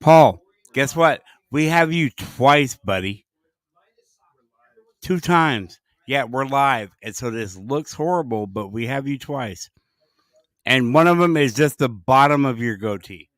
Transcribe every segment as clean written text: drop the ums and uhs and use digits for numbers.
Paul, guess what? We have you twice, buddy. 2 times. Yeah, we're live. And so this looks horrible, but we have you twice. And one of them is just the bottom of your goatee.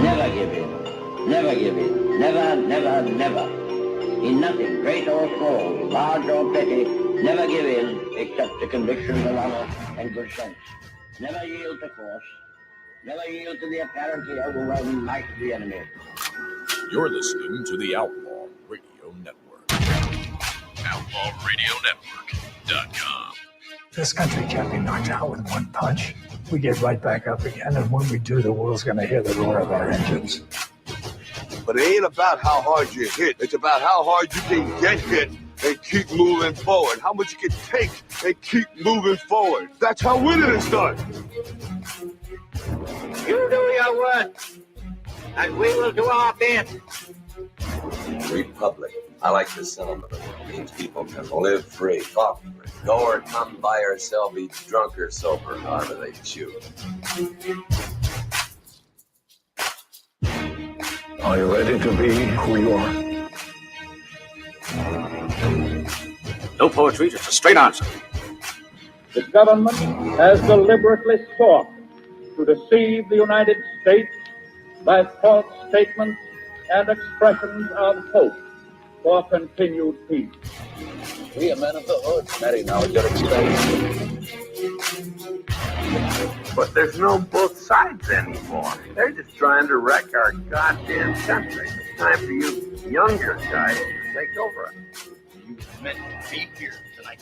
Never give in. Never give in. Never, never, never. In nothing, great or small, large or petty, never give in except to convictions of honor and good sense. Never yield to force. Never yield to the apparently overwhelming might of the enemy. You're listening to the Outlaw Radio Network. OutlawRadioNetwork.com. This country can't be knocked out with one punch. We get right back up again, and when we do, the world's going to hear the roar of our engines. But it ain't about how hard you hit. It's about how hard you can get hit and keep moving forward. How much you can take and keep moving forward. That's how winning is done. You do your work, and we will do our bit. Republic. I like the sentiment. It means people can live free, talk free, go or come by or sell, be drunk or sober, however they choose. Are you ready to be who you are? No poetry, just a straight answer. The government has deliberately sought to deceive the United States by false statements and expressions of hope for continued peace. We are men of the hood, married now at your expense. But there's no both sides anymore. They're just trying to wreck our goddamn country. It's time for you younger guys to take over. You meant to be here tonight.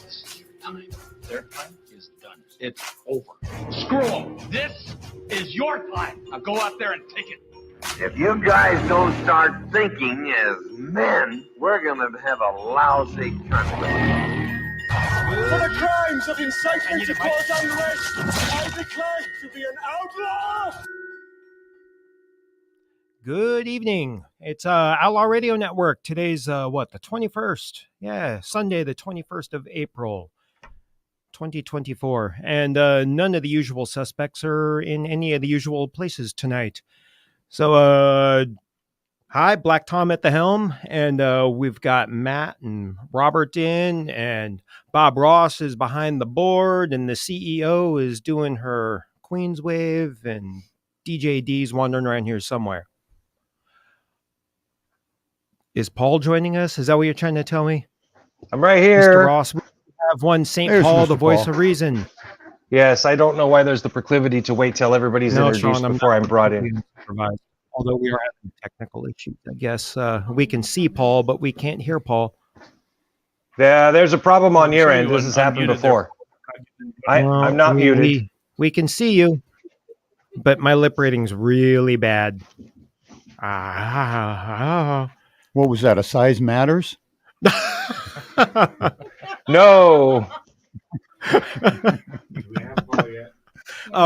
time. Their time is done. It's over. Screw them. This is your time. Now go out there and take it. If you guys don't start thinking as men, we're going to have a lousy country. For the crimes of incitement to cause unrest, I declare to be an outlaw! Good evening. It's Outlaw Radio Network. Today's, the 21st? Yeah, Sunday, the 21st of April, 2024. And none of the usual suspects are in any of the usual places tonight. So, hi, Black Tom at the helm. And we've got Matt and Robert in, and Bob Ross is behind the board, and the CEO is doing her Queen's Wave, and DJ D's wandering around here somewhere. Is Paul joining us? Is that what you're trying to tell me? I'm right here. Mr. Ross, we have one St. Paul, the voice of reason. Yes, I don't know why there's the proclivity to wait till everybody's introduced before I'm brought in. Although we are having technical issues, I guess. We can see Paul, but we can't hear Paul. Yeah, there's a problem on your end. This has happened before. I'm not muted. We can see you, but my lip rating's really bad. What was that? A size matters? No.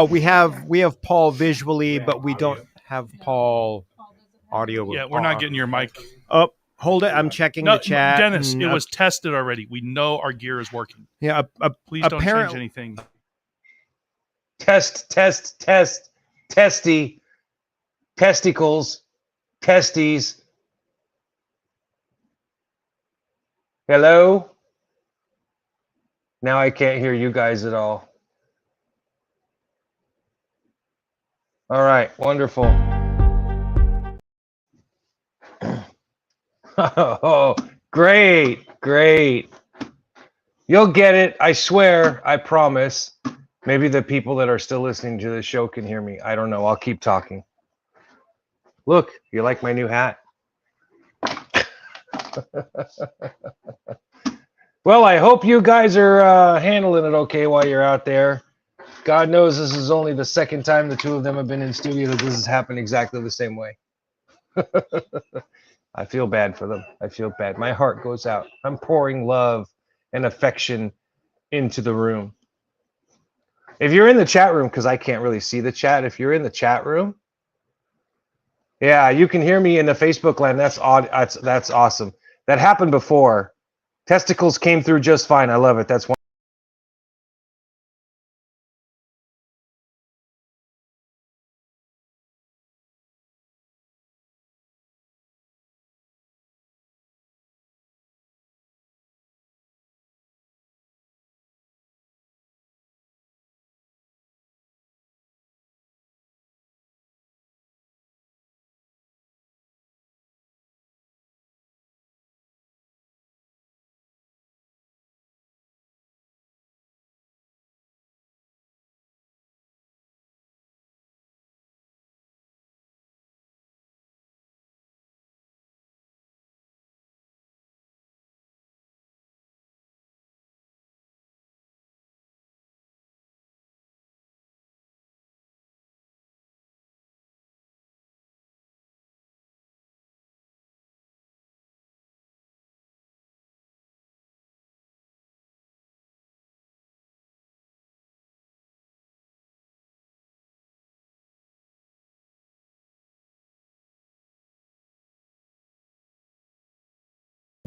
We have Paul visually, but we don't have Paul audio. Yeah, we're not getting your mic. Oh, hold it. I'm checking the chat. Dennis, it was tested already. We know our gear is working. Yeah. Please don't change anything. Test, testy, testicles, testes. Hello? Now I can't hear you guys at all. All right, wonderful. Oh, great. You'll get it, I swear, I promise. Maybe the people that are still listening to the show can hear me. I don't know, I'll keep talking. Look, you like my new hat? Well, I hope you guys are handling it okay while you're out there. God knows this is only the second time the two of them have been in studio that this has happened exactly the same way. I feel bad for them. I feel bad. My heart goes out. I'm pouring love and affection into the room. If you're in the chat room, because I can't really see the chat, if you're in the chat room, yeah, you can hear me in the Facebook land. That's odd. That's awesome. That happened before. Testicles came through just fine. I love it. That's one.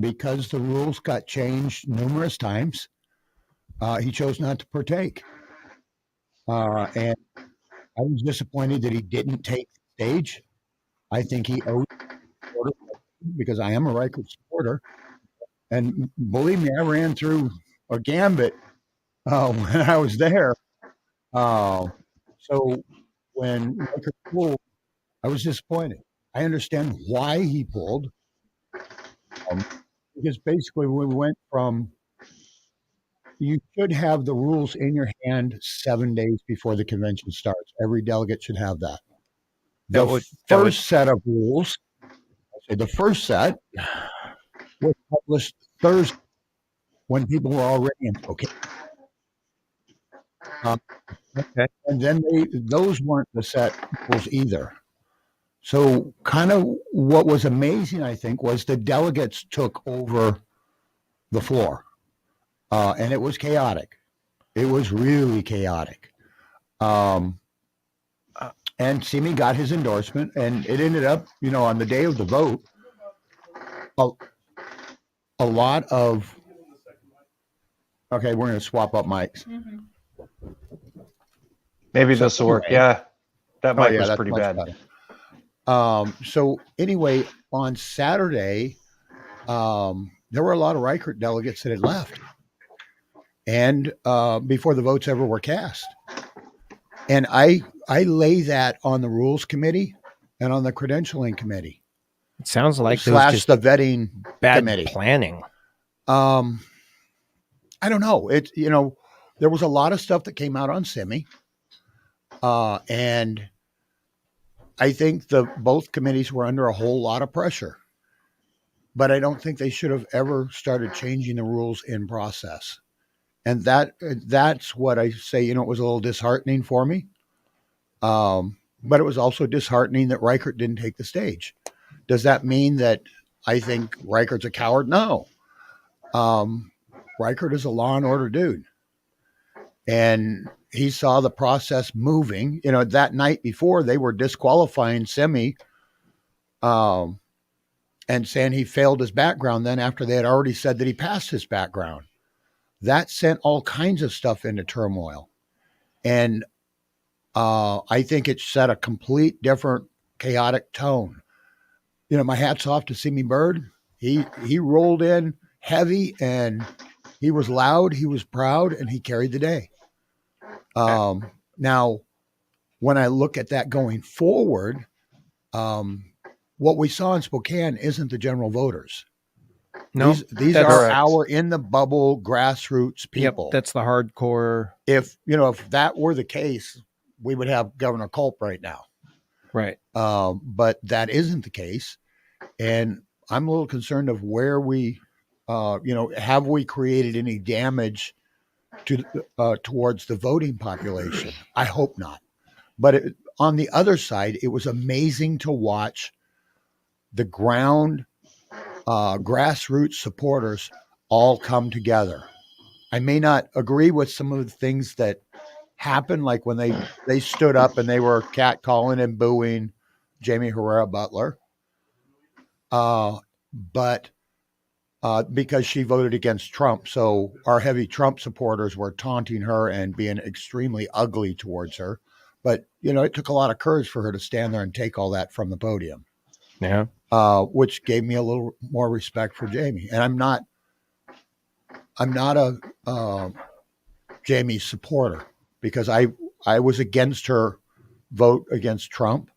Because the rules got changed numerous times, he chose not to partake. And I was disappointed that he didn't take the stage. I think he owed supporter because I am a Riker supporter. And believe me, I ran through a gambit when I was there. So when Riker pulled, I was disappointed. I understand why he pulled. Because basically we went from you should have the rules in your hand 7 days before the convention starts. Every delegate should have that. The first set of rules, the first set was published Thursday when people were already in. Okay, Okay. And then those weren't the set equals either. So kind of what was amazing, I think, was the delegates took over the floor, and it was chaotic. It was really chaotic. And Simi got his endorsement, and it ended up, on the day of the vote, a lot of. Okay, we're going to swap up mics. Maybe this will work. Yeah, that mic was that's pretty much bad. better. So anyway, on Saturday, there were a lot of Reichert delegates that had left, and before the votes ever were cast. And I lay that on the rules committee and on the credentialing committee. It sounds like / the vetting bad committee. Planning. I don't know. There was a lot of stuff that came out on Simi, and I think both committees were under a whole lot of pressure. But I don't think they should have ever started changing the rules in process. And that's what I say, it was a little disheartening for me. But it was also disheartening that Reichert didn't take the stage. Does that mean that I think Reichert's a coward? No. Reichert is a law and order dude. And he saw the process moving. That night before, they were disqualifying Simi and saying he failed his background then after they had already said that he passed his background. That sent all kinds of stuff into turmoil. And I think it set a complete different chaotic tone. My hat's off to Simi Bird. He rolled in heavy, and he was loud, he was proud, and he carried the day. Now, when I look at that going forward, what we saw in Spokane isn't the general voters. No, these are our in the bubble grassroots people. Yep, that's the hardcore. If that were the case, we would have Governor Culp right now. Right. But that isn't the case. And I'm a little concerned of where we, have we created any damage towards the voting population? I hope not. But on the other side, it was amazing to watch the grassroots supporters all come together. I may not agree with some of the things that happened, like when they stood up and they were catcalling and booing Jamie Herrera Butler. But because she voted against Trump. So our heavy Trump supporters were taunting her and being extremely ugly towards her. But, it took a lot of courage for her to stand there and take all that from the podium. Yeah. Which gave me a little more respect for Jamie. And I'm not a Jamie supporter, because I was against her vote against Trump.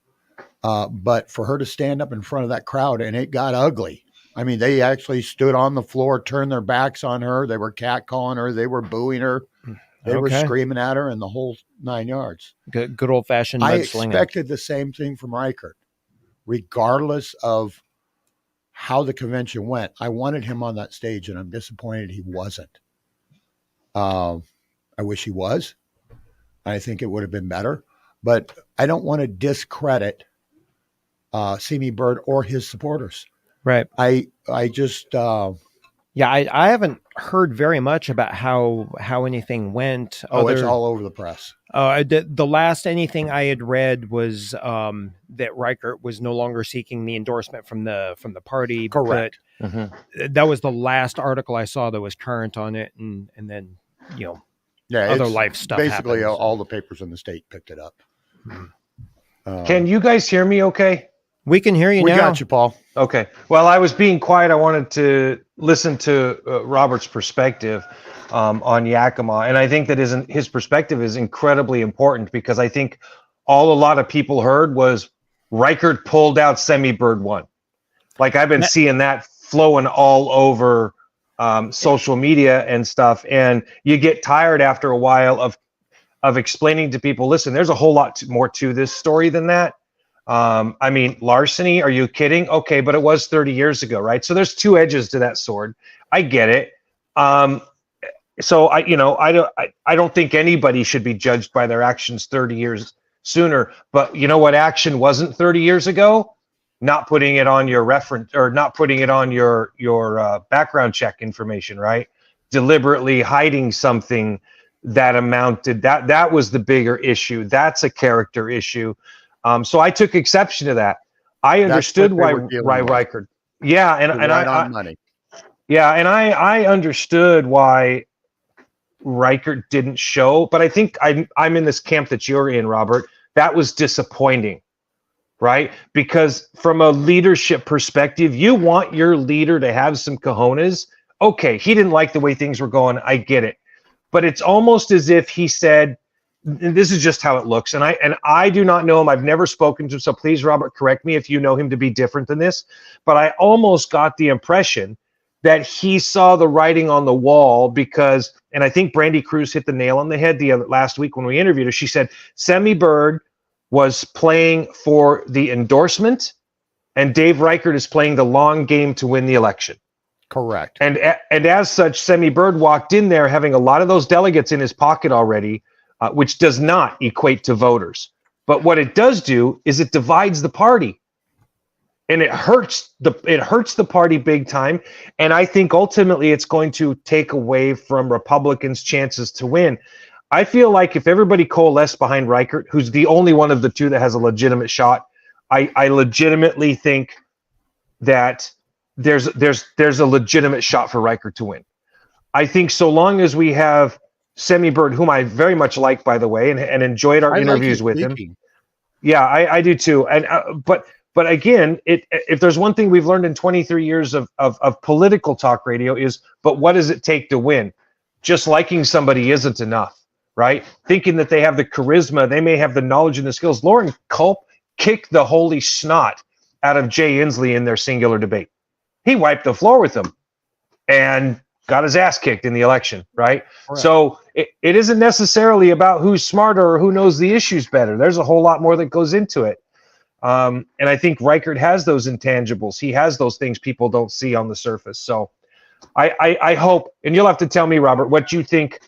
But for her to stand up in front of that crowd, and it got ugly. I mean, they actually stood on the floor, turned their backs on her. They were catcalling her. They were booing her. They were screaming at her, and the whole 9 yards. Good old fashioned. I expected the same thing from Reichert, regardless of how the convention went. I wanted him on that stage, and I'm disappointed he wasn't. I wish he was. I think it would have been better, but I don't want to discredit Simi Bird or his supporters. Right. I just I haven't heard very much about how anything went. It's all over the press. The last anything I had read was that Reichert was no longer seeking the endorsement from the party. Correct. But that was the last article I saw that was current on it, and then other life stuff. Basically, happens. all the papers in the state picked it up. Can you guys hear me okay? We can hear you now. We got you, Paul. Okay. Well, I was being quiet. I wanted to listen to Robert's perspective on Yakima. And I think that his perspective is incredibly important, because I think a lot of people heard was Reichert pulled out Simi Bird won. Like, I've been seeing that flowing all over social media and stuff. And you get tired after a while of explaining to people, listen, there's a whole lot more to this story than that. I mean, larceny, are you kidding? Okay, but it was 30 years ago, right? So there's two edges to that sword. I get it. So I don't think anybody should be judged by their actions 30 years sooner. But you know what action wasn't 30 years ago? Not putting it on your reference, or not putting it on your background check information, right? Deliberately hiding something that amounted, that was the bigger issue. That's a character issue. So I took exception to that. I understood why Reichert. Yeah, and on money. Yeah, and I understood why Reichert didn't show, but I think I'm in this camp that you're in, Robert. That was disappointing, right? Because from a leadership perspective, you want your leader to have some cojones. Okay, he didn't like the way things were going. I get it. But it's almost as if he said, and this is just how it looks. And I do not know him. I've never spoken to him. So please, Robert, correct me if you know him to be different than this. But I almost got the impression that he saw the writing on the wall because, and I think Brandy Cruz hit the nail on the head last week when we interviewed her. She said Semi Bird was playing for the endorsement, and Dave Reichert is playing the long game to win the election. Correct. And as such, Semi Bird walked in there having a lot of those delegates in his pocket already, which does not equate to voters. But what it does do is it divides the party. And it hurts the party big time. And I think ultimately it's going to take away from Republicans' chances to win. I feel like if everybody coalesced behind Reichert, who's the only one of the two that has a legitimate shot, I legitimately think that there's a legitimate shot for Reichert to win. I think so long as we have Semi Bird, whom I very much like, by the way, and enjoyed our interviews with him. Yeah, I do too. And but again, if there's one thing we've learned in 23 years of political talk radio is, but what does it take to win? Just liking somebody isn't enough, right? Thinking that they have the charisma, they may have the knowledge and the skills. Lauren Culp kicked the holy snot out of Jay Inslee in their singular debate. He wiped the floor with them and got his ass kicked in the election, right? Correct. So it isn't necessarily about who's smarter or who knows the issues better. There's a whole lot more that goes into it. And I think Reichert has those intangibles. He has those things people don't see on the surface. So I hope, and you'll have to tell me, Robert, what you think,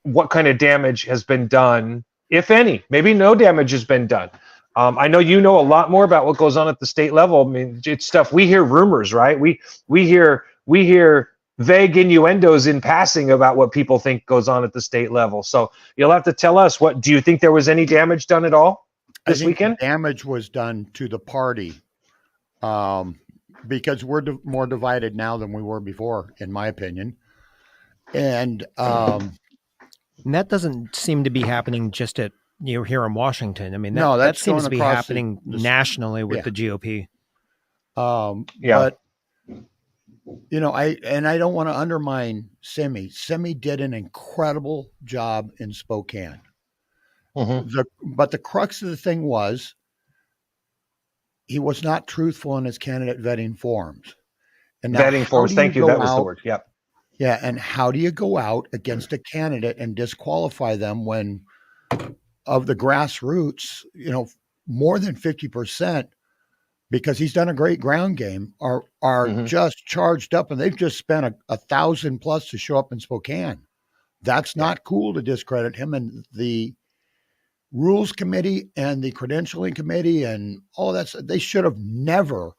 what kind of damage has been done, if any. Maybe no damage has been done. I know you know a lot more about what goes on at the state level. I mean, it's stuff we hear rumors, right? We hear vague innuendos in passing about what people think goes on at the state level. So you'll have to tell us, what do you think there was any damage done at all this weekend? Damage was done to the party because we're more divided now than we were before, in my opinion. And that doesn't seem to be happening just at here in Washington. I mean, no, that seems to be happening nationally with the GOP. But I don't want to undermine Semi. Semi did an incredible job in Spokane. Mm-hmm. But the crux of the thing was he was not truthful in his candidate vetting forms. And vetting forms, thank you. That was the word. Yep. Yeah, and how do you go out against a candidate and disqualify them when of the grassroots, more than 50%, because he's done a great ground game, are mm-hmm. just charged up, and they've just spent $1,000+ to show up in Spokane. That's not cool to discredit him. And the Rules Committee and the Credentialing Committee and all that, they should have never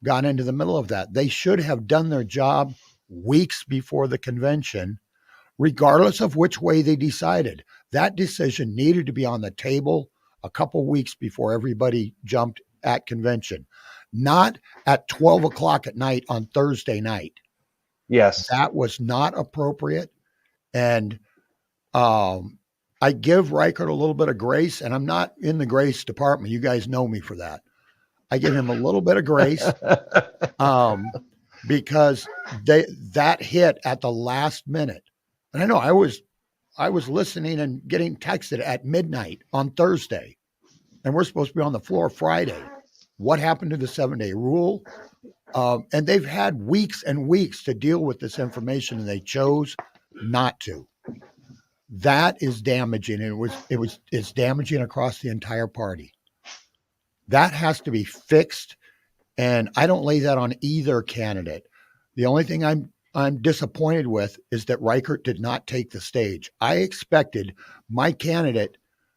gone into the middle of that. They should have done their job weeks before the convention, regardless of which way they decided. That decision needed to be on the table a couple weeks before everybody jumped at convention, not at 12 o'clock at night on Thursday night. Yes. That was not appropriate. And I give Reichert a little bit of grace, and I'm not in the grace department. You guys know me for that. I give him a little bit of grace because that hit at the last minute. And I know I was listening and getting texted at midnight on Thursday, and we're supposed to be on the floor Friday. What happened to the 7-day rule? And they've had weeks and weeks to deal with this information, and they chose not to. That is damaging. And it's damaging across the entire party. That has to be fixed. And I don't lay that on either candidate. The only thing I'm I'm disappointed with is that Reichert did not take the stage. I expected my candidate,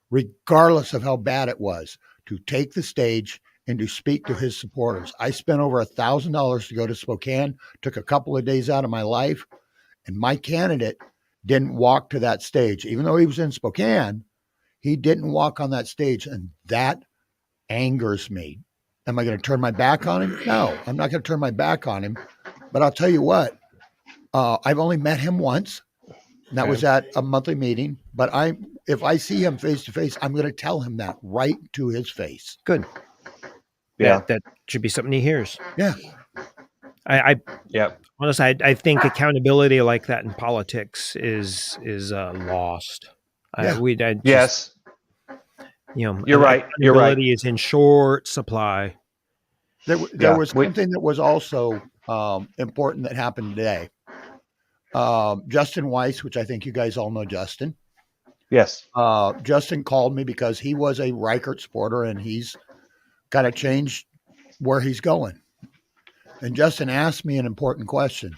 regardless of how bad it was, to take the stage and to speak to his supporters. I spent over $1,000 to go to Spokane, took a couple of days out of my life, and my candidate didn't walk to that stage. Even though he was in Spokane, he didn't walk on that stage, and that angers me. Am I going to turn my back on him? No, I'm not going to turn my back on him. But I'll tell you what, I've only met him once. And that was at a monthly meeting. But if I see him face to face, I'm going to tell him that right to his face. Good. Yeah. That should be something he hears. Yeah. Honestly, I think accountability like that in politics is lost. Yeah. Yes. You're right. You're right. Accountability is in short supply. There was something that was also important that happened today. Justin Weiss, which I think you guys all know Justin. Yes. Justin called me because he was a Reichert supporter and he's got to change where he's going. And Justin asked me an important question.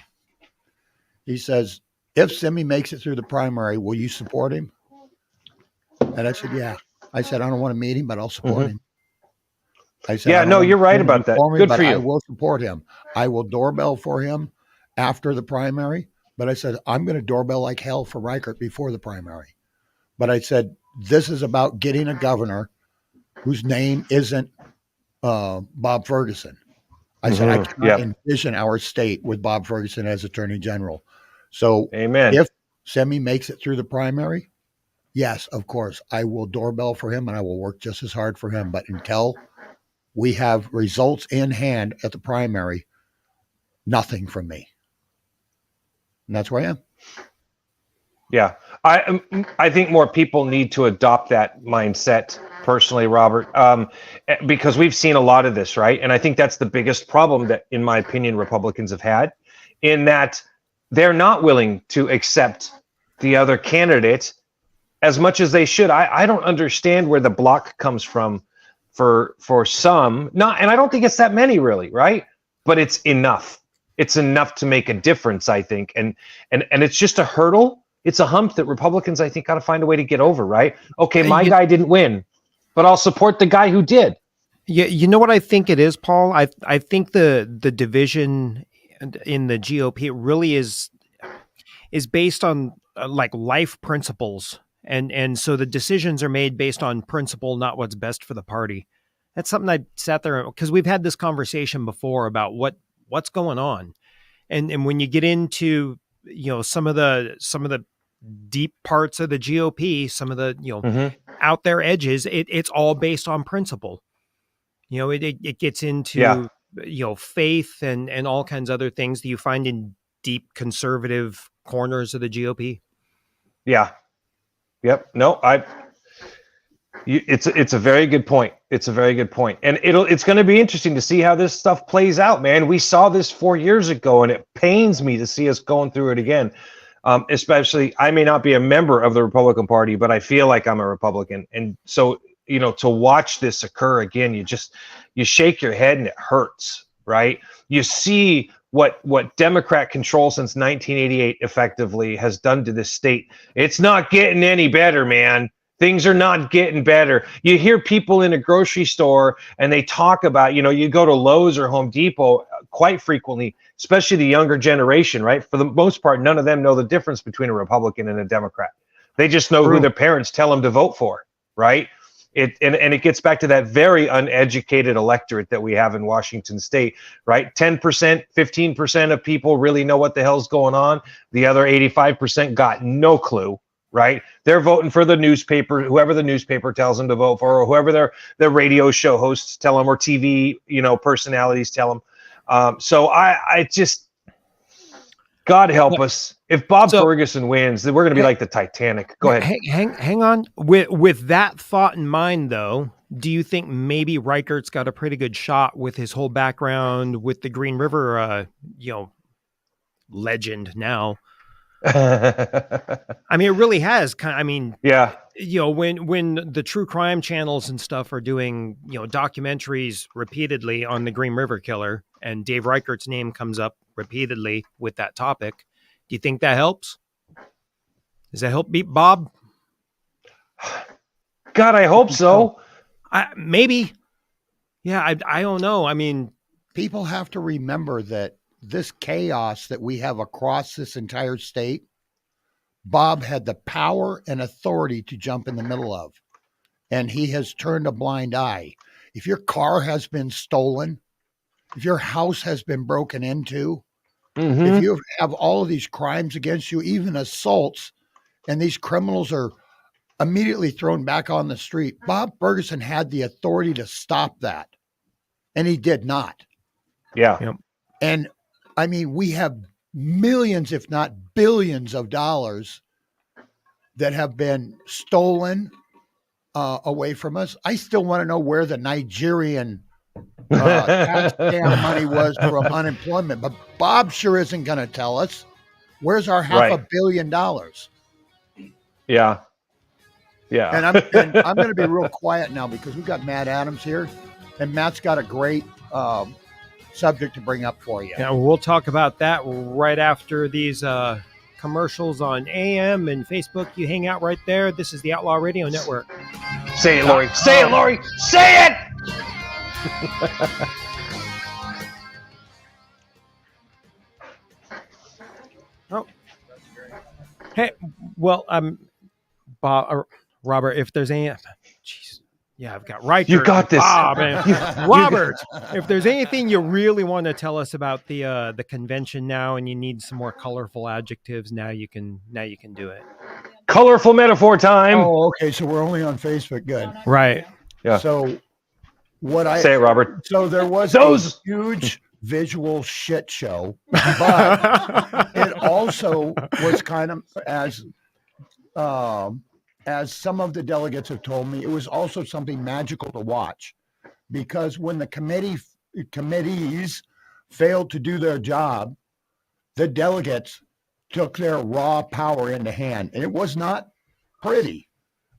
He says, if Simi makes it through the primary, will you support him? And I said, yeah. I said, I don't want to meet him, but I'll support him. I said, yeah, no, you're right about that. Good for you. I will support him. I will doorbell for him after the primary. But I said, I'm going to doorbell like hell for Reichert before the primary. But I said, this is about getting a governor whose name isn't Bob Ferguson. I said, I cannot envision our state with Bob Ferguson as Attorney General. So if Simi makes it through the primary, yes, of course, I will doorbell for him and I will work just as hard for him. But until we have results in hand at the primary, nothing from me. And that's where I am. Yeah. I think more people need to adopt that mindset personally, Robert, because we've seen a lot of this, right? And I think that's the biggest problem that, in my opinion, Republicans have had, in that they're not willing to accept the other candidate as much as they should. I don't understand where the block comes from for some, not, and I don't think it's that many really, right? But it's enough. It's enough to make a difference, I think. And it's just a hurdle. It's a hump that Republicans, I think, got to find a way to get over, right? Okay, my guy didn't win, but I'll support the guy who did. Yeah, you know what I think it is, Paul? I think the division in the GOP really is based on like life principles. And so the decisions are made based on principle, not what's best for the party. That's something I sat there, because we've had this conversation before about what's going on. And when you get into, some of the deep parts of the GOP, some of the, out there edges, it's all based on principle. It gets into, faith and all kinds of other things that you find in deep conservative corners of the GOP. Yeah. Yep. No, it's a very good point. It's a very good point. And it's going to be interesting to see how this stuff plays out, man. We saw this 4 years ago, and it pains me to see us going through it again. Especially, I may not be a member of the Republican Party, but I feel like I'm a Republican. And so, to watch this occur again, you shake your head and it hurts, right? You see what Democrat control since 1988 effectively has done to this state. It's not getting any better, man. Things are not getting better. You hear people in a grocery store and they talk about, you go to Lowe's or Home Depot quite frequently, especially the younger generation, right? For the most part, none of them know the difference between a Republican and a Democrat. They just know who their parents tell them to vote for, right? And it gets back to that very uneducated electorate that we have in Washington state, right? 10%, 15% of people really know what the hell's going on. The other 85% got no clue. Right? They're voting for the newspaper, whoever the newspaper tells them to vote for, or whoever their radio show hosts tell them, or TV, personalities tell them. So I just, God help us. If Bob Ferguson wins, then we're going to be like the Titanic. Go ahead. Hang on. With that thought in mind, though, do you think maybe Reichert's got a pretty good shot with his whole background with the Green River, legend now? I mean, it really has yeah. When the true crime channels and stuff are doing, documentaries repeatedly on the Green River killer, and Dave Reichert's name comes up repeatedly with that topic. Do you think that helps? Does that help beat Bob? God, I hope so. Maybe. Yeah, I don't know. I mean, people have to remember that this chaos that we have across this entire state, Bob had the power and authority to jump in the middle of, and he has turned a blind eye. If your car has been stolen, if your house has been broken into, if you have all of these crimes against you, even assaults, and these criminals are immediately thrown back on the street, Bob Ferguson had the authority to stop that, and he did not. Yeah. Yep. And I mean, we have millions, if not billions of dollars that have been stolen away from us. I still want to know where the Nigerian tax stamp money was from unemployment, but Bob sure isn't going to tell us. Where's our $500 million? Yeah. Yeah. And I'm going to be real quiet now because we've got Matt Adams here, and Matt's got a great subject to bring up for you. Yeah, we'll talk about that right after these commercials on AM and Facebook. You hang out right there. This is the Outlaw Radio Network. Say it, Lori. Say it, Lori. Say it! Oh. Hey, well, Bob, Robert, if there's any... Jeez. Yeah, I've got Riker. You got this. Bob and Robert, if there's anything you really want to tell us about the convention now, and you need some more colorful adjectives, now you can do it. Colorful metaphor time. Oh, okay. So we're only on Facebook. Good. Right. Yeah. So say it, Robert. So there was a huge visual shit show, but it also was kind of as some of the delegates have told me, it was also something magical to watch, because when the committees failed to do their job, the delegates took their raw power into hand. And it was not pretty.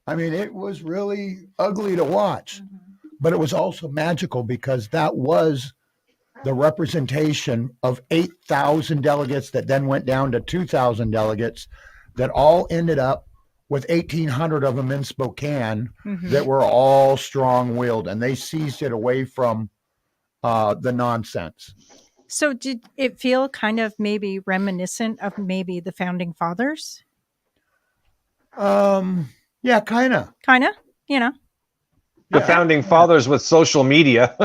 I mean, it was really ugly to watch, but it was also magical because that was the representation of 8,000 delegates that then went down to 2,000 delegates that all ended up with 1,800 of them in Spokane that were all strong-willed, and they seized it away from the nonsense. So did it feel kind of maybe reminiscent of maybe the Founding Fathers? Yeah, kind of. Kind of, you know. The Founding Fathers with social media.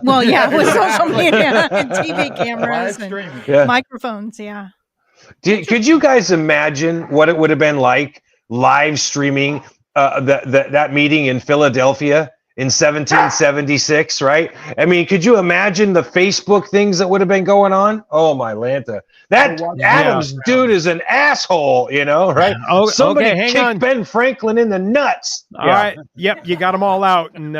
Well, yeah, with social media and TV cameras and microphones, yeah. Could you guys imagine what it would have been like live streaming that meeting in Philadelphia in 1776, right? I mean, could you imagine the Facebook things that would have been going on? Oh, my Lanta. That Adams dude is an asshole, you know, right? Oh, somebody okay, hang kicked on. Ben Franklin in the nuts. All right. Yep, you got them all out. And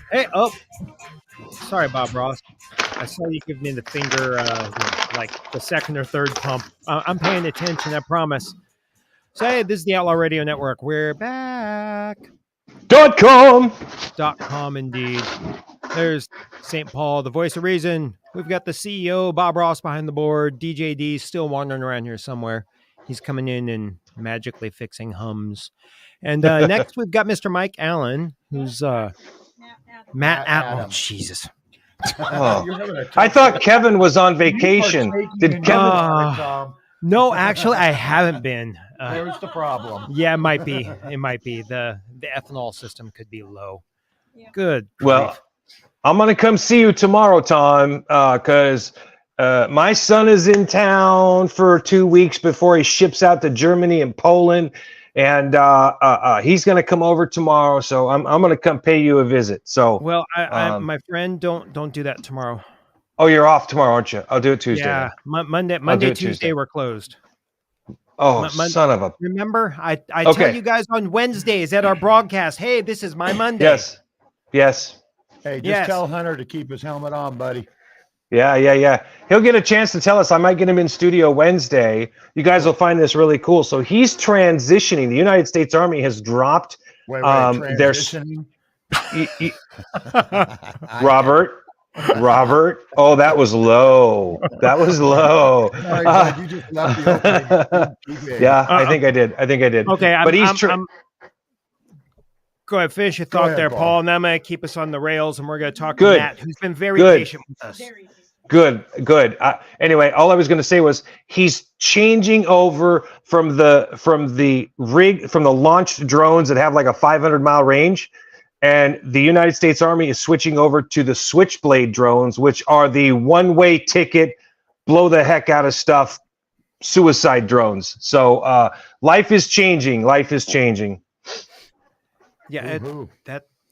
hey, sorry, Bob Ross. I saw you give me the finger, like the second or third pump. I'm paying attention, I promise. So, hey, this is the Outlaw Radio Network. We're back. .com indeed. There's St. Paul, the voice of reason. We've got the CEO, Bob Ross, behind the board. DJ D still wandering around here somewhere. He's coming in and magically fixing hums. And next, we've got Mr. Mike Allen, who's Matt Allen. Oh, Jesus. Oh. I thought Kevin was on vacation. Did Kevin? No, actually, I haven't been. There's the problem. Yeah, it might be. It might be. The ethanol system could be low. Yeah. Good. Well, I'm going to come see you tomorrow, Tom, because my son is in town for 2 weeks before he ships out to Germany and Poland. And he's going to come over tomorrow, so I'm going to come pay you a visit. So, well, I my friend, don't do that tomorrow. Oh, you're off tomorrow, aren't you? I'll do it Tuesday. Yeah, Monday, Tuesday, we're closed. Oh, son of a! Remember, I tell you guys on Wednesdays at our broadcast. Hey, this is my Monday. Yes. Hey, just tell Hunter to keep his helmet on, buddy. Yeah. He'll get a chance to tell us. I might get him in studio Wednesday. You guys will find this really cool. So he's transitioning. The United States Army has dropped Wait, their transitioning. Robert. Oh, that was low. That was low. Sorry, bud, you just left the opening. Too big. Yeah, I think I did. Okay, but he's go ahead, finish your thought there, Paul. And I'm going to keep us on the rails, and we're going to talk to Good. Matt, who's been very patient with us. Good. Anyway, all I was going to say was he's changing over from the launched drones that have like a 500-mile range, and the United States Army is switching over to the Switchblade drones, which are the one-way ticket, blow the heck out of stuff, suicide drones. So life is changing. Yeah,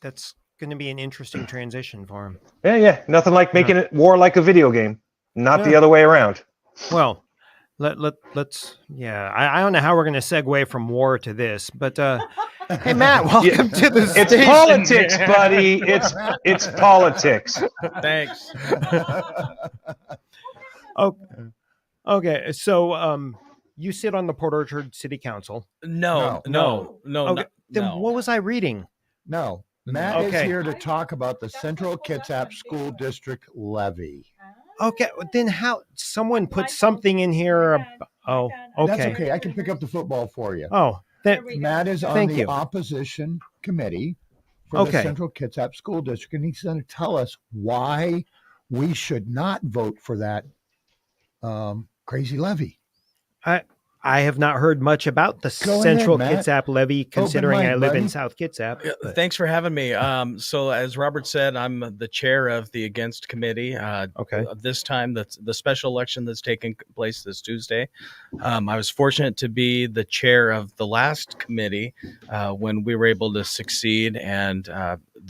that's going to be an interesting transition for him. Yeah. Nothing like making it war like a video game, not the other way around. Well, let's. Yeah, I don't know how we're going to segue from war to this, but hey, Matt, welcome to the station. It's politics, buddy. It's politics. Thanks. Okay, so you sit on the Port Orchard City Council. No. Okay, then what was I reading? No. Matt is here to talk about the Central Kitsap School District levy. Okay, then how someone put something in here? Okay. That's okay. I can pick up the football for you. Matt is on the opposition committee for the Central Kitsap School District, and he's going to tell us why we should not vote for that crazy levy. I have not heard much about the Central Kitsap levy, considering I live in South Kitsap. Thanks for having me. So as Robert said, I'm the chair of the Against Committee. This time, the special election that's taking place this Tuesday. I was fortunate to be the chair of the last committee when we were able to succeed, and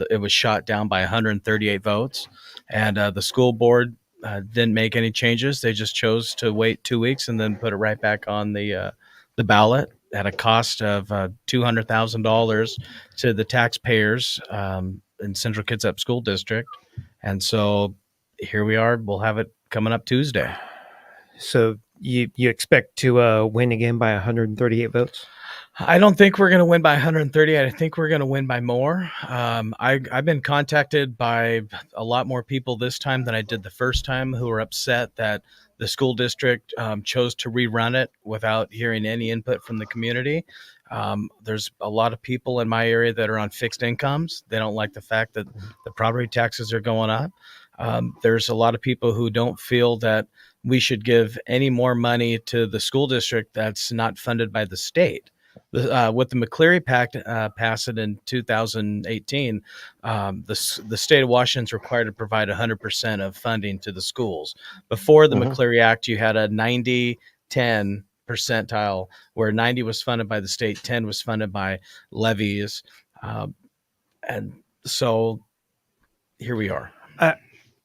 it was shot down by 138 votes. And the school board didn't make any changes. They just chose to wait 2 weeks and then put it right back on the ballot at a cost of $200,000 to the taxpayers in Central Kitsap School District. And so here we are. We'll have it coming up Tuesday. So you expect to win again by 138 votes? I don't think we're going to win by 130. I think we're going to win by more. I've been contacted by a lot more people this time than I did the first time, who are upset that the school district chose to rerun it without hearing any input from the community. There's a lot of people in my area that are on fixed incomes. They don't like the fact that the property taxes are going up. There's a lot of people who don't feel that we should give any more money to the school district that's not funded by the state. With the McCleary Pact passed in 2018, the state of Washington is required to provide 100% of funding to the schools. Before the McCleary Act, you had a 90-10 percentile, where 90 was funded by the state, 10 was funded by levies. And so here we are.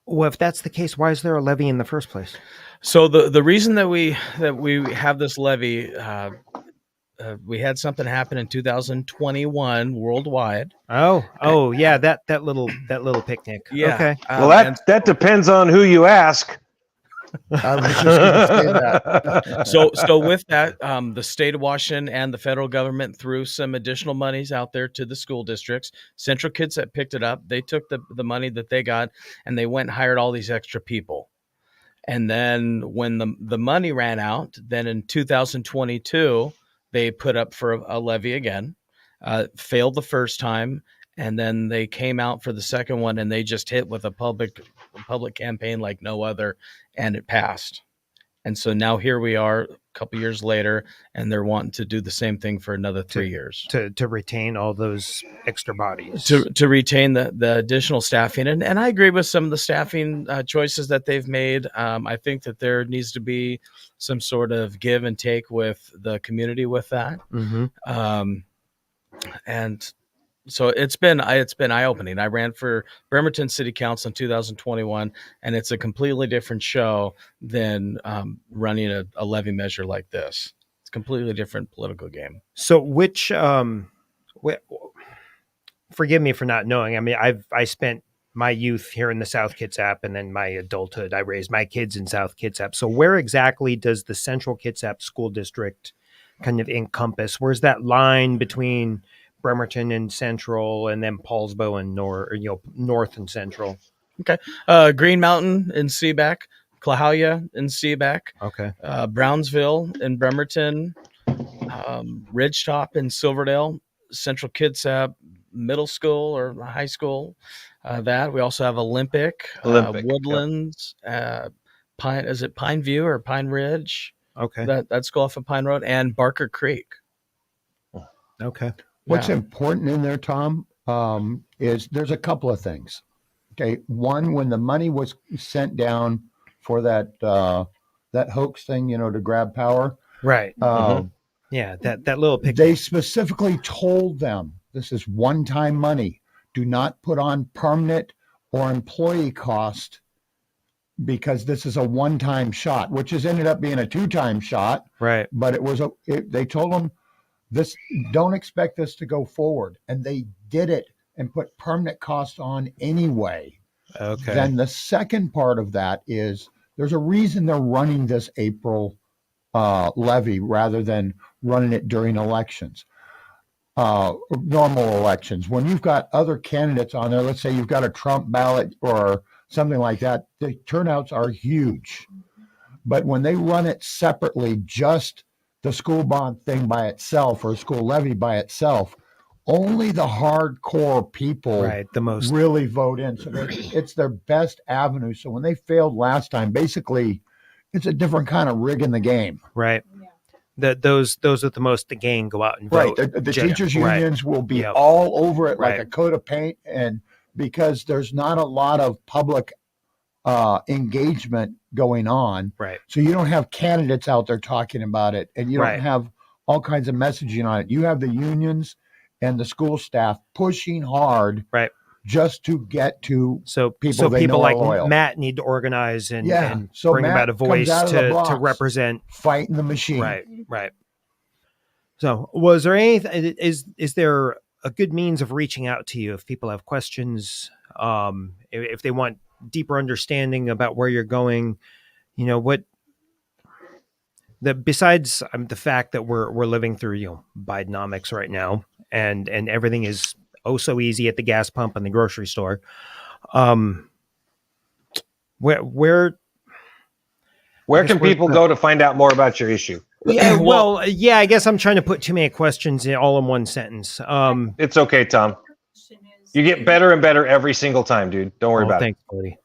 Well, if that's the case, why is there a levy in the first place? So the reason that we have this levy, we had something happen in 2021 worldwide. Yeah, that little picnic. Yeah. Okay. Well, that depends on who you ask. I was just going to say that. So with that, the state of Washington and the federal government threw some additional monies out there to the school districts. Central Kitsap picked it up. They took the money that they got, and they went and hired all these extra people. And then when the money ran out, then in 2022, they put up for a levy again, failed the first time, and then they came out for the second one, and they just hit with a public campaign like no other, and it passed. And so now here we are a couple years later, and they're wanting to do the same thing for another 3 years. To retain all those extra bodies. To retain the additional staffing. And I agree with some of the staffing choices that they've made. I think that there needs to be some sort of give and take with the community with that. And so it's been eye-opening. I ran for Bremerton City Council in 2021, and it's a completely different show than running a levy measure like this. It's a completely different political game. So which forgive me for not knowing. I mean, I spent my youth here in the South Kitsap, and then my adulthood, I raised my kids in South Kitsap. So where exactly does the Central Kitsap School District kind of encompass? Where's that line between Bremerton and Central, and then Paulsbo and North and Central? Okay. Green Mountain in Seaback, Clahalia in Seaback, Okay. Brownsville in Bremerton, Ridgetop in Silverdale, Central Kitsap Middle School or High School. That we also have Olympic, Woodlands, Pine. Is it Pine View or Pine Ridge? Okay. That's go off of Pine Road, and Barker Creek. Okay. What's important in there, Tom, is there's a couple of things. Okay, one, when the money was sent down for that hoax thing, to grab power, right? Yeah, that little picture. They specifically told them this is one-time money. Do not put on permanent or employee cost, because this is a one-time shot, which has ended up being a two-time shot. Right. But they told them this, don't expect this to go forward, and they did it and put permanent costs on anyway. Okay. Then the second part of that is there's a reason they're running this April levy rather than running it during elections, normal elections. When you've got other candidates on there, let's say you've got a Trump ballot or something like that, the turnouts are huge. But when they run it separately, just the school bond thing by itself or school levy by itself, only the hardcore people really vote in. So it's their best avenue. So when they failed last time, basically it's a different kind of rig in the game. Right. Those with the most to gain go out and vote. Right. The teachers unions will be all over it like a coat of paint. And because there's not a lot of public engagement going on. Right. So you don't have candidates out there talking about it, and you don't have all kinds of messaging on it. You have the unions and the school staff pushing hard, just to get to people. So they people know like are loyal. Matt need to organize and so bring Matt about a voice comes out of the blocks, to represent fighting the machine. Right. So, was there anything? Is there a good means of reaching out to you if people have questions? If they want deeper understanding about where you're going, besides the fact that we're living through Bidenomics right now, and everything is so easy at the gas pump and the grocery store. Where can people go to find out more about your issue? Yeah, I guess I'm trying to put too many questions all in one sentence. It's okay, Tom. You get better and better every single time, dude. Don't worry about it. Thanks, buddy.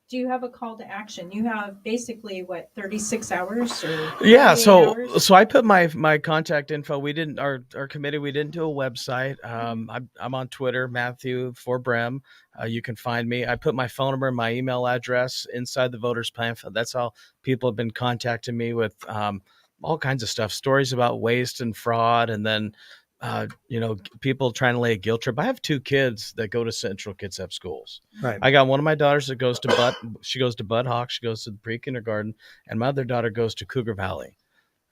Do you have a call to action? You have basically 36 hours or so I put my contact info. We didn't our committee, we didn't do a website. I'm on Twitter, Matthew for Brem. You can find me. I put my phone number and my email address inside the voters pamphlet. That's how people have been contacting me with all kinds of stuff, stories about waste and fraud, and then people trying to lay a guilt trip. I have 2 kids that go to Central Kitsap schools. Right. I got one of my daughters that goes to Bud Hawk. She goes to the pre-kindergarten, and my other daughter goes to Cougar Valley.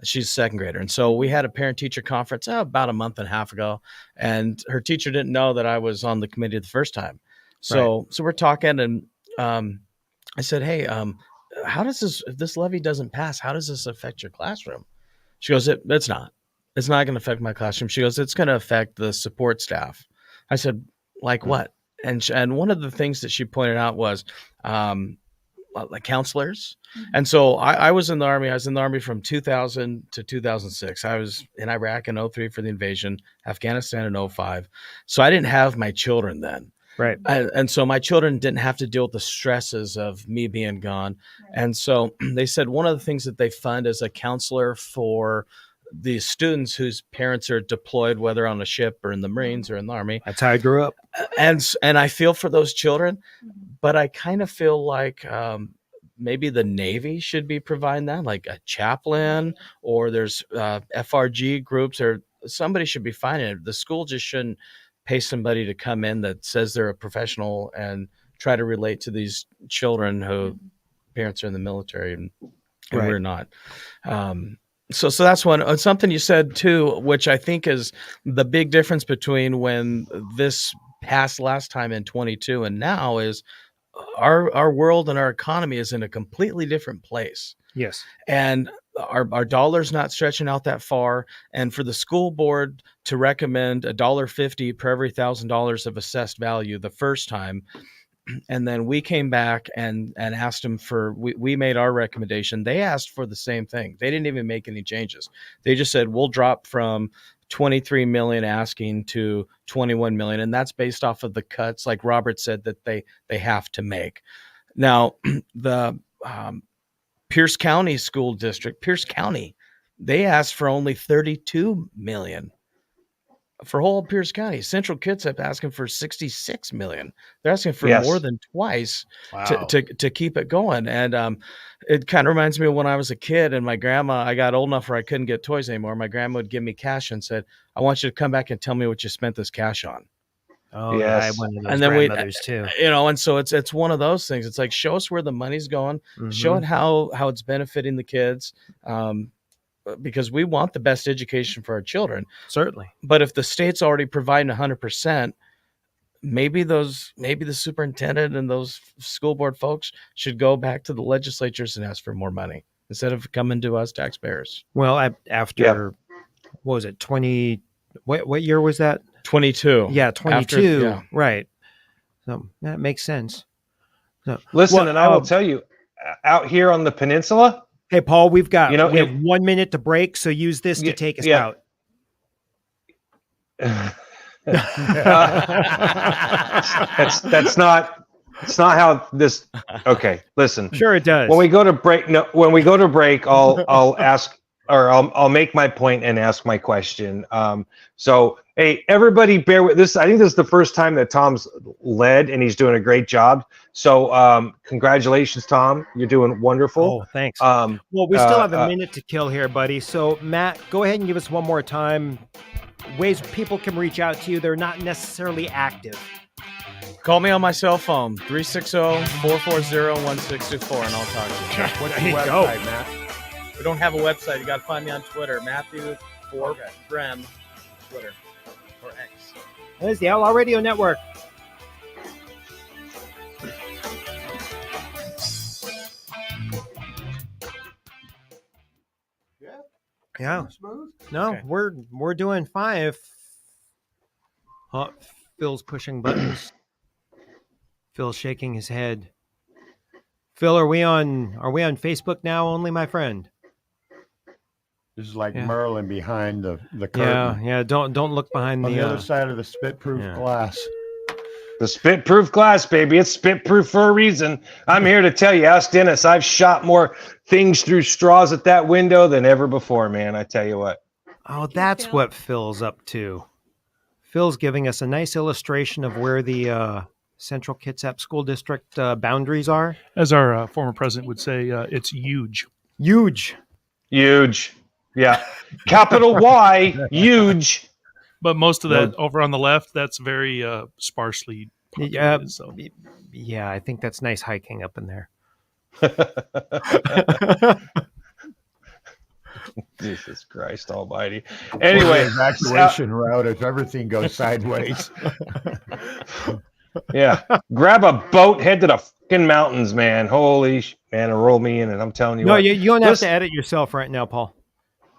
She's a second grader. And so we had a parent-teacher conference about a month and a half ago, and her teacher didn't know that I was on the committee the first time. So we're talking, and I said, hey, how does if this levy doesn't pass, how does this affect your classroom? She goes, it's not. It's not going to affect my classroom. She goes, it's going to affect the support staff. I said, like what? And one of the things that she pointed out was like counselors. And so I was in the Army. I was in the Army from 2000 to 2006. I was in Iraq in 2003 for the invasion, Afghanistan in 2005. So I didn't have my children then. Right. And so my children didn't have to deal with the stresses of me being gone. Right. And so they said one of the things that they fund is a counselor for the students whose parents are deployed, whether on a ship or in the Marines or in the Army. That's how I grew up. And I feel for those children, but I kind of feel like maybe the Navy should be providing that, like a chaplain, or there's FRG groups, or somebody should be finding it. The school just shouldn't pay somebody to come in that says they're a professional and try to relate to these children who parents are in the military and we're not. So that's one. Something you said too, which I think is the big difference between when this passed last time in 22 and now is our world and our economy is in a completely different place. Yes. And our dollar's not stretching out that far. And for the school board to recommend $1.50 per every $1,000 of assessed value the first time, and then we came back and asked them for, we made our recommendation. They asked for the same thing. They didn't even make any changes. They just said, we'll drop from 23 million asking to 21 million. And that's based off of the cuts, like Robert said, that they have to make. Now, the Pierce County School District, Pierce County, they asked for only 32 million for whole Pierce County. Central Kitsap asking for 66 million. They're asking for more than twice to keep it going. And it kind of reminds me of when I was a kid and my grandma, I got old enough where I couldn't get toys anymore. My grandma would give me cash and said, I want you to come back and tell me what you spent this cash on. Oh, yes. Yeah, I had one of those and then grandmothers too. And so it's one of those things. It's like, show us where the money's going, show it how it's benefiting the kids. Because we want the best education for our children. Certainly. But if the state's already providing 100%, maybe the superintendent and those school board folks should go back to the legislatures and ask for more money instead of coming to us taxpayers. Well, after, what was it, 20, what year was that? 22. Yeah, 22. Right. So that makes sense. So, listen, and I will tell you, out here on the peninsula. Hey, Paul, we have 1 minute to break, so use this to take us out. That's not how this. Okay, listen. Sure, it does. When we go to break, I'll ask, or I'll make my point and ask my question. So, hey, everybody, bear with this. I think this is the first time that Tom's led, and he's doing a great job. So, congratulations, Tom. You're doing wonderful. Oh, thanks. Well, we still have a minute to kill here, buddy. So, Matt, go ahead and give us one more time. Ways people can reach out to you. They're not necessarily active. Call me on my cell phone, 360-440-1624, and I'll talk to you. What's your website, Matt? We don't have a website. You got to find me on Twitter, Matthew Brem, Twitter or X. There's the Outlaw Radio Network. Yeah. No, okay. We're doing fine. Phil's pushing buttons. Phil's shaking his head. Phil, are we on Facebook now only, my friend? This is like Merlin behind the curtain. Yeah. Don't look behind on the other side of the spit-proof glass. The spit-proof glass, baby. It's spit-proof for a reason. I'm here to tell you, ask Dennis, I've shot more things through straws at that window than ever before, man. I tell you what. Oh, that's what Phil's up to. Phil's giving us a nice illustration of where the Central Kitsap School District boundaries are. As our former president would say, it's huge. Huge. Huge. Yeah. Capital Y, huge. But most of that over on the left, that's very sparsely populated. Yeah, I think that's nice hiking up in there. Jesus Christ Almighty! Anyway, evacuation route if everything goes sideways. Yeah, grab a boat, head to the fucking mountains, man. Holy man, and roll me in, and I'm telling you. No, you don't have to edit yourself right now, Paul.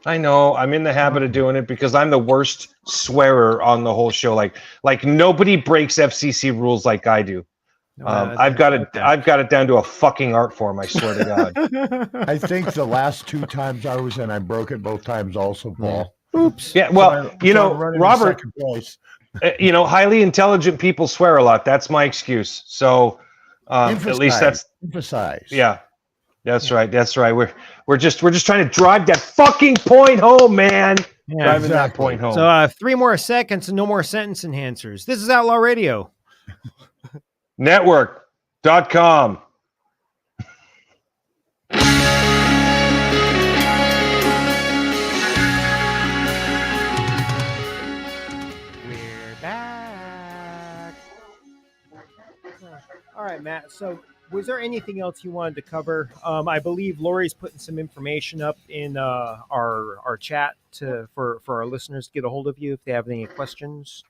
I know. I'm in the habit of doing it because I'm the worst swearer on the whole show. Like nobody breaks FCC rules like I do. I've got it down to a fucking art form. I swear to God. I think the last 2 times I was in, I broke it both times. Also, Paul. Oops. Yeah. Well, Robert. Highly intelligent people swear a lot. That's my excuse. So at least that's emphasize. Yeah. That's right. That's right. We're just trying to drive that fucking point home, man. Yeah, driving that point home. So 3 more seconds and no more sentence enhancers. This is Outlaw Radio. Network.com. We're back. All right, Matt. So was there anything else you wanted to cover? I believe Lori's putting some information up in our chat for our listeners to get a hold of you if they have any questions.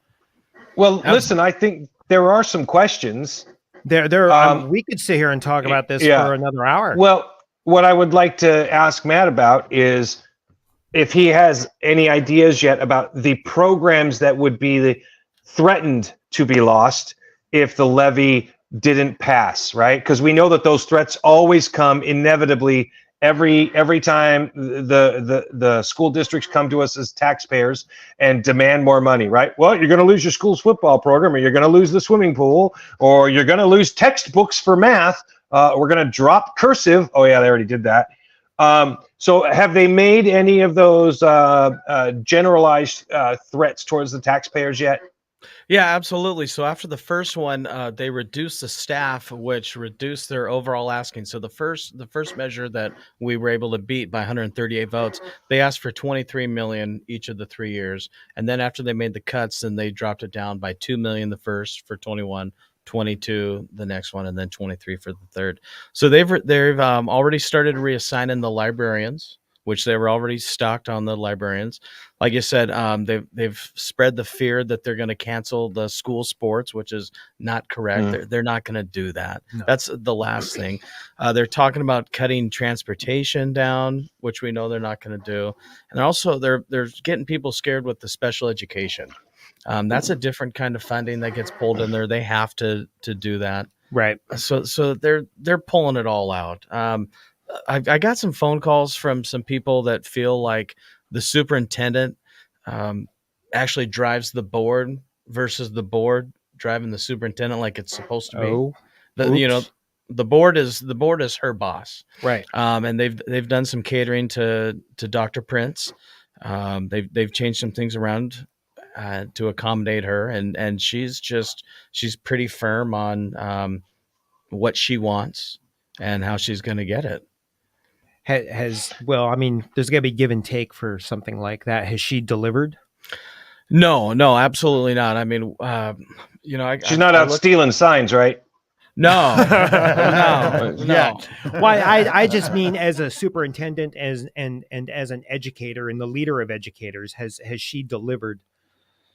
Well, listen, I think there are some questions. We could sit here and talk about this yeah. for another hour. Well, what I would like to ask Matt about is if he has any ideas yet about the programs that would be threatened to be lost if the levy didn't pass, right? Because we know that those threats always come inevitably every time the school districts come to us as taxpayers and demand more money, right? Well, you're going to lose your school's football program, or you're going to lose the swimming pool, or you're going to lose textbooks for math. We're going to drop cursive. Oh yeah, they already did that. So have they made any of those generalized threats towards the taxpayers yet? Yeah, absolutely. So after the first one, they reduced the staff, which reduced their overall asking. So the first measure that we were able to beat by 138 votes, they asked for 23 million each of the 3 years, and then after they made the cuts, then they dropped it down by 2 million the first for 21, 22 the next one, and then 23 for the third. So they've already started reassigning the librarians, which they were already stocked on the librarians. Like you said, they've spread the fear that they're going to cancel the school sports, which is not correct. They're not going to do that. No. That's the last thing. They're talking about cutting transportation down, which we know they're not going to do. And also they're getting people scared with the special education. That's a different kind of funding that gets pulled in there. They have to do that. Right. So they're pulling it all out. I got some phone calls from some people that feel like the superintendent actually drives the board versus the board driving the superintendent like it's supposed to be. Oh, the board is her boss, right? And they've done some catering to Dr. Prince. They've changed some things around to accommodate her, and she's pretty firm on what she wants and how she's going to get it. Well, I mean, there's got to be give and take for something like that. Has she delivered? No, absolutely not. I mean, she's not out stealing signs, right? No, no. Why? I just mean as a superintendent, and as an educator and the leader of educators, has she delivered?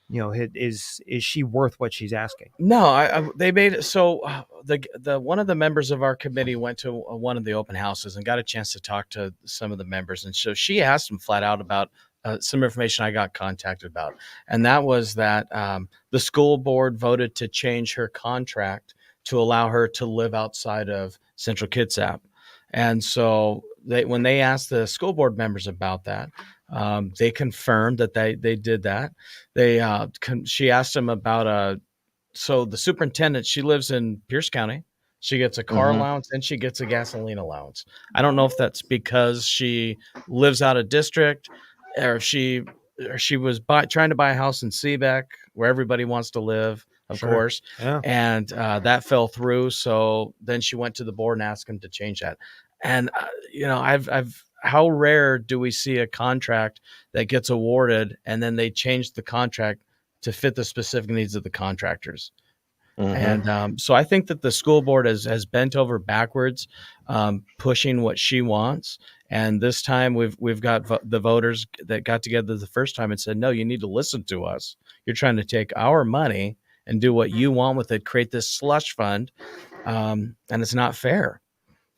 Is she worth what she's asking? No, they made it so. The one of the members of our committee went to one of the open houses and got a chance to talk to some of the members, and so she asked them flat out about some information I got contacted about, and that was that the school board voted to change her contract to allow her to live outside of Central Kitsap, and so when they asked the school board members about that. They confirmed that they did that. She asked them about so the superintendent, she lives in Pierce County. She gets a car allowance and she gets a gasoline allowance. I don't know if that's because she lives out of district or if she was trying to buy a house in Seebeck where everybody wants to live, of course. Yeah. And that fell through. So then she went to the board and asked them to change that. And, how rare do we see a contract that gets awarded and then they change the contract to fit the specific needs of the contractors? And so I think that the school board has bent over backwards, pushing what she wants. And this time we've got the voters that got together the first time and said, no, you need to listen to us. You're trying to take our money and do what you want with it, create this slush fund. And it's not fair.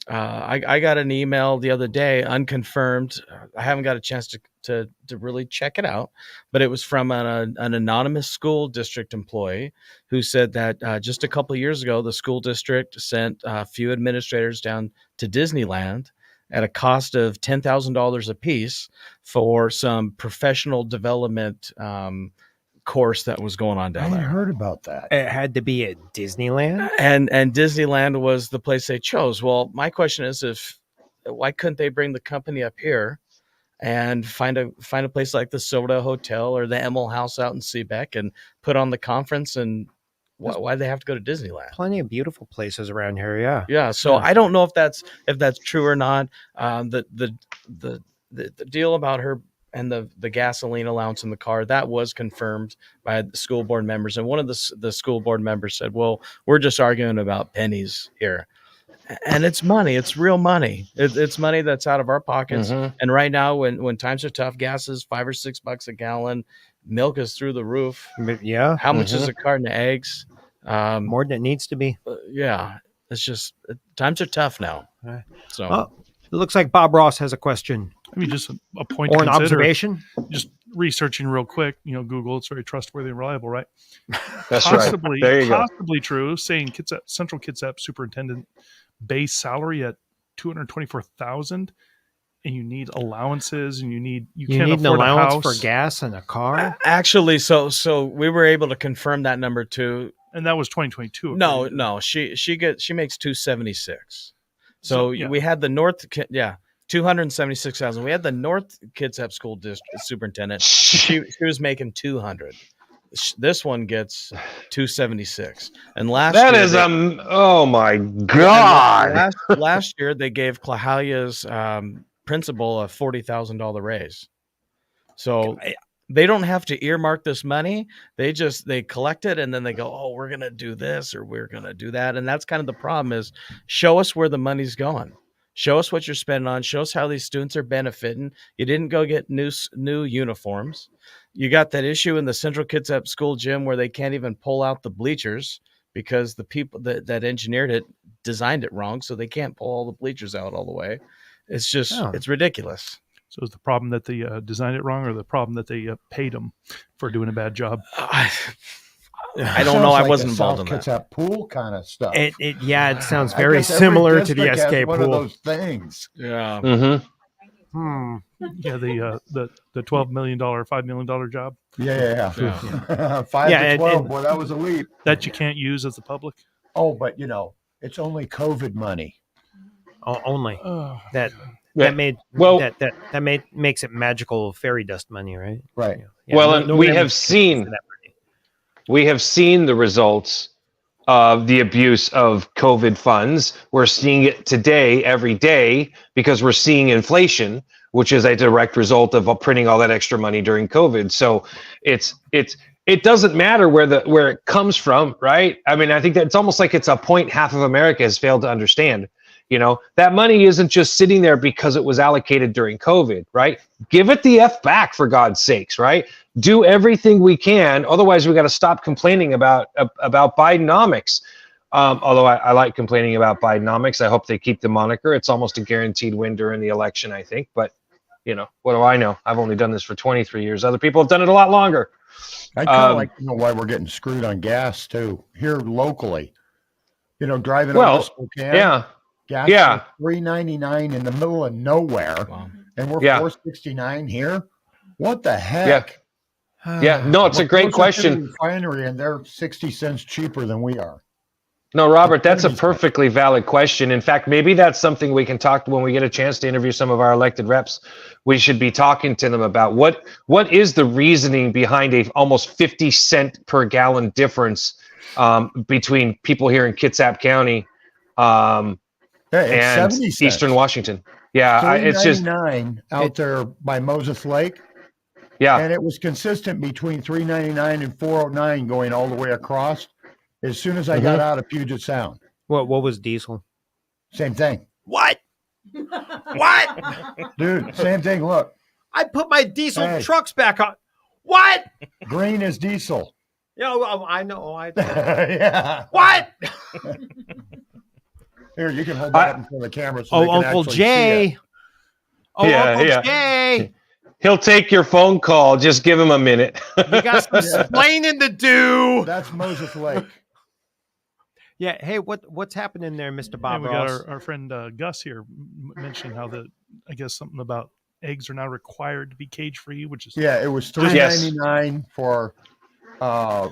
I got an email the other day, unconfirmed. I haven't got a chance to really check it out, but it was from an anonymous school district employee who said that just a couple of years ago, the school district sent a few administrators down to Disneyland at a cost of $10,000 a piece for some professional development course that was going on down there. I heard about that. It had to be at Disneyland, and Disneyland was the place they chose. Well, my question is, why couldn't they bring the company up here and find a place like the Soda Hotel or the Emil House out in Seebeck and put on the conference? And why do they have to go to Disneyland? Plenty of beautiful places around here. Yeah. Yeah. So I don't know if that's true or not. The deal about her and the gasoline allowance in the car, that was confirmed by the school board members. And one of the school board members said, well, we're just arguing about pennies here. And it's money. It's real money. It's money that's out of our pockets. And right now, when times are tough, gas is $5 or $6 a gallon. Milk is through the roof. Yeah. How much is a carton of eggs? More than it needs to be. Yeah. It's just times are tough now. So Oh, it looks like Bob Ross has a question. I mean, just a point or to an consider. observation. Just researching real quick. Google, it's very trustworthy and reliable, right? That's possibly, right. There you go. Possibly true. Saying Central Kitsap superintendent base salary at $224,000, and you need allowances, and you can't need an afford allowance a house for gas and a car. Actually, so we were able to confirm that number too. And that was 2022. No, she makes 276. So yeah. we had the North, 276,000. We had the North Kitsap School District superintendent. She was making 200. This one gets 276. And last that year is oh my god! Last year they gave Clahalia's principal a $40,000 raise. So they don't have to earmark this money. They collect it and then they go, oh, we're gonna do this or we're gonna do that. And that's kind of the problem is show us where the money's going. Show us what you're spending on. Show us how these students are benefiting. You didn't go get new uniforms. You got that issue in the Central Kitsap School gym where they can't even pull out the bleachers because the people that engineered it designed it wrong, so they can't pull all the bleachers out all the way. It's just it's ridiculous. So is the problem that they designed it wrong, or the problem that they paid them for doing a bad job? I don't know. I wasn't involved in that. Kitsap pool kind of stuff. It sounds very similar to the SK pool. One of those things. Yeah. Mm-hmm. Yeah, the $12 million, $5 million job. Yeah. 5 to 12. Boy, that was a leap. That you can't use as the public. Oh, but it's only COVID money. Only that makes it magical fairy dust money, right? Right. Yeah, well, we have seen the results of the abuse of COVID funds. We're seeing it today, every day, because we're seeing inflation, which is a direct result of printing all that extra money during COVID. So it doesn't matter where it comes from, right? I mean, I think that it's almost like it's a point half of America has failed to understand. That money isn't just sitting there because it was allocated during COVID, right? Give it the F back, for God's sakes, right? Do everything we can. Otherwise, we got to stop complaining about Bidenomics. Although I like complaining about Bidenomics. I hope they keep the moniker. It's almost a guaranteed win during the election, I think. But, what do I know? I've only done this for 23 years. Other people have done it a lot longer. I kind of like to know why we're getting screwed on gas, too, here locally. Driving over to Spokane. Yeah. Gas is $3.99 in the middle of nowhere, and we're $4.69 here. What the heck? Yeah, no, it's a great question. Refinery, and they're 60 cents cheaper than we are. No, Robert, that's a perfectly valid question. In fact, maybe that's something we can talk when we get a chance to interview some of our elected reps. We should be talking to them about what is the reasoning behind a almost 50 cent per gallon difference between people here in Kitsap County. And Eastern Washington. Yeah, it's just $3.99 out there by Moses Lake. Yeah, and it was consistent between $3.99 and $4.09 going all the way across. As soon as I got out of Puget Sound. What was diesel? Same thing. What? What? Dude, same thing. Look, I put my diesel trucks back on. What? Green is diesel. Yeah, I know. Yeah. What? Here, you can hold that up in front of the camera. So Uncle Jay. Uncle Jay. He'll take your phone call. Just give him a minute. You got some explaining to do. That's Moses Lake. Yeah. Hey, what's happening there, Mr. Bob we Ross? got our friend Gus here mentioning how I guess something about eggs are now required to be cage free, which is it was $3.99 for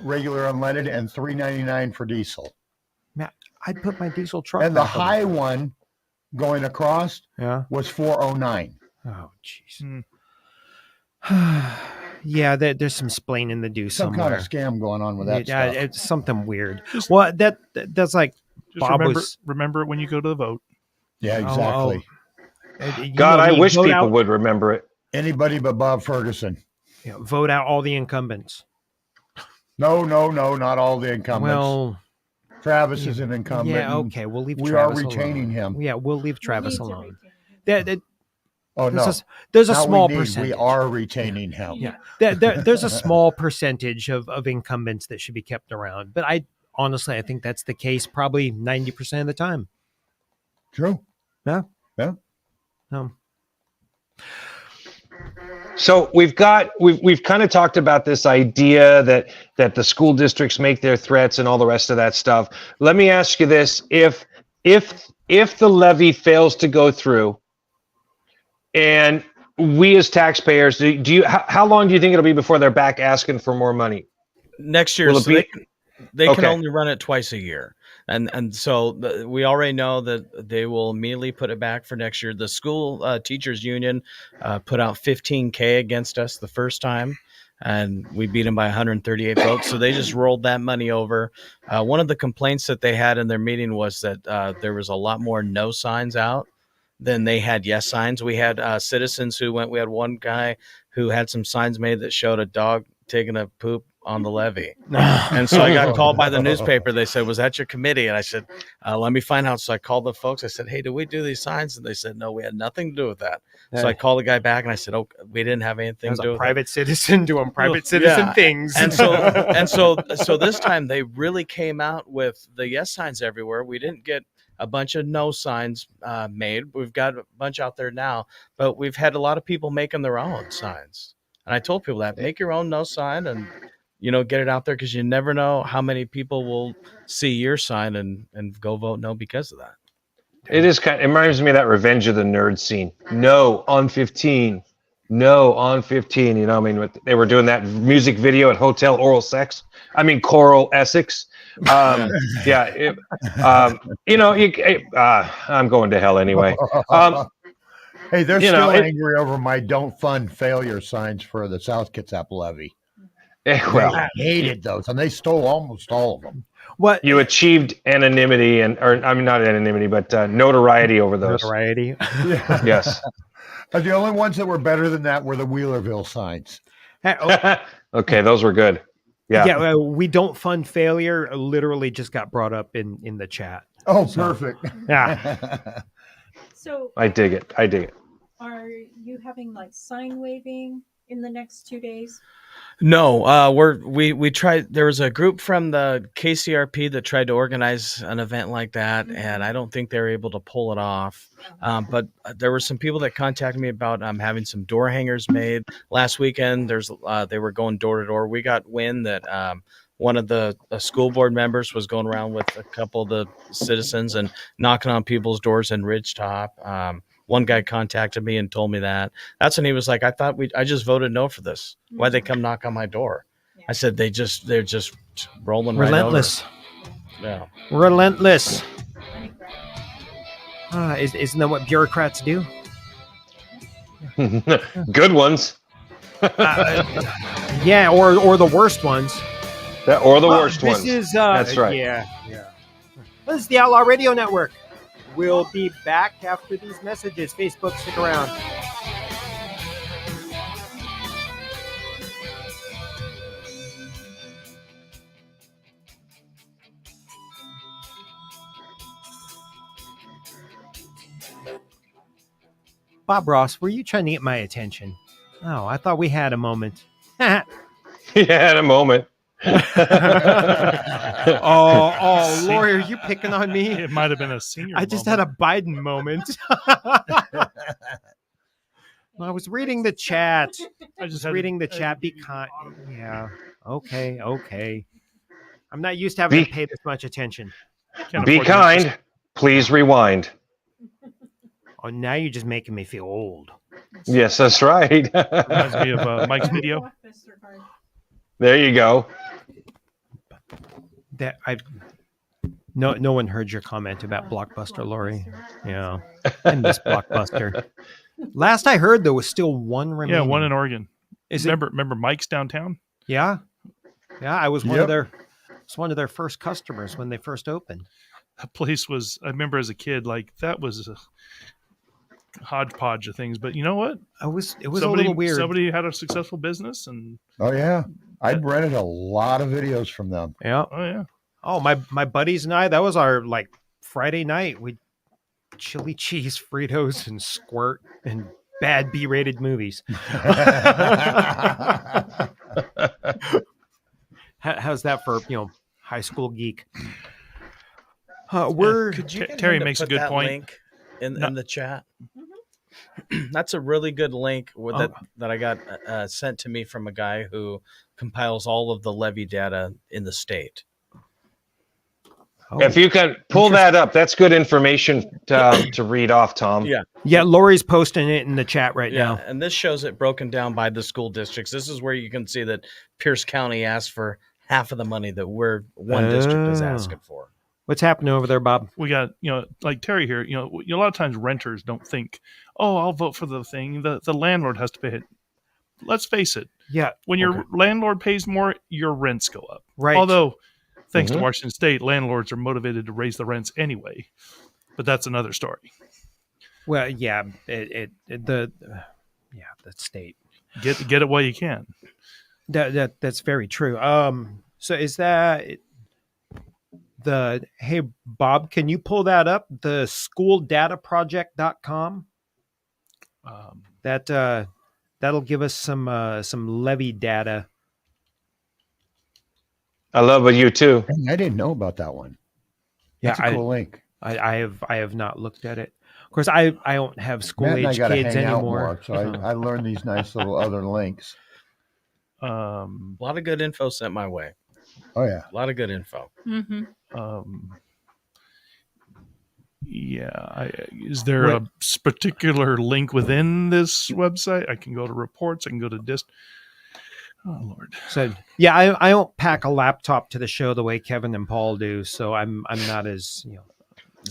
regular unleaded and $3.99 for diesel. Man, I'd put my diesel truck. And the high one going across was $4.09. Oh, jeez. Yeah, there's some splaining to do some somewhere. kind of scam going on with that stuff. It's something weird. Well, that's like Bob remember it when you go to the vote. Yeah, exactly. God, I wish people would remember it. Anybody but Bob Ferguson. Yeah, vote out all the incumbents. No, not all the incumbents. Well, Travis is an incumbent. Yeah, okay, we'll leave. We Travis are retaining him. Yeah, we'll leave Travis alone. Oh no, there's a Not small we need, percentage. We are retaining him. Yeah, there's a small percentage of incumbents that should be kept around, but I think that's the case probably 90% of the time. True. Yeah. Yeah. So we've kind of talked about this idea that the school districts make their threats and all the rest of that stuff. Let me ask you this: if the levy fails to go through, and we as taxpayers, how long do you think it'll be before they're back asking for more money? Next year, Will it so be- they can Okay. only run it twice a year, and so we already know that they will immediately put it back for next year. The school teachers union put out $15,000 against us the first time, and we beat them by 138 votes. So they just rolled that money over. One of the complaints that they had in their meeting was that there was a lot more no signs out than they had yes signs. We had citizens who went. We had one guy who had some signs made that showed a dog taking a poop on the levee. And so I got called by the newspaper. They said, "Was that your committee?" And I said, "Let me find out." So I called the folks. I said, "Hey, did we do these signs?" And they said, "No, we had nothing to do with that." So I called the guy back and I said, "Oh, we didn't have anything to do with private citizen doing private citizen things. And so this time they really came out with the yes signs everywhere. We didn't get a bunch of no signs made. We've got a bunch out there now, but we've had a lot of people making their own signs. And I told people that make your own no sign and get it out there, because you never know how many people will see your sign and go vote no because of that. It reminds me of that Revenge of the Nerd scene. No on 15. No on 15. They were doing that music video at Hotel Oral Sex. Coral Essex. I'm going to hell anyway. Hey, they're still angry over my "Don't Fund Failure" signs for the South Kitsap levy. Well, I hated those, and they stole almost all of them. What you achieved anonymity not anonymity, but notoriety over those. Notoriety. Yeah. Yes. The only ones that were better than that were the Wheelerville signs. Okay, those were good. Yeah. We don't fund failure. Literally just got brought up in the chat. Oh, perfect. Yeah. So I dig it. are you having like sign waving in the next 2 days? No, we tried. There was a group from the KCRP that tried to organize an event like that, and I don't think they were able to pull it off. But there were some people that contacted me about having some door hangers made last weekend. They were going door to door. We got wind that one of the school board members was going around with a couple of the citizens and knocking on people's doors in Ridgetop. One guy contacted me and told me that. That's when he was like, I just voted no for this. Why'd they come knock on my door? Yeah. I said, they're just rolling relentless. Right over. Yeah. Relentless. Isn't that what bureaucrats do? Good ones. Yeah, or the worst ones. Or the worst ones. That's right. Yeah. This is the Outlaw Radio Network. We'll be back after these messages. Facebook, stick around. Bob Ross, were you trying to get my attention? Oh, I thought we had a moment. You had a moment. oh, Lori, are you picking on me? It might have been a senior. I just had a Biden moment. I was reading the chat. Be kind. Yeah. Okay. I'm not used to having to pay this much attention. Be kind. Please rewind. Oh, now you're just making me feel old. Yes, that's right. Reminds me of Mike's video. There you go. No one heard your comment about Blockbuster, Lori. Yeah, I miss Blockbuster. Last I heard, there was still one remaining. Yeah, one in Oregon. Remember Mike's downtown? Yeah. I was one of their first customers when they first opened. That place was. I remember as a kid, that was a hodgepodge of things. But you know what? It was a little weird. Somebody had a successful business, and oh yeah, I'd rented a lot of videos from them. Yeah. Oh yeah. Oh, my buddies and I, that was our Friday night. We chili cheese Fritos and squirt and bad B-rated movies. How's that for high school geek? We're Could you get Terry him to makes a put good that point. link in the chat? That's a really good link that I got sent to me from a guy who compiles all of the levy data in the state. If you can pull that up, that's good information to read off, Tom. Yeah, Lori's posting it in the chat right now. And this shows it broken down by the school districts. This is where you can see that Pierce County asked for half of the money that one district is asking for. What's happening over there, Bob? We got, like Terry here, a lot of times renters don't think, oh, I'll vote for the thing. The landlord has to pay it. Let's face it. Yeah. When your landlord pays more, your rents go up. Right. Although, thanks to Washington State, landlords are motivated to raise the rents anyway. But that's another story. Well, yeah, the state. Get it while you can. That's very true. So is that hey Bob, can you pull that up? The schooldataproject.com. That'll give us some levy data. I love you too. I didn't know about that one. Yeah, That's a cool link. I have not looked at it. Of course, I don't have school Matt and I age gotta kids hang out anymore. more, so I learned these nice little other links. A lot of good info sent my way. Oh yeah, a lot of good info. Mm-hmm. Is there a particular link within this website? I can go to reports. I can go to dist. Oh Lord. So yeah, I don't pack a laptop to the show the way Kevin and Paul do, so I'm not as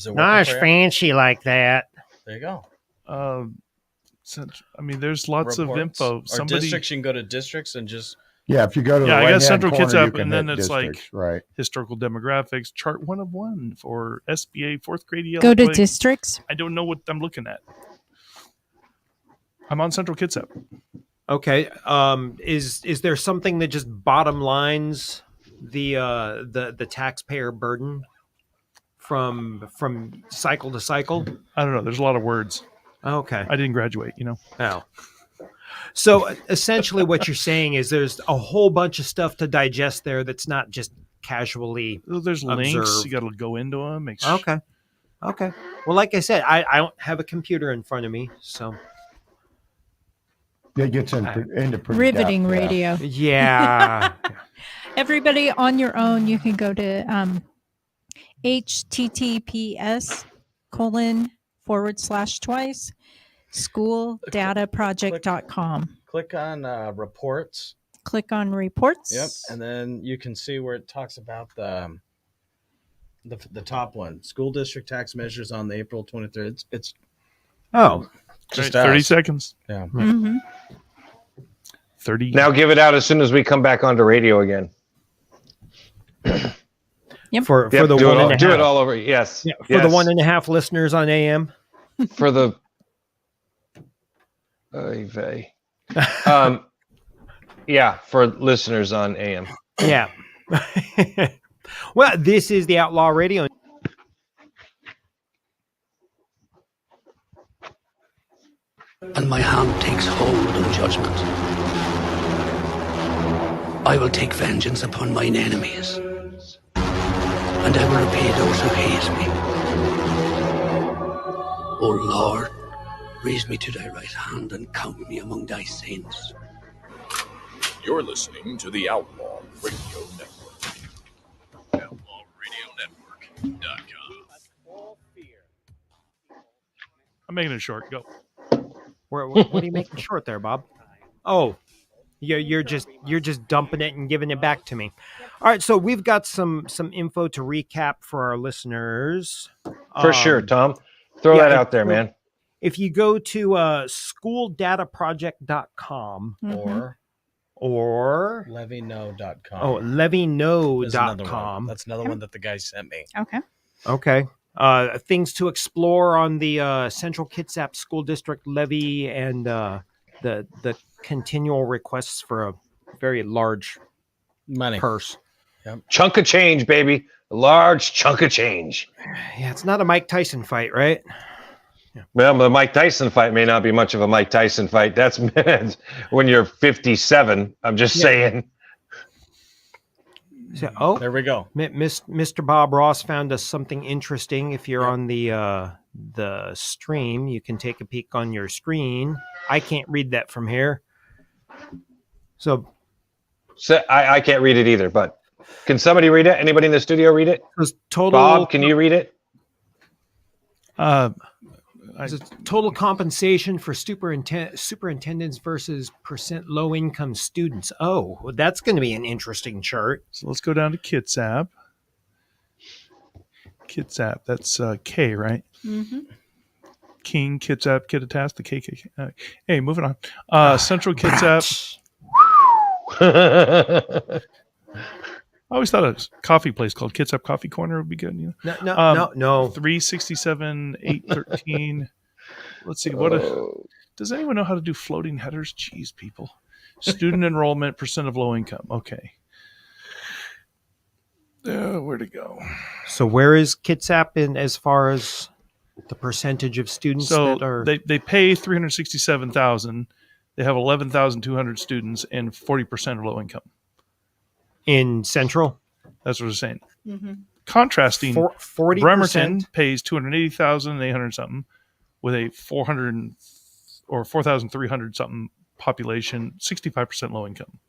not as fancy like that. There you go. There's lots of info. Districts, you can go to districts and just if you go to the I got right-hand Central corner, Kids App, you can and then hit it's districts, like right. historical demographics, chart 1 of 1 for SBA 4th grade EL. Go to districts. I don't know what I'm looking at. I'm on Central Kids App. Okay. Is there something that just bottom lines the taxpayer burden from cycle to cycle? I don't know. There's a lot of words. Okay. I didn't graduate, Oh. So essentially what you're saying is there's a whole bunch of stuff to digest there that's not just casually There's observed. links. You got to go into them. Okay. Well, like I said, I don't have a computer in front of me, so it gets into pretty riveting depth, radio. Yeah. Everybody on your own, you can go to https:// schooldataproject.com. click on reports. Click on reports. Yep, and then you can see where it talks about the top one, school district tax measures on the April 23rd. It's just 30 seconds. Yeah. Mm-hmm. 30. Now give it out as soon as we come back onto radio again. For the do one it all, and a do half. it all over. Yes. Yeah, for the 1.5 listeners on AM. For the for listeners on AM. Yeah. Well, this is the Outlaw Radio. And my hand takes hold of judgment. I will take vengeance upon mine enemies, and I will repay those who hate me. O Lord, raise me to thy right hand and count me among thy saints. You're listening to the Outlaw Radio Network. OutlawRadioNetwork.com. I'm making it short. Go. What are you making short there, Bob? Oh, you're just dumping it and giving it back to me. All right, so we've got some info to recap for our listeners. For sure, Tom. Throw that out there, man. If you go to schooldataproject.com or levyno.com. Oh, levyno.com. That's another one that the guy sent me. Okay. Things to explore on the Central Kitsap School District levy and the continual requests for a very large money purse. Yep. Chunk of change, baby. A large chunk of change. Yeah, it's not a Mike Tyson fight, right? Well, the Mike Tyson fight may not be much of a Mike Tyson fight. That's when you're 57. I'm just saying. So, there we go. Mr. Bob Ross found us something interesting. If you're on the stream, you can take a peek on your screen. I can't read that from here. So I can't read it either, but can somebody read it? Anybody in the studio read it? Bob, can you read it? Total compensation for superintendents versus percent low income students. Oh, well, that's going to be an interesting chart. So let's go down to Kitsap. Kitsap, that's K, right? Mm-hmm. King, Kitsap, Kittitas, the KKK. Hey, moving on. Central Kitsap. I always thought a coffee place called Kitsap Coffee Corner would be good. You know? No. 367, 813. Let's see. Does anyone know how to do floating headers? Jeez, people. Student enrollment, percent of low income. Okay. Where to go? So where is Kitsap in as far as the percentage of students that are? They pay 367,000. They have 11,200 students and 40% of low income. In Central? That's what I'm saying. Mm-hmm. Contrasting, 40%? Bremerton pays 280,800 something with a 400 or 4,300 something population, 65% low income.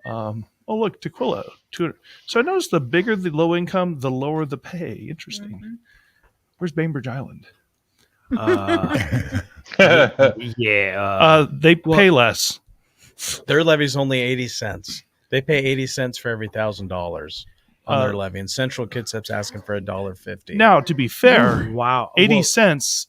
Oh, look, Tequila. 200. So I noticed the bigger the low income, the lower the pay. Interesting. Mm-hmm. Where's Bainbridge Island? They pay less. Their levy's only 80 cents. They pay 80 cents for every $1,000 on their levy, and Central Kitsap's asking for $1.50. Now, to be fair, wow, 80 cents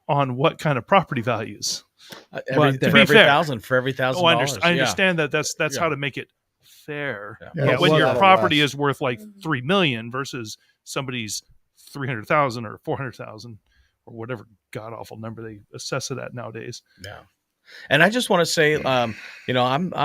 on what kind of property values? For every $1,000. I understand that. That's how to make it fair. Yeah, when your property less. is worth like $3 million versus somebody's 300,000 or 400,000 or whatever god awful number they assess it at nowadays. Yeah. And I just want to say, I'm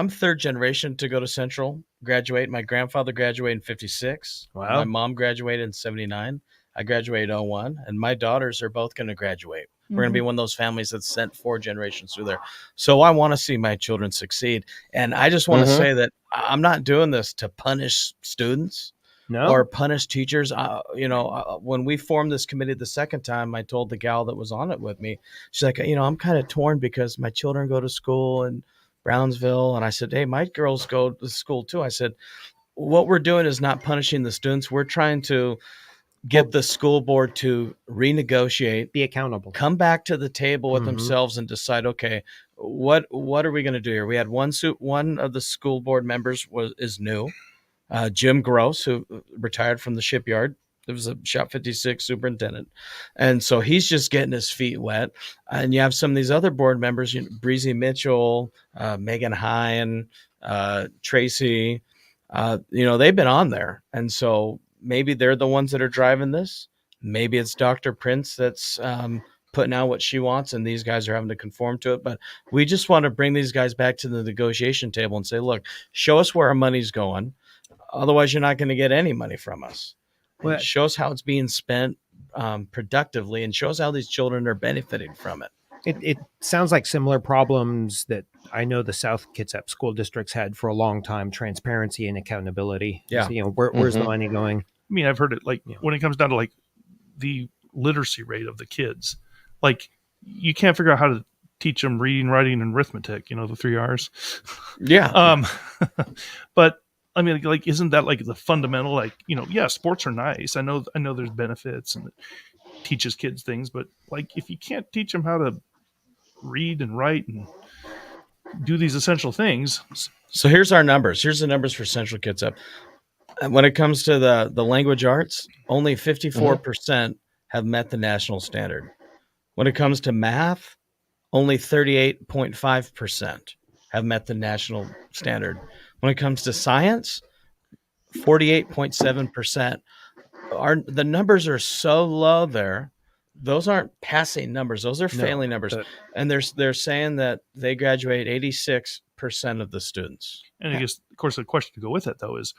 third generation to go to Central, graduate. My grandfather graduated in 56. Wow. My mom graduated in 79. I graduated in 01. And my daughters are both going to graduate. Mm-hmm. We're going to be one of those families that sent 4 generations through there. So I want to see my children succeed. And I just want to say that I'm not doing this to punish students. No. Or punish teachers. When we formed this committee the second time, I told the gal that was on it with me, she's like, I'm kind of torn because my children go to school in Brownsville. And I said, hey, my girls go to school too. I said, what we're doing is not punishing the students. We're trying to get the school board to renegotiate, be accountable, come back to the table with themselves and decide, okay, what are we going to do here? We had one of the school board members is new. Jim Gross, who retired from the shipyard. It was a Shop 56 superintendent. And so he's just getting his feet wet. And you have some of these other board members, Breezy Mitchell, Megan Hine, Tracy, they've been on there. And so maybe they're the ones that are driving this. Maybe it's Dr. Prince that's putting out what she wants and these guys are having to conform to it. But we just want to bring these guys back to the negotiation table and say, look, show us where our money's going. Otherwise, you're not going to get any money from us. Well, it shows how it's being spent productively and shows how these children are benefiting from it. It sounds like similar problems that I know the South Kitsap school districts had for a long time: transparency and accountability. Yeah. So, where's the money going? I mean, I've heard it when it comes down to like the literacy rate of the kids, like you can't figure out how to teach them reading, writing, and arithmetic. The 3 R's. Yeah. But I mean, like, isn't that like the fundamental? Like, sports are nice. I know there's benefits and it teaches kids things, but like, if you can't teach them how to read and write and do these essential things. So here's our numbers. Here's the numbers for Central Kitsap. When it comes to the language arts, only 54% have met the national standard. When it comes to math, only 38.5% have met the national standard. When it comes to science, 48.7%. The numbers are so low there. Those aren't passing numbers. Those are failing numbers. And they're saying that they graduate 86% of the students. And I guess, of course, the question to go with it, though, is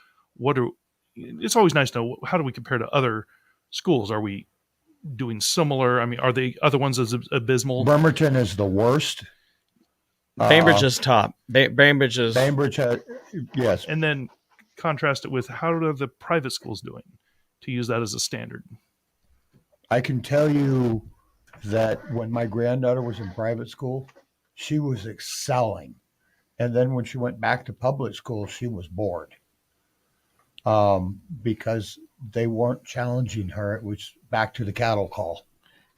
it's always nice to know, how do we compare to other schools? Are we doing similar? I mean, are the other ones as abysmal? Bremerton is the worst. Bainbridge is top. Bainbridge is Bainbridge, yes. And then contrast it with how are the private schools doing, to use that as a standard? I can tell you that when my granddaughter was in private school, she was excelling. And then when she went back to public school, she was bored because they weren't challenging her. It was back to the cattle call.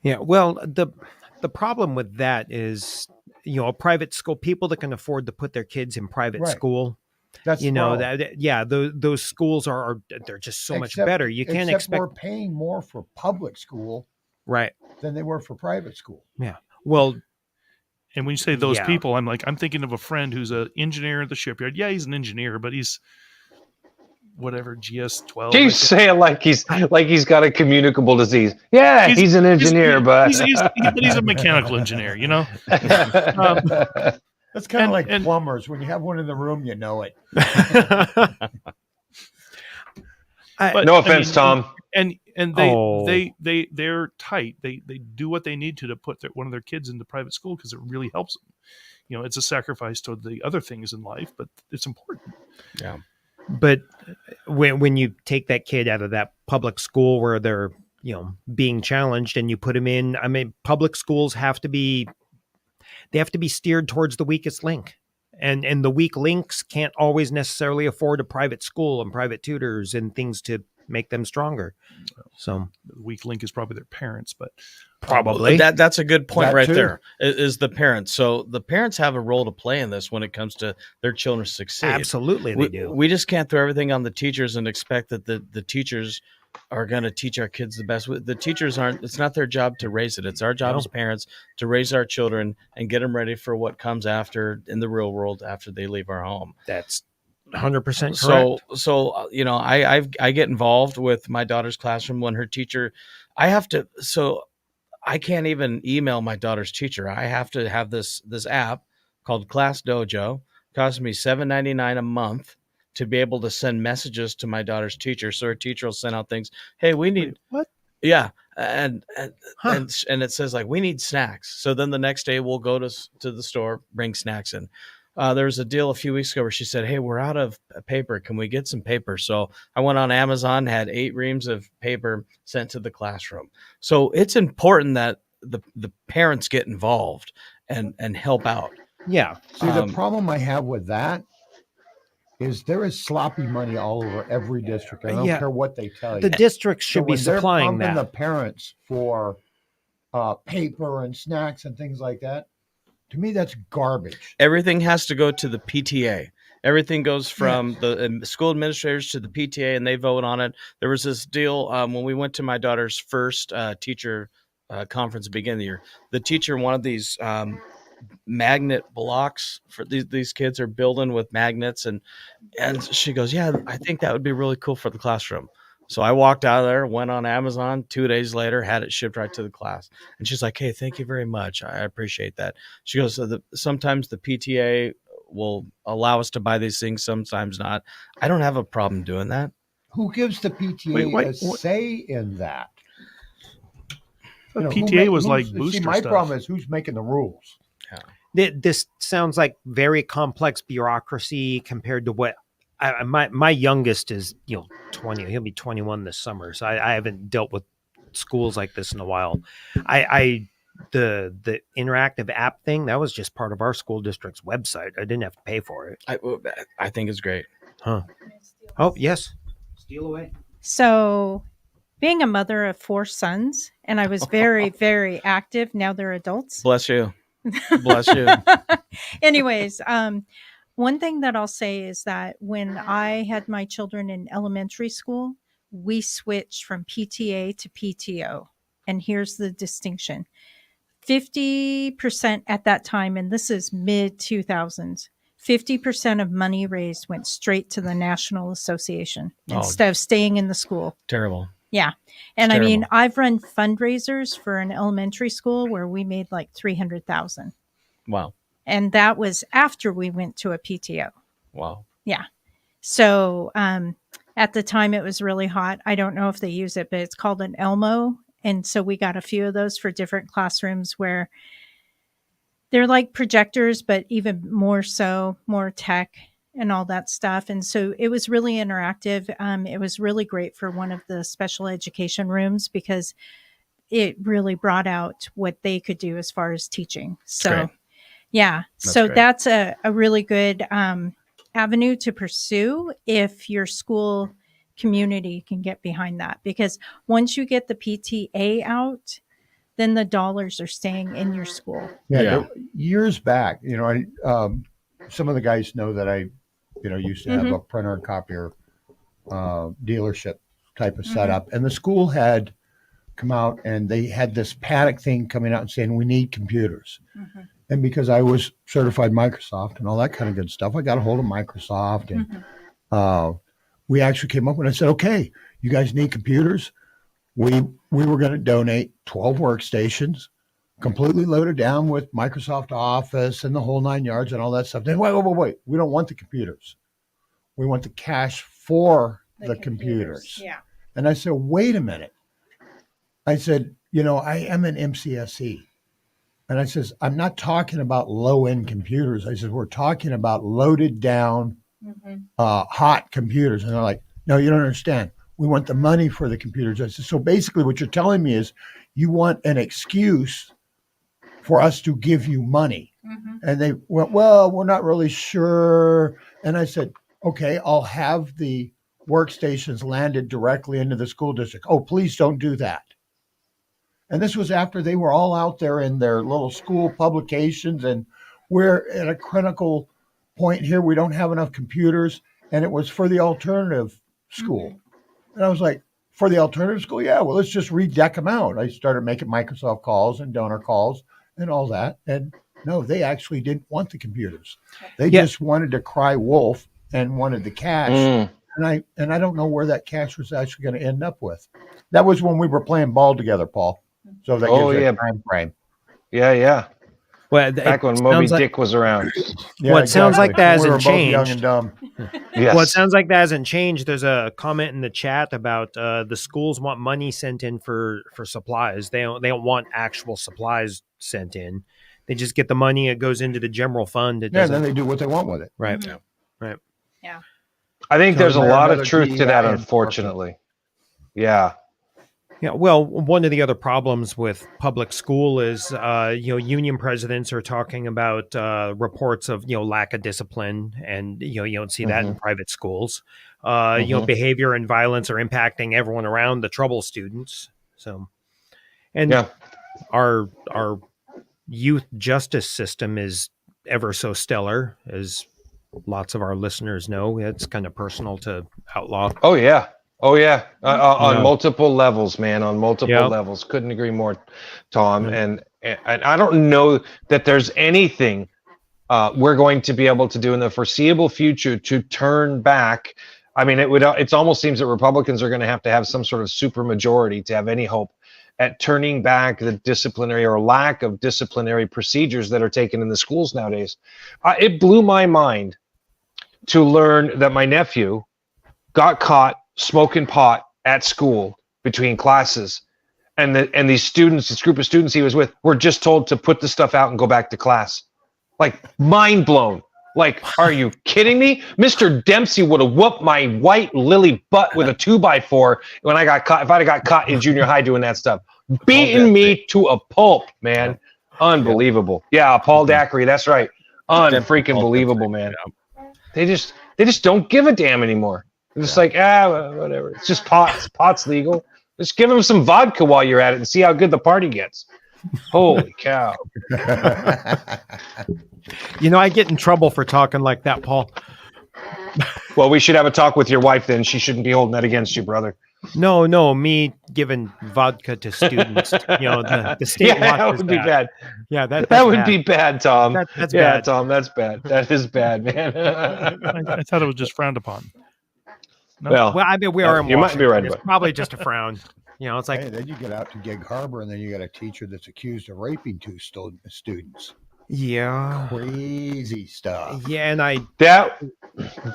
Yeah, well, the problem with that is, a private school, people that can afford to put their kids in private Right. school, That's the problem. those schools are they're just so much better. You can't except expect we're paying more for public school right than they were for private school. Yeah. Well, and when you say those yeah. people, I'm thinking of a friend who's an engineer at the shipyard. Yeah, he's an engineer, but he's whatever GS-12. You say it like he's got a communicable disease. Yeah, he's an engineer, but he's a mechanical engineer. That's kind of like plumbers. When you have one in the room, you know it. But, no offense, Tom. And they're tight. They do what they need to put one of their kids into private school because it really helps them. It's a sacrifice to the other things in life, but it's important. Yeah. But when you take that kid out of that public school where they're being challenged and you put them in, I mean, public schools have to be steered towards the weakest link. And the weak links can't always necessarily afford a private school and private tutors and things to make them stronger. So the weak link is probably their parents, but probably that's a good point right too. there is the parents. So the parents have a role to play in this when it comes to their children succeed. Absolutely, they do. We just can't throw everything on the teachers and expect that the teachers are going to teach our kids the best. The teachers aren't. It's not their job to raise it. It's our job as parents to raise our children and get them ready for what comes after in the real world after they leave our home. That's 100% So correct. I get involved with my daughter's classroom when her teacher. I can't even email my daughter's teacher. I have to have this app called Class Dojo. It costs me $7.99 a month to be able to send messages to my daughter's teacher. So her teacher will send out things. Hey, we need what? Yeah, and it says like we need snacks. So then the next day we'll go to the store, bring snacks in. There was a deal a few weeks ago where she said, "Hey, we're out of paper. Can we get some paper?" So I went on Amazon, had 8 reams of paper sent to the classroom. So it's important that the parents get involved and help out. Yeah. See, the problem I have with that is there is sloppy money all over every district. I don't care what they tell you. The districts should be supplying they're pumping that. the parents for paper and snacks and things like that. To me, that's garbage. Everything has to go to the PTA. Everything goes from the school administrators to the PTA, and they vote on it. There was this deal when we went to my daughter's first teacher conference at the beginning of the year. The teacher wanted these magnet blocks for these kids are building with magnets, and she goes, "Yeah, I think that would be really cool for the classroom." So I walked out of there, went on Amazon. 2 days later, had it shipped right to the class. And she's like, "Hey, thank you very much. I appreciate that." She goes, sometimes the PTA will allow us to buy these things, sometimes not. I don't have a problem doing that. Who gives the PTA a say in that? The PTA was like booster my stuff. problem is who's making the rules. This sounds like very complex bureaucracy compared to what my youngest is, 20. He'll be 21 this summer. So I haven't dealt with schools like this in a while. The interactive app thing, that was just part of our school district's website. I didn't have to pay for it. I think it's great. Huh. Oh, yes. Steal away. So being a mother of 4 sons, and I was very, very active. Now they're adults. Bless you. Bless you. Anyways, one thing that I'll say is that when I had my children in elementary school, we switched from PTA to PTO. And here's the distinction. 50% at that time, and this is mid 2000s, 50% of money raised went straight to the National Association instead of staying in the school. Terrible. Yeah. And I mean, I've run fundraisers for an elementary school where we made like $300,000. Wow. And that was after we went to a PTO. Wow. Yeah. So at the time it was really hot. I don't know if they use it, but it's called an Elmo. And so we got a few of those for different classrooms where they're like projectors, but even more so, more tech and all that stuff. And so it was really interactive. It was really great for one of the special education rooms because it really brought out what they could do as far as teaching. So, great. yeah. That's So great. that's a really good avenue to pursue if your school community can get behind that. Because once you get the PTA out, then the dollars are staying in your school. Years back, some of the guys know that I, used to have a printer and copier dealership type of setup, and the school had come out and they had this panic thing coming out and saying we need computers. And because I was certified Microsoft and all that kind of good stuff, I got a hold of Microsoft, and we actually came up and I said, okay, you guys need computers. We were going to donate 12 workstations, completely loaded down with Microsoft Office and the whole 9 yards and all that stuff. Then wait. We don't want the computers. We want the cash for the computers. Yeah. And I said, wait a minute. I said, I am an MCSE. And I says, I'm not talking about low-end computers. I said, we're talking about loaded down, hot computers. And they're like, no, you don't understand. We want the money for the computers. I said, so basically what you're telling me is you want an excuse for us to give you money. And they went, well, we're not really sure. And I said, okay, I'll have the workstations landed directly into the school district. Oh, please don't do that. And this was after they were all out there in their little school publications, and we're at a critical point here. We don't have enough computers, and it was for the alternative school. And I was like, for the alternative school? Yeah, well, let's just redeck them out. I started making Microsoft calls and donor calls and all that. And no, they actually didn't want the computers. They just wanted to cry wolf and wanted the cash. And I don't know where that cash was actually going to end up with. That was when we were playing ball together, Paul. So that gives you a time frame. Yeah. Well, back when Moby Dick was around. Well, it sounds like that hasn't changed. Young and dumb. Well, it sounds like that hasn't changed. There's a comment in the chat about the schools want money sent in for supplies. They don't want actual supplies sent in. They just get the money. It goes into the general fund. Then they do what they want with it. Right. Right. Yeah. I think So there's a they're lot of another truth to that, DEI unfortunately. Yeah. Yeah, well, one of the other problems with public school is, union presidents are talking about reports of, lack of discipline, and you don't see that in private schools. Behavior and violence are impacting everyone around the trouble students. So, and our youth justice system is ever so stellar, as lots of our listeners know. It's kind of personal to Outlaw. Oh yeah. On multiple levels, man. On multiple levels. Couldn't agree more, Tom. And I don't know that there's anything we're going to be able to do in the foreseeable future to turn back. I mean, it almost seems that Republicans are going to have some sort of supermajority to have any hope at turning back the disciplinary or lack of disciplinary procedures that are taken in the schools nowadays. It blew my mind to learn that my nephew got caught smoking pot at school between classes, and these students, this group of students he was with, were just told to put the stuff out and go back to class. Like, mind blown. Like, are you kidding me? Mr. Dempsey would have whooped my white lily butt with a 2x4 when I got caught. If I'd have got caught in junior high doing that stuff, beating me to a pulp, man. Unbelievable. Yeah, Paul Dackery. That's right. Unfreaking believable, man. They just don't give a damn anymore. They're just like, whatever. It's just pot. Pot's legal. Just give them some vodka while you're at it and see how good the party gets. Holy cow. I get in trouble for talking like that, Paul. Well, we should have a talk with your wife then. She shouldn't be holding that against you, brother. No, me giving vodka to students. The state that would be bad. Yeah, that would be bad, Tom. That's bad. Tom, that's bad. That is bad, man. I thought it was just frowned upon. No? Well, I mean, we are in you Washington. might be right It's about it. probably just a frown. It's like, hey, then you get out to Gig Harbor, and then you got a teacher that's accused of raping two students. Yeah, crazy stuff. Yeah, and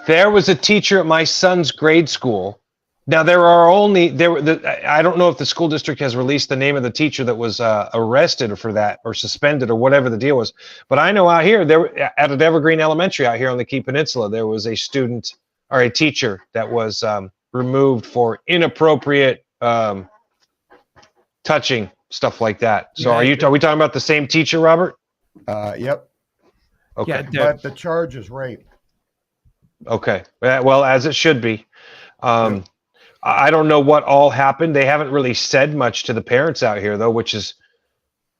there was a teacher at my son's grade school Now I don't know if the school district has released the name of the teacher that was arrested for that or suspended or whatever the deal was. But I know out here at Evergreen Elementary out here on the Key Peninsula, there was a student or a teacher that was removed for inappropriate touching, stuff like that. So are we talking about the same teacher, Robert? Yep. Okay. But the charge is rape. Okay. Well, as it should be. I don't know what all happened. They haven't really said much to the parents out here, though, which is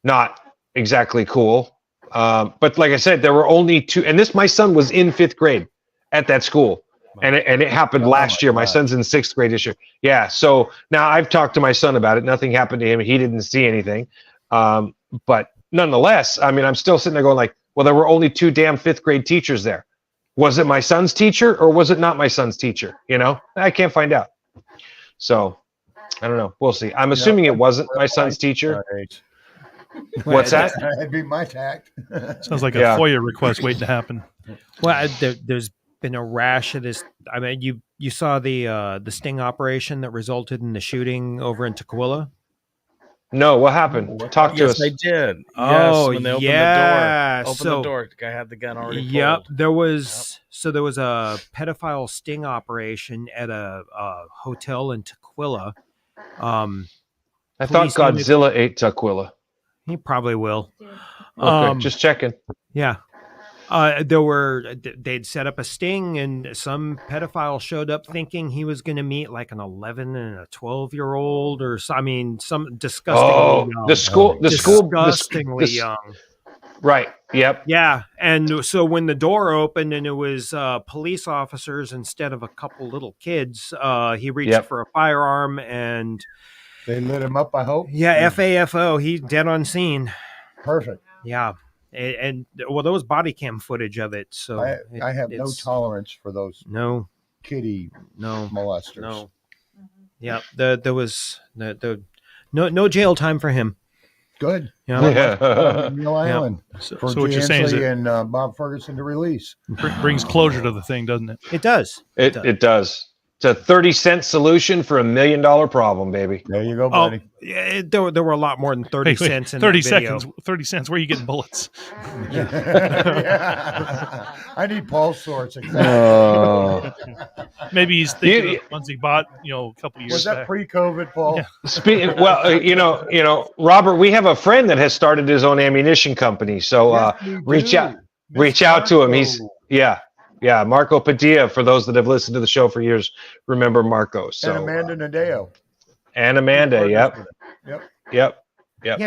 not exactly cool. But like I said, there were only 2. And my son was in 5th grade at that school. And it happened last year. My son's in 6th grade this year. Yeah. So now I've talked to my son about it. Nothing happened to him. He didn't see anything. But nonetheless, I mean, I'm still sitting there going like, well, there were only 2 damn 5th grade teachers there. Was it my son's teacher or was it not my son's teacher? You know, I can't find out. So I don't know. We'll see. I'm assuming it wasn't my son's teacher. What's that? That'd be my tact. Sounds like a FOIA request waiting to happen. Well, there's been a rash of this. I mean, you saw the sting operation that resulted in the shooting over in Tukwila? No, what happened? Talk to us. Yes, they did. Oh, yes, when they opened yeah. the door. Opened the door. The guy had the gun already pulled. Yep. There was a pedophile sting operation at a hotel in Tukwila. I thought Godzilla ate Tukwila. He probably will. Okay, just checking. Yeah. They'd set up a sting, and some pedophile showed up thinking he was going to meet like an 11 and a 12-year-old, or some disgustingly young. Disgustingly young. Right. Yep. Yeah. And so when the door opened and it was police officers instead of a couple little kids, he reached for a firearm and they lit him up, I hope. Yeah. FAFO. He's dead on scene. Perfect. Yeah. And well, there was body cam footage of it. So I have no tolerance for those kitty molesters. No. Yeah. There was no jail time for him. Good. Yeah. Neil Island. So what you're saying is and Bob Ferguson to release. Brings closure to the thing, doesn't it? It does. It does. It's a 30-cent solution for $1 million problem, problem, There you go, buddy. Yeah, there were a lot more than 30 cents in 30 that video. seconds. 30 cents. Where are you getting bullets? Yeah. I need pulse sorts. Exactly. Maybe he's thinking of ones he bought, a couple years Was that back. pre-COVID, Paul? Yeah. Robert, we have a friend that has started his own ammunition company. So reach out to him. He's Yeah, Marco Padilla, for those that have listened to the show for years, remember Marco. So, and Amanda Nadeo. And Amanda, yep. Yeah,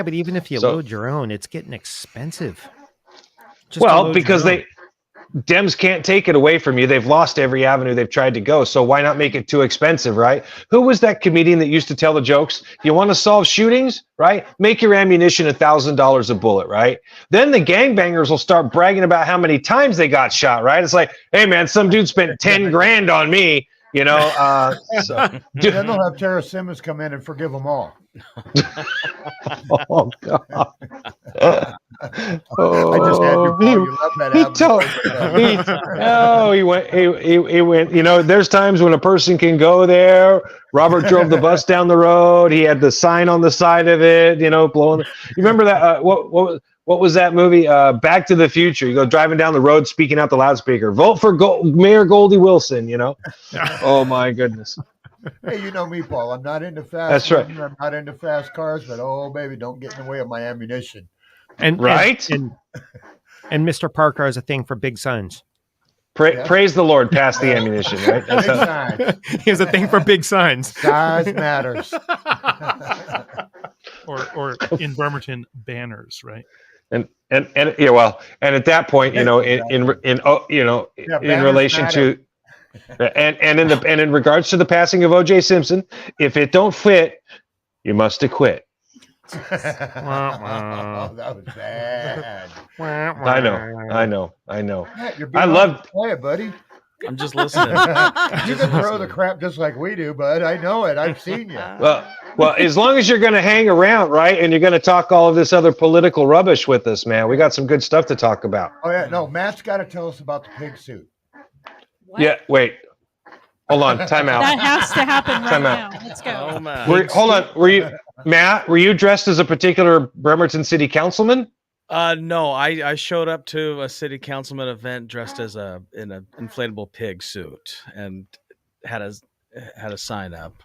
but even if you load your own, it's getting expensive. Because Dems can't take it away from you. They've lost every avenue they've tried to go. So why not make it too expensive, right? Who was that comedian that used to tell the jokes? You want to solve shootings, right? Make your ammunition $1,000 a bullet, right? Then the gangbangers will start bragging about how many times they got shot, right? It's like, hey man, some dude spent 10 grand on me, Then they'll have Tara Simmons come in and forgive them all. Oh God! I just had to. You love that he went. There's times when a person can go there. Robert drove the bus down the road. He had the sign on the side of it. Blowing. You remember that? What was that movie? Back to the Future. You go driving down the road, speaking out the loudspeaker. Vote for Mayor Goldie Wilson. Oh my goodness. Hey, you know me, Paul. I'm not into fast. That's right. I'm not into fast cars, but oh, baby, don't get in the way of my ammunition. And Mr. Parker has a thing for big signs. Praise the Lord, pass the ammunition, right? Big signs. He has a thing for big signs. Size matters. or in Bremerton, banners, right? And at that point, in relation to. And in regards to the passing of O.J. Simpson, if it don't fit, you must acquit. That was bad. I know. Matt, you're I love quiet, buddy. I'm just listening. You can throw the crap just like we do, bud. I know it. I've seen you. Well, as long as you're going to hang around, right, and you're going to talk all of this other political rubbish with us, man, we got some good stuff to talk about. Oh yeah, no, Matt's got to tell us about the pig suit. What? Yeah, wait. Hold on, time out. That has to happen right Time out. now. Let's go. Hold on. Were you dressed as a particular Bremerton City Councilman? No, I showed up to a city councilman event dressed as in an inflatable pig suit and had a sign up.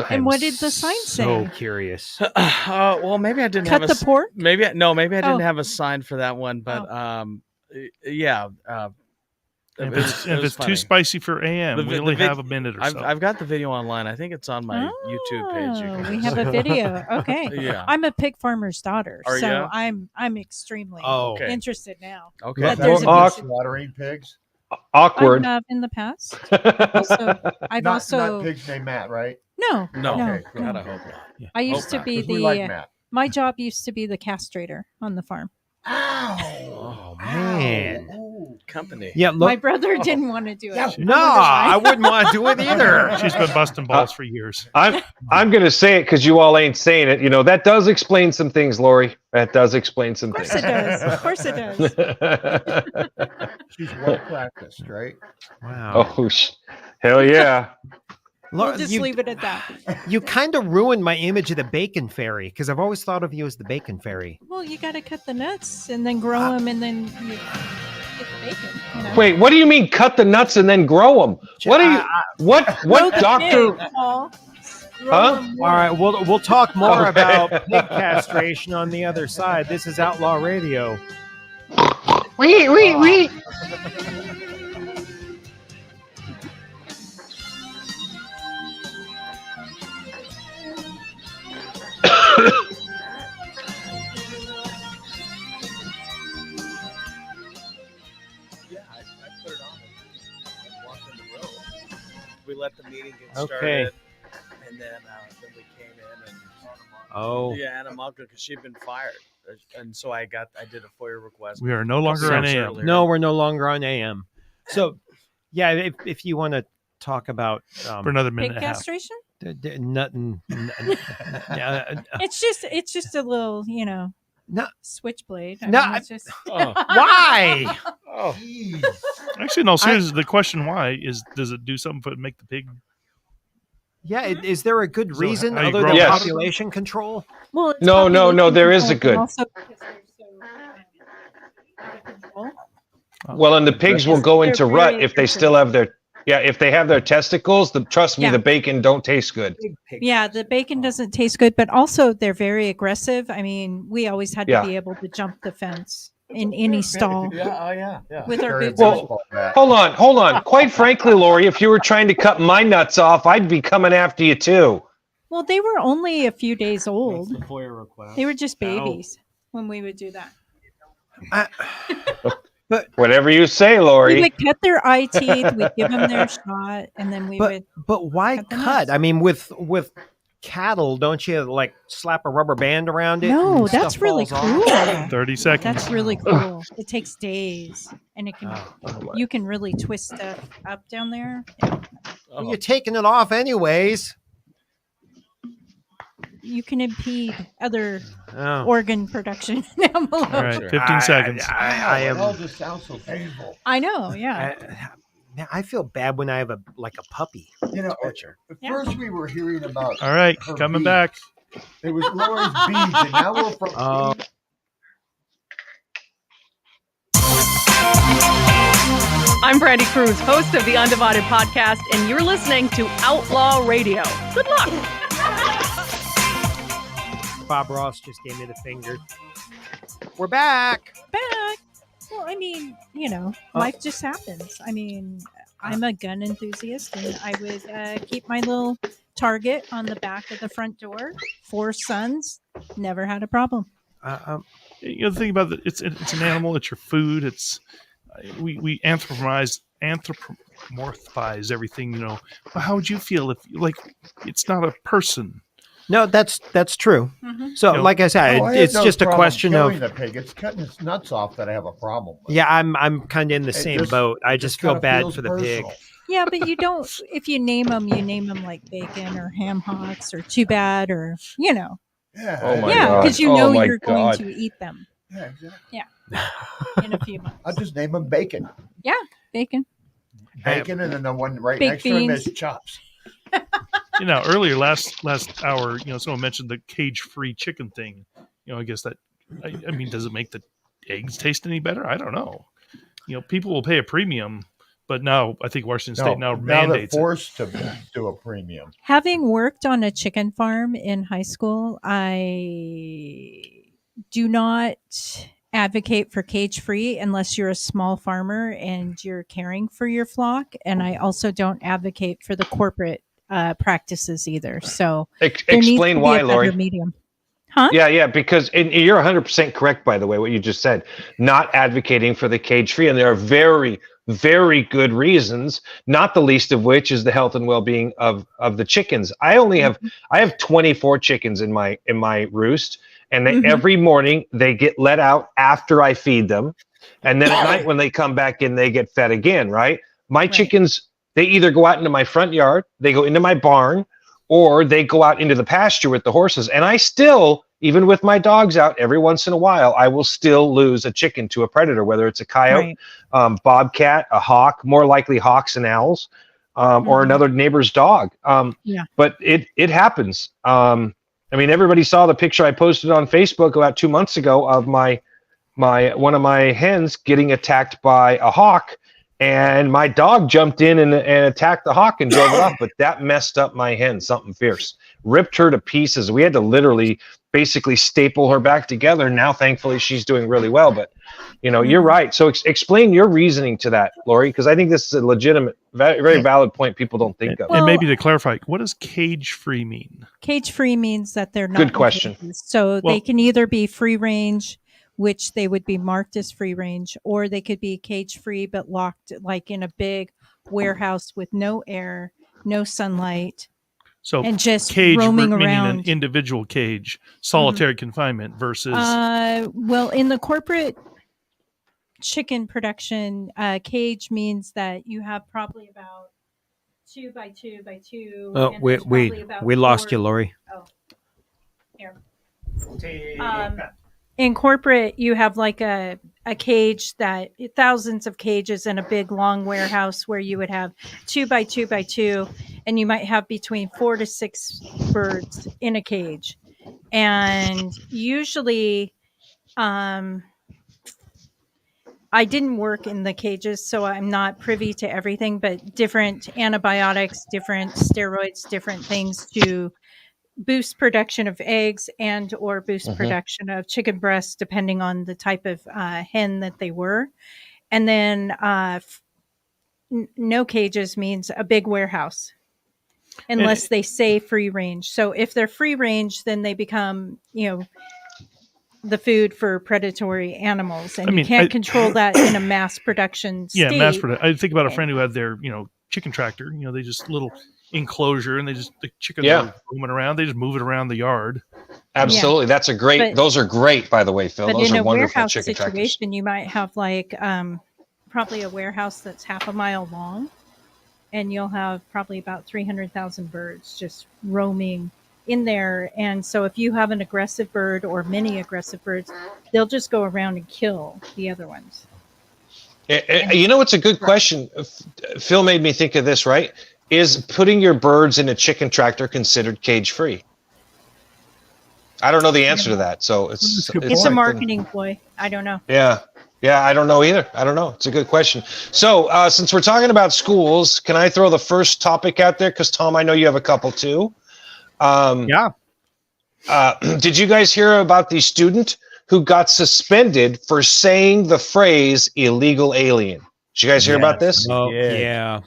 And what did the sign say? So curious. Well, maybe I didn't Cut have the pork? Maybe I didn't Oh. have a sign for that one, but yeah. If it's too spicy for AM, we only have a minute or so. I've got the video online. I think it's on my YouTube page. You can We have a video. Okay. Yeah. I'm a pig farmer's daughter, Are so ya? I'm extremely Okay. interested now. Okay. That there's a piece of- Slaughtering pigs. Awkward. I have in the past. I've Not also pigs named Matt, right? no. Okay, cool. God, I hope not. I used to be 'Cause we like the Matt. my job used to be the castrator on the farm. Oh man. Company. Yeah, look. My brother didn't want to do it. No, I wouldn't want to do it either. She's been busting balls for years. I'm going to say it because you all ain't saying it. You know, that does explain some things, Lori. That does explain some things. Of course it does. Of course it does. She's well practiced, right? Wow. Oh, hell yeah. We'll just leave it at that. You kind of ruined my image of the bacon fairy because I've always thought of you as the bacon fairy. Well, you got to cut the nuts and then grow them, and then you get the bacon. You know? Wait, what do you mean cut the nuts and then grow them? What are you? What Grow the doctor? pig, Paul. Grow Huh? them All right, we'll talk more Okay. about pig castration on the other side. This is Outlaw Radio. Wee. We let the meeting get Okay. started, and then we came in and Anna Malka, because she'd been fired, and so I did a FOIA request. We are no longer on AM. No, we're no longer on AM. So, yeah, if you want to talk about For another minute pig and a half. castration? nothing. It's just a little, No. switchblade. No, it's just Why? Oh, Actually, no. Seriously, the question why is: does it do something to make the pig? Yeah, is there a good So reason how you other grow than it? population control? Well, it's No, population there is a control, good. but also because they're so out of control. Well, and the pigs will go into They're rut very if they still have their. Yeah, if they have their testicles, trust me, Yeah. the bacon don't taste good. Yeah, the bacon doesn't taste good, but also they're very aggressive. I mean, we always had to Yeah. be able to jump the fence in any stall. yeah. With our boots Well, hold on. Quite frankly, Lori, if you were trying to cut my nuts off, I'd be coming after you too. Well, they were only a few days old. The FOIA request. They were just babies when we would do that. Whatever you say, We Lori. would cut their eye teeth, we'd give them their shot, and then we would. But why cut the cut? nuts. I mean, with cattle, don't you like slap a rubber band around it? No, and that's stuff really falls cruel. off? 30 seconds. That's really cool. It takes days, and it can. Oh, You can really twist stuff up down there. Well, you're taking it off anyways. You can impede other Oh. organ production down below. All right, 15 seconds. I It all am. just sounds so painful. I know. Yeah. Man, I feel bad when I have a puppy. You know, Torture. at first we were hearing about. All right, her coming beads. back. It was Lori's beads, and now we're from. Oh. I'm Brandy Cruz, host of the Undivided Podcast, and you're listening to Outlaw Radio. Good luck. Bob Ross just gave me the finger. We're back. Back. Well, I mean, life just happens. I mean, I'm a gun enthusiast, and I would keep my little target on the back of the front door. 4 sons, never had a problem. You know, the thing about it, it's an animal. It's your food. It's we anthropomorphize everything. You know, but how would you feel if it's not a person? No, that's true. Mm-hmm. So, like I said, Oh, I have it's no just a problem question killing of. the pig. It's cutting its nuts off that I have a problem with. Yeah, I'm kind of in the It same just- boat. I it just just feel kinda bad feels for the pig. personal. Yeah, but you don't. If you name them like bacon or ham hocks or too bad or Yeah. Oh my yeah, God. because you Oh know my you're going God. to eat them. Yeah, exactly. Yeah, in a few months. I'll just name them bacon. Yeah, bacon. bacon, and then the one right Baked next to him is beans. chops. Earlier last hour, someone mentioned the cage-free chicken thing. I guess that, I mean, does it make the eggs taste any better? I don't know. People will pay a premium, but now I think Washington State now they're mandates forced to do a premium. Having worked on a chicken farm in high school, I do not advocate for cage free unless you're a small farmer and you're caring for your flock. And I also don't advocate for the corporate practices either. So there needs Explain to be why, a better Lori. medium. Huh? Yeah, because and you're 100% correct, by the way, what you just said. Not advocating for the cage-free, and there are very, very good reasons. Not the least of which is the health and well-being of the chickens. I have 24 chickens in my roost, and every morning they get let out after I feed them, and then at night when they come back in, they get fed again. Right? My chickens, they either go out into my front yard, they go into my barn, or they go out into the pasture with the horses. And I still, even with my dogs out, every once in a while, I will still lose a chicken to a predator, whether it's a coyote, bobcat, a hawk, more likely hawks and owls, or another neighbor's dog. But it happens. I mean, everybody saw the picture I posted on Facebook about 2 months ago of my one of my hens getting attacked by a hawk. And my dog jumped in and attacked the hawk and drove it off, but that messed up my hen, something fierce. Ripped her to pieces. We had to literally basically staple her back together. Now, thankfully, she's doing really well. But, you're right. So explain your reasoning to that, Lori, because I think this is a legitimate, very valid point people don't think of. And maybe to clarify, what does cage-free mean? Cage-free means that they're not Good question. cages. So they can either be free range, which they would be marked as free range, or they could be cage free but locked like in a big warehouse with no air, no sunlight, So and just cage roaming meaning around. an individual cage, solitary confinement versus Well, in the corporate chicken production, cage means that you have probably about 2 by 2 by 2. Oh, and there's probably about we lost 4 you, Lori. Oh, here. In corporate, you have like a cage that thousands of cages in a big long warehouse where you would have 2 by 2 by 2, and you might have between 4 to 6 birds in a cage. And usually, I didn't work in the cages, so I'm not privy to everything, but different antibiotics, different steroids, different things to boost production of eggs and or boost production of chicken breasts, depending on the type of hen that they were. And then no cages means a big warehouse, unless they say free range. So if they're free range, then they become, the food for predatory animals, and you can't control that in a mass production state. Yeah, mass production. I think about a friend who had their, chicken tractor. They just little enclosure, and the chickens are roaming around. They just move it around the yard. Absolutely, that's a great. Those are great, by the way, Phil. But Those in are a wonderful warehouse chicken situation, tractors. you might have like probably a warehouse that's half a mile long, and you'll have probably about 300,000 birds just roaming in there. And so if you have an aggressive bird or many aggressive birds, they'll just go around and kill the other ones. It's a good question. Phil made me think of this, right? Is putting your birds in a chicken tractor considered cage free? I don't know the answer to that. So it's a marketing ploy. I don't know. Yeah, I don't know either. I don't know. It's a good question. So since we're talking about schools, can I throw the first topic out there? Because Tom, I know you have a couple too. Did you guys hear about the student who got suspended for saying the phrase illegal alien? Did you guys hear about this? Oh, yeah.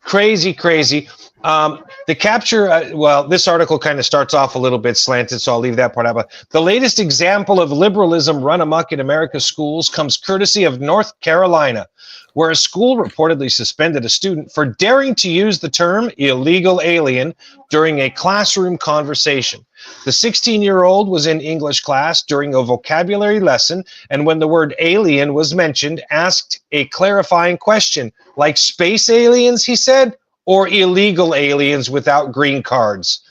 Crazy. The capture, this article kind of starts off a little bit slanted, so I'll leave that part out. But the latest example of liberalism run amok in America's schools comes courtesy of North Carolina, where a school reportedly suspended a student for daring to use the term illegal alien during a classroom conversation. The 16-year-old was in English class during a vocabulary lesson, and when the word alien was mentioned, asked a clarifying question, like space aliens, he said, or illegal aliens without green cards.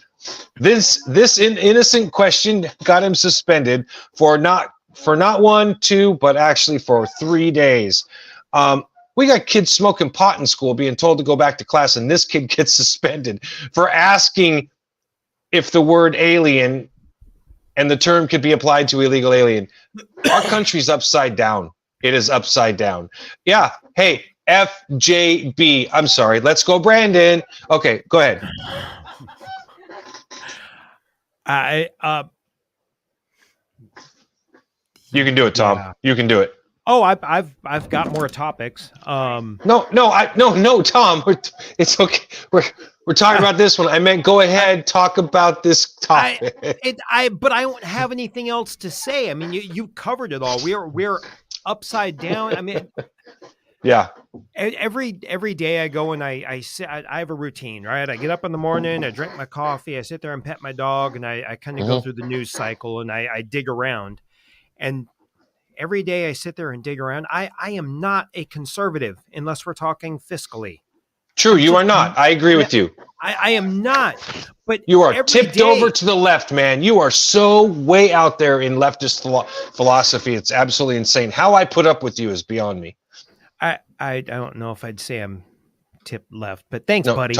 This innocent question got him suspended for not 1, 2, but actually for 3 days. We got kids smoking pot in school being told to go back to class, and this kid gets suspended for asking if the word alien and the term could be applied to illegal alien. Our country's upside down. It is upside down. Yeah. Hey, FJB. I'm sorry. Let's go, Brandon. Okay, go ahead. You can do it, Tom. Yeah. You can do it. Oh, I've got more topics. No, Tom. It's okay. We're talking about this one. I meant go ahead, talk about this topic. But I don't have anything else to say. I mean, you covered it all. We're upside down. I mean, yeah. Every day I go and I sit. I have a routine, right? I get up in the morning, I drink my coffee, I sit there and pet my dog, and I kind of go through the news cycle and I dig around. And every day I sit there and dig around. I am not a conservative unless we're talking fiscally. True, you are not. I agree with you. I am not. But you are tipped over to the left, man. You are so way out there in leftist philosophy. It's absolutely insane. How I put up with you is beyond me. I don't know if I'd say I'm tipped left, but thanks, buddy.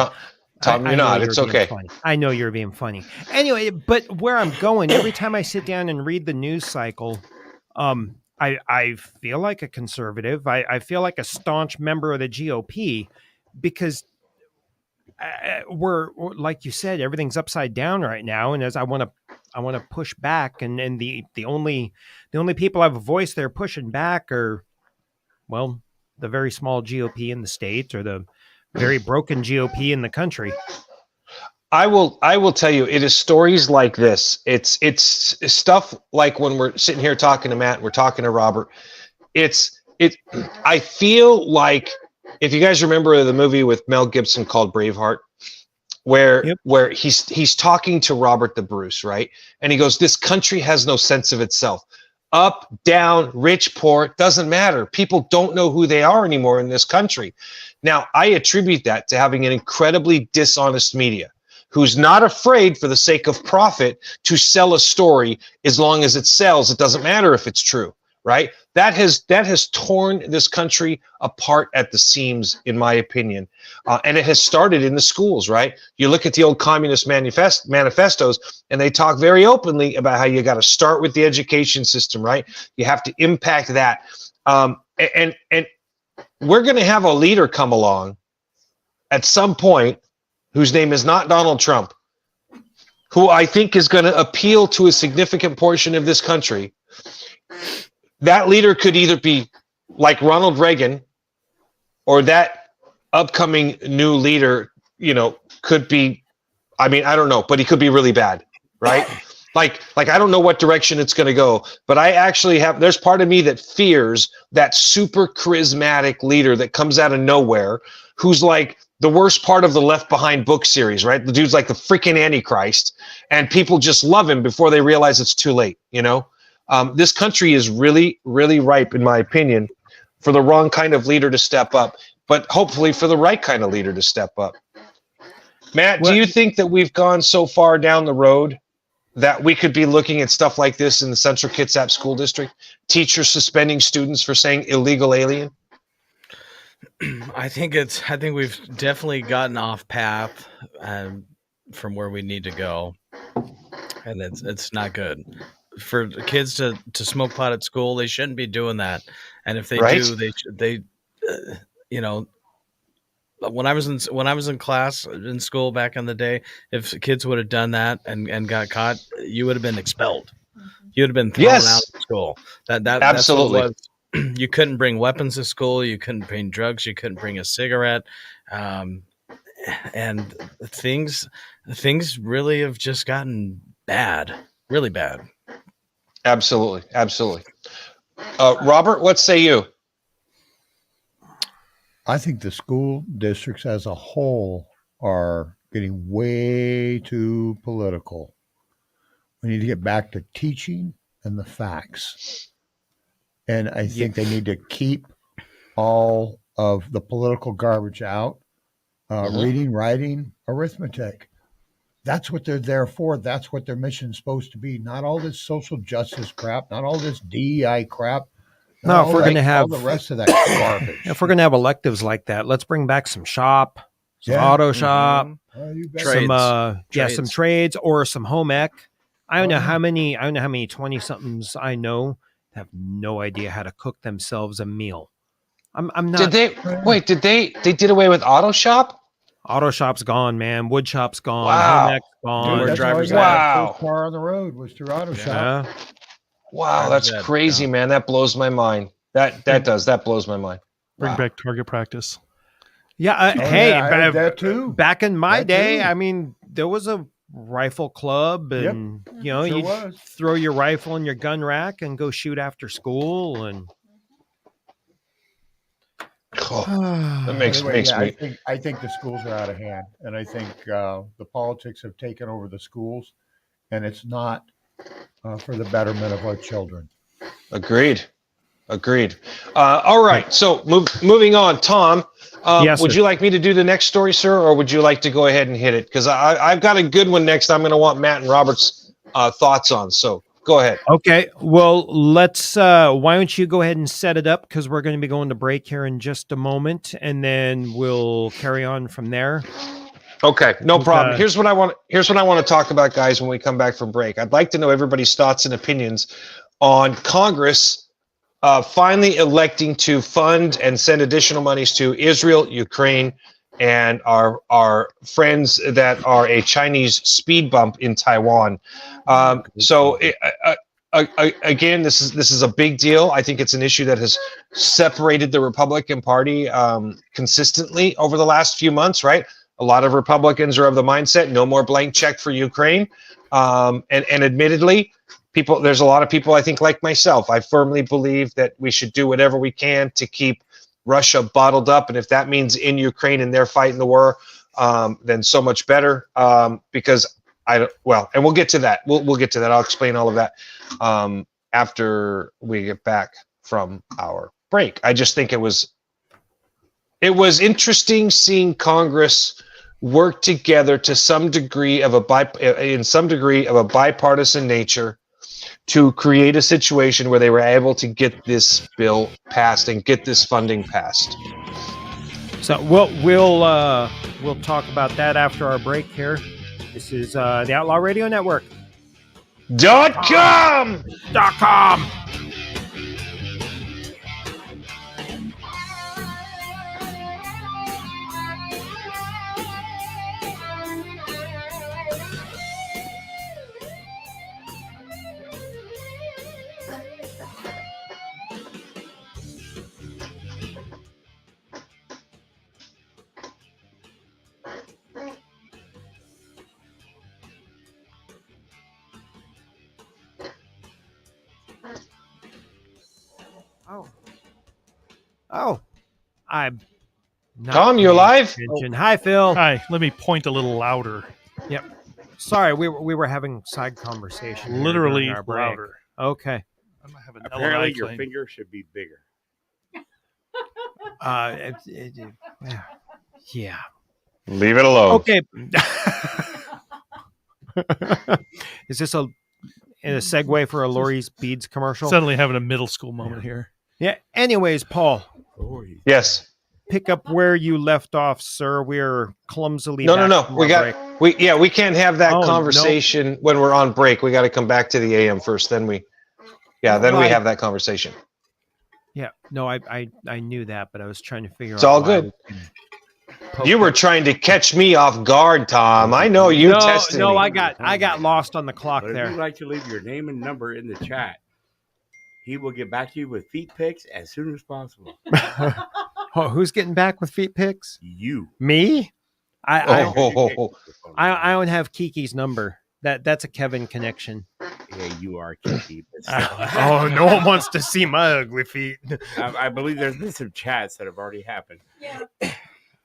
Tom, you're not. It's okay. Funny. I know you're being funny. Anyway, but where I'm going, every time I sit down and read the news cycle, I feel like a conservative. I feel like a staunch member of the GOP because we're like you said, everything's upside down right now. And as I want to push back, and the only people I have a voice there pushing back are, well, the very small GOP in the state or the very broken GOP in the country. I will tell you, it is stories like this. It's stuff like when we're sitting here talking to Matt, we're talking to Robert. I feel like, if you guys remember the movie with Mel Gibson called Braveheart, where he's talking to Robert the Bruce, right? And he goes, "This country has no sense of itself. Up, down, rich, poor, doesn't matter. People don't know who they are anymore in this country." Now, I attribute that to having an incredibly dishonest media who's not afraid, for the sake of profit, to sell a story as long as it sells. It doesn't matter if it's true, right? That has torn this country apart at the seams, in my opinion. And it has started in the schools, right? You look at the old communist manifestos, and they talk very openly about how you got to start with the education system, right? You have to impact that. And we're going to have a leader come along at some point whose name is not Donald Trump, who I think is going to appeal to a significant portion of this country. That leader could either be like Ronald Reagan, or that upcoming new leader, could be, I don't know, but he could be really bad, right? Like I don't know what direction it's going to go, but I actually there's part of me that fears that super charismatic leader that comes out of nowhere, who's like the worst part of the Left Behind book series, right? The dude's like the freaking Antichrist, and people just love him before they realize it's too late, This country is really, really ripe, in my opinion, for the wrong kind of leader to step up, but hopefully for the right kind of leader to step up. Matt, do you think that we've gone so far down the road that we could be looking at stuff like this in the Central Kitsap School District? Teachers suspending students for saying illegal alien? I think we've definitely gotten off path from where we need to go, and it's not good. For kids to smoke pot at school, they shouldn't be doing that. And if they do, they when I was in class in school back in the day, if kids would have done that and got caught, you would have been expelled. You would have been thrown out of school. That absolutely. That's what it was. You couldn't bring weapons to school. You couldn't bring drugs. You couldn't bring a cigarette. And things really have just gotten bad, really bad. Absolutely. Robert, what say you? I think the school districts as a whole are getting way too political. We need to get back to teaching and the facts. And I think they need to keep all of the political garbage out. Reading, writing, arithmetic. That's what they're there for. That's what their mission's supposed to be. Not all this social justice crap, not all this DEI crap, No, if we're Right, going to have all the rest of that garbage. if we're going to have electives like that, let's bring back some shop, some Yeah. auto shop, Oh, you bet. some Trades. some trades or some home ec. I don't know yeah. how many 20-somethings I know have no idea how to cook themselves a meal. I'm not. Did they did away with auto shop? Auto shop's gone, man. Wood shop's gone. Wow. Home ec's gone. Dude, that's how you got Wow. the first car on the road was through auto shop. Yeah. Wow, that's crazy, man. That blows my mind. That blows my mind. Bring Wow. back target practice. Yeah. Oh, Hey, yeah, I heard that too. Back in my That day, too. I mean, there was a rifle club, and Sure you was. throw your rifle in your gun rack and go shoot after school. And that makes Anyway, makes yeah, me. I think the schools are out of hand, and I think the politics have taken over the schools, and it's not for the betterment of our children. Agreed. All right. So moving on, Tom. Yes, would sir. you like me to do the next story, sir, or would you like to go ahead and hit it? Because I've got a good one next. I'm going to want Matt and Robert's thoughts on. So go ahead. Okay, well, let's. Why don't you go ahead and set it up, because we're going to be going to break here in just a moment, and then we'll carry on from there. Okay, no problem. Okay. Here's what I want to talk about, guys, when we come back from break. I'd like to know everybody's thoughts and opinions on Congress finally electing to fund and send additional monies to Israel, Ukraine, and our friends that are a Chinese speed bump in Taiwan. Again, this is a big deal. I think it's an issue that has separated the Republican Party consistently over the last few months, right? A lot of Republicans are of the mindset, no more blank check for Ukraine. And admittedly, there's a lot of people, I think, like myself. I firmly believe that we should do whatever we can to keep Russia bottled up. And if that means in Ukraine and they're fighting the war, then so much better. Because and we'll get to that. We'll get to that. I'll explain all of that after we get back from our break. I just think it was interesting seeing Congress work together to some degree of a bipartisan nature to create a situation where they were able to get this bill passed and get this funding passed. So we'll talk about that after our break here. This is the Outlaw Radio Network. .com. I'm not Tom, you paying alive? attention. Hi, Phil. Hi. Let me point a little louder. Yep. Sorry, we were having side conversation. here Literally during our break. louder. Okay. I'm gonna have an Apparently, LNI your claim. finger should be bigger. Yeah. Leave it alone. Okay. Is this a segue for a Lori's Beads commercial? Suddenly having a middle school moment here. Yeah. Anyways, Paul. Yes. Pick up where you left off, sir. We're clumsily. No. back from our break. We can't have that Oh, conversation when we're on break. We got to come back to the AM first. Then we have that conversation. Yeah. No, I knew that, but I was trying to figure out. It's all why good. we can You were trying to catch me off guard, Tom. I know you tested me. I got lost on the clock But if there. you'd like to leave your name and number in the chat, he will get back to you with feet pics as soon as possible. Oh, who's getting back with feet pics? You. Me? I I don't have Kiki's number. That's a Kevin connection. Yeah, you are Kiki. Oh, no one wants to see my ugly feet. I believe there's been some chats that have already happened.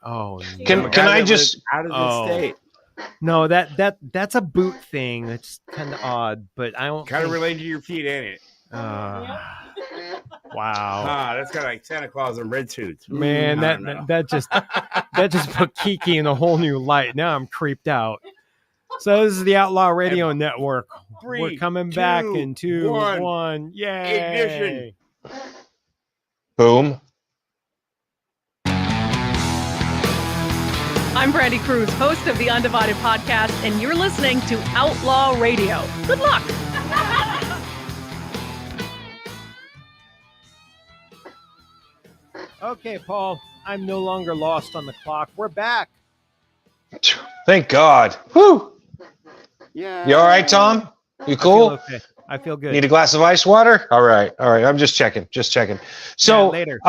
Oh, Can I just out of the state? No, that's a boot thing. That's kind of odd, but I don't Kind of think- related to your feet, ain't it? Wow. That's kind of like Santa Claus in red suits. Man, that just put Kiki in a whole new light. Now I'm creeped out. So this is the Outlaw Radio Network. We're coming back in 2, 1. Yay! Ignition. Boom. I'm Brandy Cruz, host of the Undivided Podcast, and you're listening to Outlaw Radio. Good luck. Okay, Paul, I'm no longer lost on the clock. We're back. Thank God. Whew. Yeah. You all right, Tom? You cool? I feel good. Need a glass of ice water? All right. I'm just checking. So later.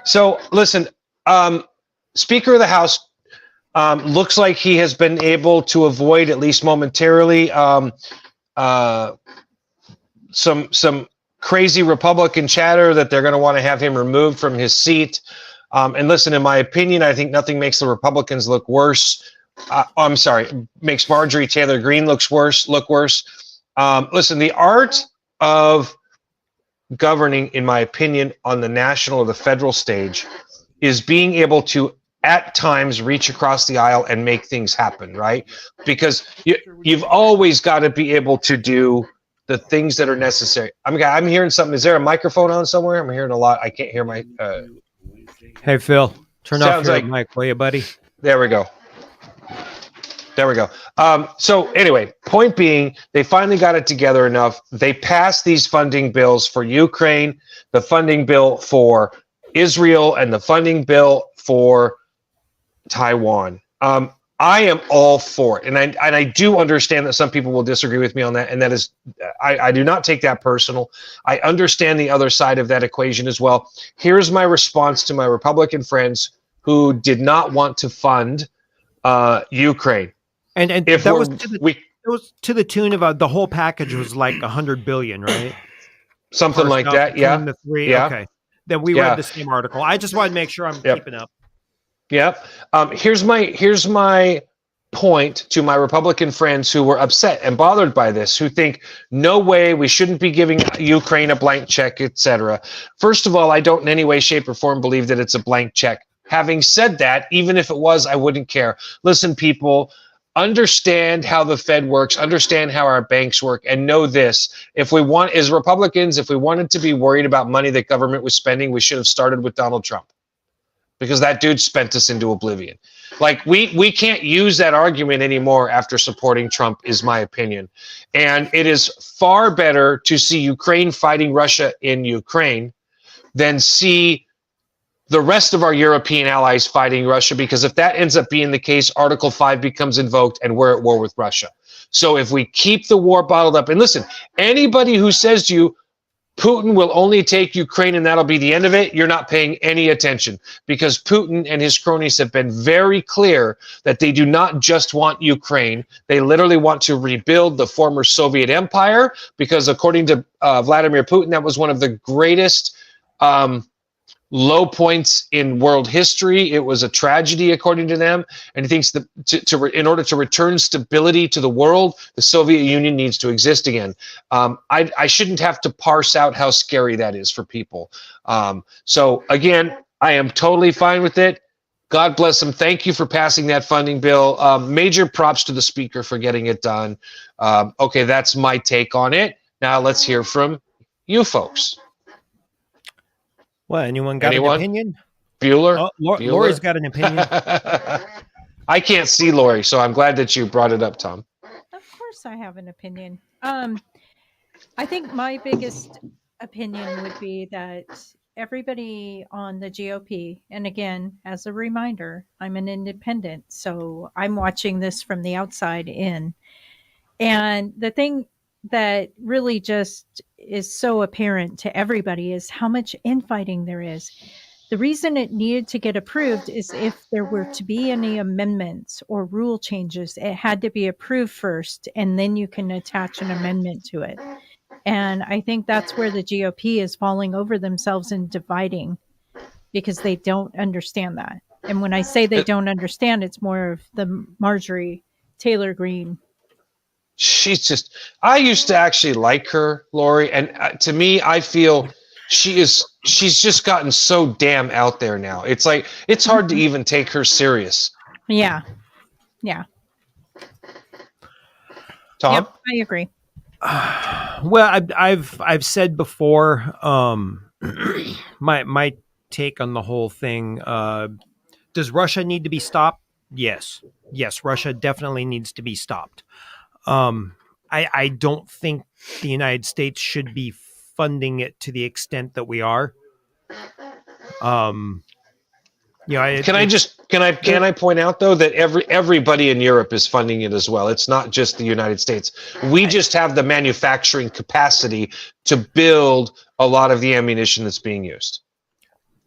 So listen, Speaker of the House looks like he has been able to avoid, at least momentarily, some crazy Republican chatter that they're going to want to have him removed from his seat. And listen, in my opinion, I think nothing makes the Republicans look worse. I'm sorry, makes Marjorie Taylor Greene look worse. Listen, the art of governing, in my opinion, on the national or the federal stage is being able to at times reach across the aisle and make things happen, right? Because you've always got to be able to do the things that are necessary. I'm hearing something. Is there a microphone on somewhere? I'm hearing a lot. I can't hear my... Hey, Phil, turn off your like, mic, will you, buddy? There we go. So anyway, point being, they finally got it together enough. They passed these funding bills for Ukraine, the funding bill for Israel, and the funding bill for Taiwan. I am all for it, and I do understand that some people will disagree with me on that, and that is, I do not take that personal. I understand the other side of that equation as well. Here's my response to my Republican friends who did not want to fund Ukraine. And that was to the tune of the whole package was like $100 billion, right? Something like that, yeah. The three, yeah. Okay. Then we read the same article. I just wanted to make sure I'm keeping up. Yep. Here's my point to my Republican friends who were upset and bothered by this, who think, no way, we shouldn't be giving Ukraine a blank check, etc. First of all, I don't in any way, shape, or form believe that it's a blank check. Having said that, even if it was, I wouldn't care. Listen, people, understand how the Fed works, understand how our banks work, and know this. If we want, as Republicans, if we wanted to be worried about money that government was spending, we should have started with Donald Trump, because that dude spent us into oblivion. Like, we can't use that argument anymore after supporting Trump, is my opinion. And it is far better to see Ukraine fighting Russia in Ukraine than see the rest of our European allies fighting Russia, because if that ends up being the case, Article 5 becomes invoked and we're at war with Russia. So if we keep the war bottled up, and listen, anybody who says to you, Putin will only take Ukraine and that'll be the end of it, you're not paying any attention, because Putin and his cronies have been very clear that they do not just want Ukraine. They literally want to rebuild the former Soviet empire, because according to Vladimir Putin, that was one of the greatest low points in world history. It was a tragedy, according to them. And he thinks that in order to return stability to the world, the Soviet Union needs to exist again. I shouldn't have to parse out how scary that is for people. So again, I am totally fine with it. God bless him. Thank you for passing that funding bill. Major props to the speaker for getting it done. Okay, that's my take on it. Now let's hear from you folks. Well, anyone got an opinion? Bueller? Oh, Lori's got an opinion. I can't see Lori, so I'm glad that you brought it up, Tom. Of course I have an opinion. I think my biggest opinion would be that everybody on the GOP, and again, as a reminder, I'm an independent, so I'm watching this from the outside in. And the thing that really just is so apparent to everybody is how much infighting there is. The reason it needed to get approved is if there were to be any amendments or rule changes, it had to be approved first, and then you can attach an amendment to it. And I think that's where the GOP is falling over themselves and dividing, because they don't understand that. And when I say they don't understand, it's more of the Marjorie Taylor Greene. I used to actually like her, Lori, and to me, I feel she's just gotten so damn out there now. It's like, it's hard to even take her serious. Yeah. Tom? Yep, I agree. Well, I've said before, my take on the whole thing. Does Russia need to be stopped? Yes. Yes, Russia definitely needs to be stopped. I don't think the United States should be funding it to the extent that we are. Can I point out though that everybody in Europe is funding it as well. It's not just the United States. We just have the manufacturing capacity to build a lot of the ammunition that's being used.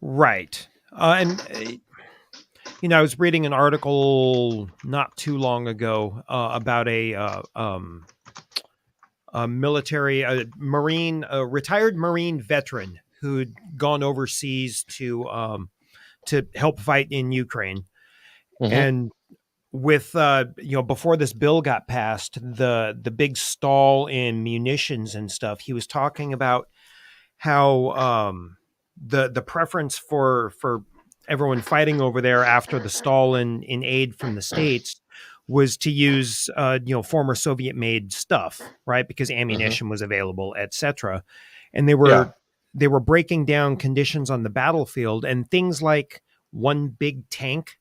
Right. I was reading an article not too long ago about a retired Marine veteran who'd gone overseas to help fight in Ukraine. Mhm. And with before this bill got passed, the big stall in munitions and stuff, he was talking about how the preference for everyone fighting over there after the stall in aid from the States was to use former Soviet made stuff, right? Because ammunition was available, etc. And they were breaking down conditions on the battlefield, and things like one big tank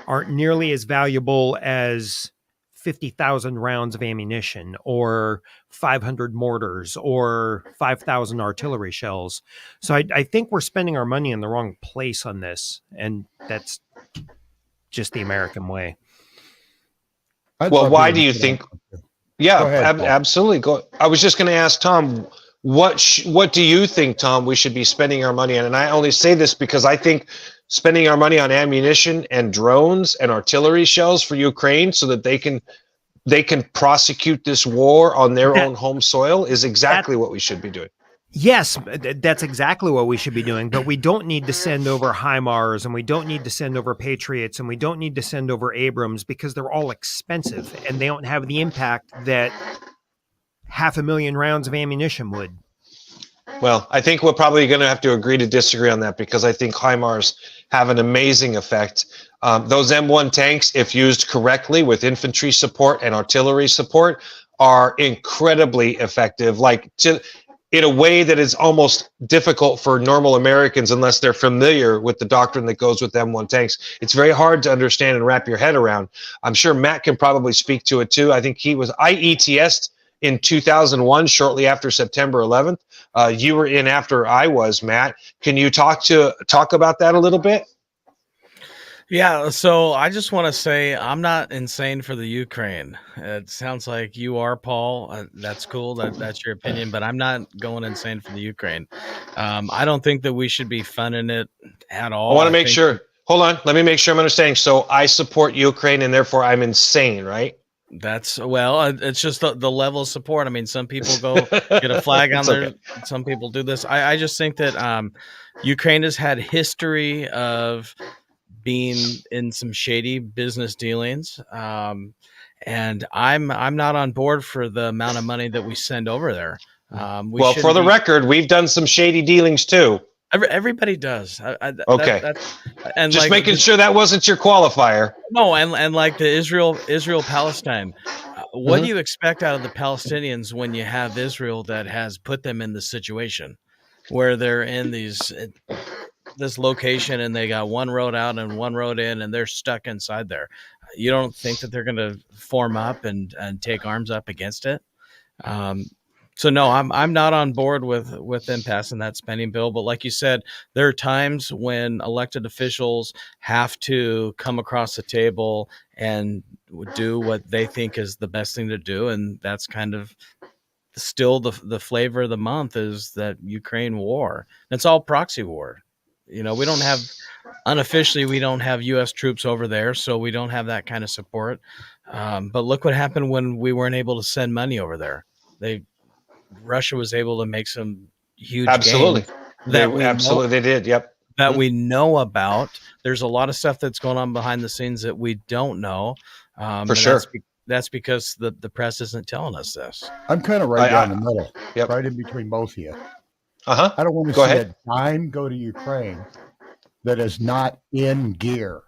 aren't nearly as valuable as 50,000 rounds of ammunition or 500 mortars or 5,000 artillery shells. So I think we're spending our money in the wrong place on this, and that's just the American way. Well, why do you think? Yeah, Go ahead, Paul. absolutely. I was just going to ask Tom, what do you think, Tom, we should be spending our money on? And I only say this because I think spending our money on ammunition and drones and artillery shells for Ukraine so that they can prosecute this war on their own home soil is exactly what we should be doing. Yes, that's exactly what we should be doing, but we don't need to send over HIMARS, and we don't need to send over Patriots, and we don't need to send over Abrams because they're all expensive and they don't have the impact that 500,000 rounds of ammunition would. Well, I think we're probably going to have to agree to disagree on that because I think HIMARS have an amazing effect. Those M1 tanks, if used correctly with infantry support and artillery support, are incredibly effective. In a way that is almost difficult for normal Americans unless they're familiar with the doctrine that goes with M1 tanks. It's very hard to understand and wrap your head around. I'm sure Matt can probably speak to it too. I think I ETS'd in 2001, shortly after September 11th. You were in after I was, Matt. Can you talk about that a little bit? Yeah, so I just want to say I'm not insane for the Ukraine. It sounds like you are, Paul. That's cool. That's your opinion, but I'm not going insane for the Ukraine. I don't think that we should be funding it at all. I want to make sure. Hold on. Let me make sure I'm understanding. So I support Ukraine, and therefore I'm insane, right? It's just the level of support. I mean, some people go get a flag on there. Okay. Some people do this. I just think that Ukraine has had history of being in some shady business dealings. And I'm not on board for the amount of money that we send over there. For the record, we've done some shady dealings too. Everybody does. Okay. And just making sure that wasn't your qualifier. No, and like the Israel Palestine. What do you expect out of the Palestinians when you have Israel that has put them in this situation where they're in this location and they got one road out and one road in and they're stuck inside there? You don't think that they're going to form up and take arms up against it? So no, I'm not on board with them passing that spending bill. But like you said, there are times when elected officials have to come across the table and do what they think is the best thing to do, and that's kind of still the flavor of the month is that Ukraine war. It's all proxy war. We don't have unofficially we don't have U.S. troops over there, so we don't have that kind of support. But look what happened when we weren't able to send money over there. Russia was able to make some huge gains they did. Yep. That we know about. There's a lot of stuff that's going on behind the scenes that we don't know. For sure. That's because the press isn't telling us this. I'm kind of right down the middle, right in between both of you. I don't want to see a dime go to Ukraine that is not in gear,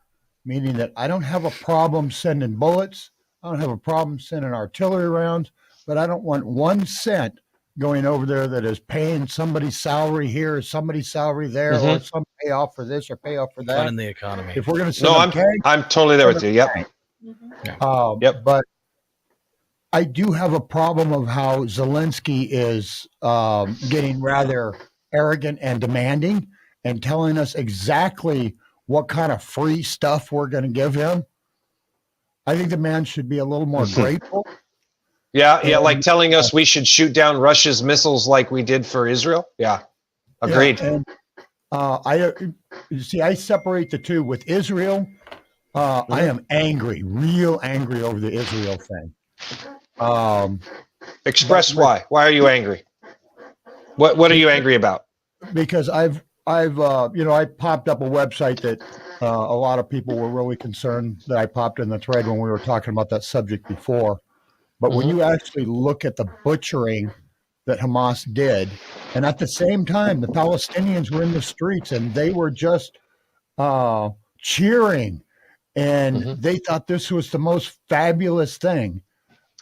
meaning that I don't have a problem sending bullets. I don't have a problem sending artillery rounds, but I don't want 1 cent going over there that is paying somebody's salary here, somebody's salary there, or some payoff for this or payoff for that. Fun in the economy. If we're going to send No, them tanks, I'm totally there with you. Yep. Yep. But I do have a problem of how Zelensky is getting rather arrogant and demanding and telling us exactly what kind of free stuff we're going to give him. I think the man should be a little more grateful. Yeah, like telling us we should shoot down Russia's missiles like we did for Israel. Yeah, agreed. Yeah, and I separate the two. With Israel, I am angry, real angry over the Israel thing. Express why. Why are you angry? What are you angry about? Because I popped up a website that a lot of people were really concerned that I popped in the thread when we were talking about that subject before. But when you actually look at the butchering that Hamas did, and at the same time, the Palestinians were in the streets and they were just cheering, and they thought this was the most fabulous thing.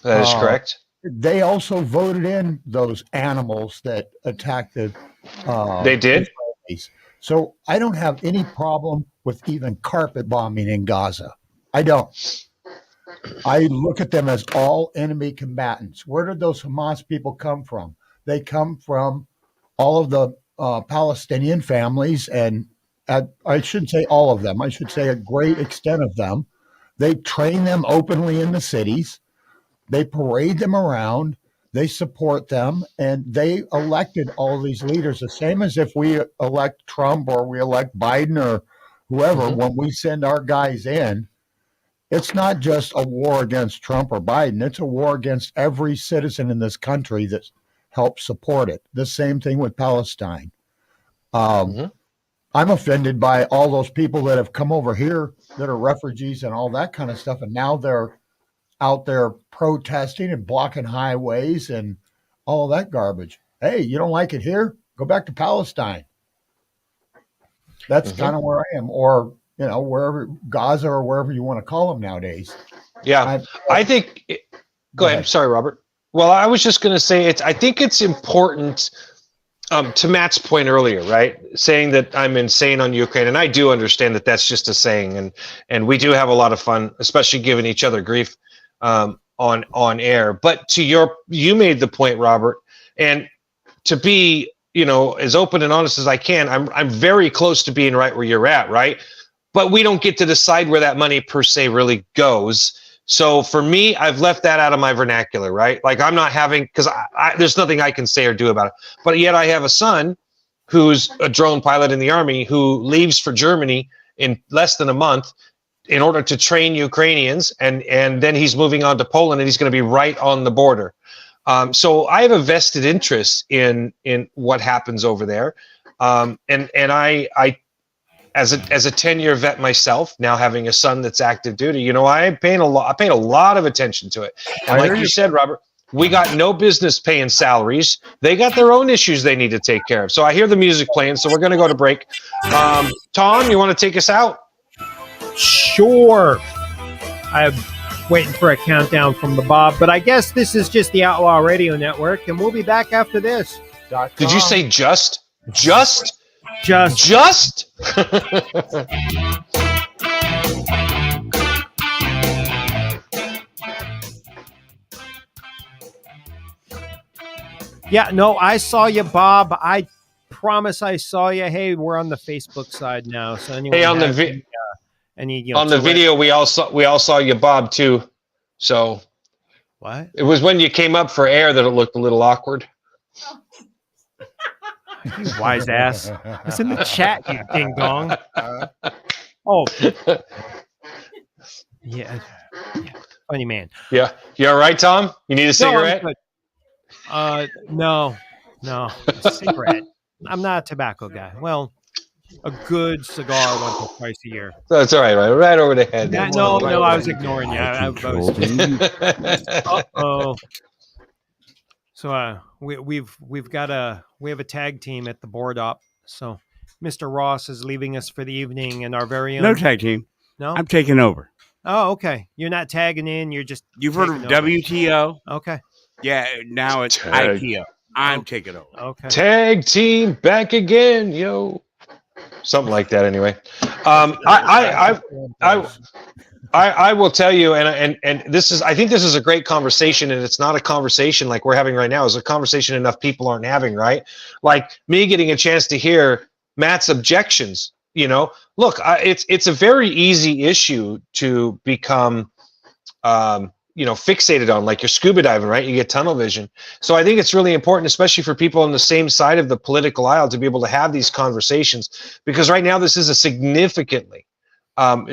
That is correct. They also voted in those animals that attacked the. They did. Israelis. So I don't have any problem with even carpet bombing in Gaza. I don't. I look at them as all enemy combatants. Where did those Hamas people come from? They come from all of the Palestinian families, and I shouldn't say all of them. I should say a great extent of them. They train them openly in the cities. They parade them around. They support them, and they elected all these leaders. The same as if we elect Trump or we elect Biden or whoever, when we send our guys in, it's not just a war against Trump or Biden. It's a war against every citizen in this country that helps support it. The same thing with Palestine. I'm offended by all those people that have come over here that are refugees and all that kind of stuff, and now they're out there protesting and blocking highways and all that garbage. Hey, you don't like it here? Go back to Palestine. That's kind of where I am, or wherever, Gaza or wherever you want to call them nowadays. Yeah, I think. Go ahead. Sorry, Robert. Well, I was just going to say I think it's important. To Matt's point earlier, right? Saying that I'm insane on Ukraine, and I do understand that that's just a saying, and we do have a lot of fun, especially giving each other grief on air. But you made the point, Robert, and to be as open and honest as I can, I'm very close to being right where you're at, right? But we don't get to decide where that money per se really goes. So for me, I've left that out of my vernacular, right? Like I'm not having, because there's nothing I can say or do about it. But yet I have a son who's a drone pilot in the Army who leaves for Germany in less than a month in order to train Ukrainians. And then he's moving on to Poland, and he's going to be right on the border. So I have a vested interest in what happens over there. And I as a 10-year vet myself, now having a son that's active duty, I paid a lot of attention to it. And like you said, Robert, we got no business paying salaries. They got their own issues they need to take care of. So I hear the music playing, so we're going to go to break. Tom, you want to take us out? Sure. I'm waiting for a countdown from the Bob, but I guess this is just the Outlaw Radio Network, and we'll be back after this. Did you say just? Yeah, no, I saw you, Bob. I promise I saw you. Hey, we're on the Facebook side now. So anyone on the video, we all saw you, Bob, too. So what? It was when you came up for air that it looked a little awkward. You wise ass. It's in the chat, you ding dong. Oh. Yeah. Funny man. Yeah. You all right, Tom? You need a cigarette? No. Cigarette. I'm not a tobacco guy. Well, a good cigar once or twice a year. That's all right. Right over the head. No, I was ignoring you. Uh-oh. So we have a tag team at the board op. So Mr. Ross is leaving us for the evening, and our very own no tag team. No, I'm taking over. Oh, okay. You're not tagging in. You're just you've heard of WTO? Okay. Yeah. Now it's ITO. I'm taking over. Okay. Tag team back again, yo. Something like that, anyway. I will tell you, and this is, I think this is a great conversation, and it's not a conversation like we're having right now. It's a conversation enough people aren't having, right? Like me getting a chance to hear Matt's objections. You know, look, it's a very easy issue to become, fixated on, like you're scuba diving, right? You get tunnel vision. So I think it's really important, especially for people on the same side of the political aisle, to be able to have these conversations, because right now this is a significantly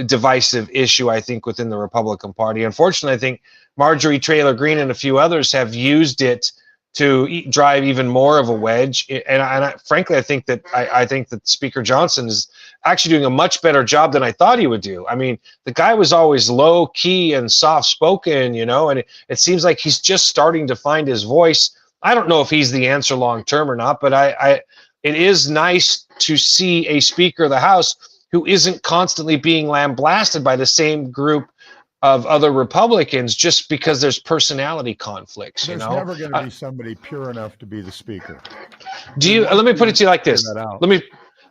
divisive issue, I think, within the Republican Party. Unfortunately, I think Marjorie Taylor Greene and a few others have used it to drive even more of a wedge. And frankly, I think that Speaker Johnson is actually doing a much better job than I thought he would do. I mean, the guy was always low key and soft spoken, and it seems like he's just starting to find his voice. I don't know if he's the answer long term or not, but it is nice to see a Speaker of the House who isn't constantly being lambasted by the same group of other Republicans just because there's personality conflicts. There's never going to be somebody pure enough to be the speaker. Let me put it to you like this. Let me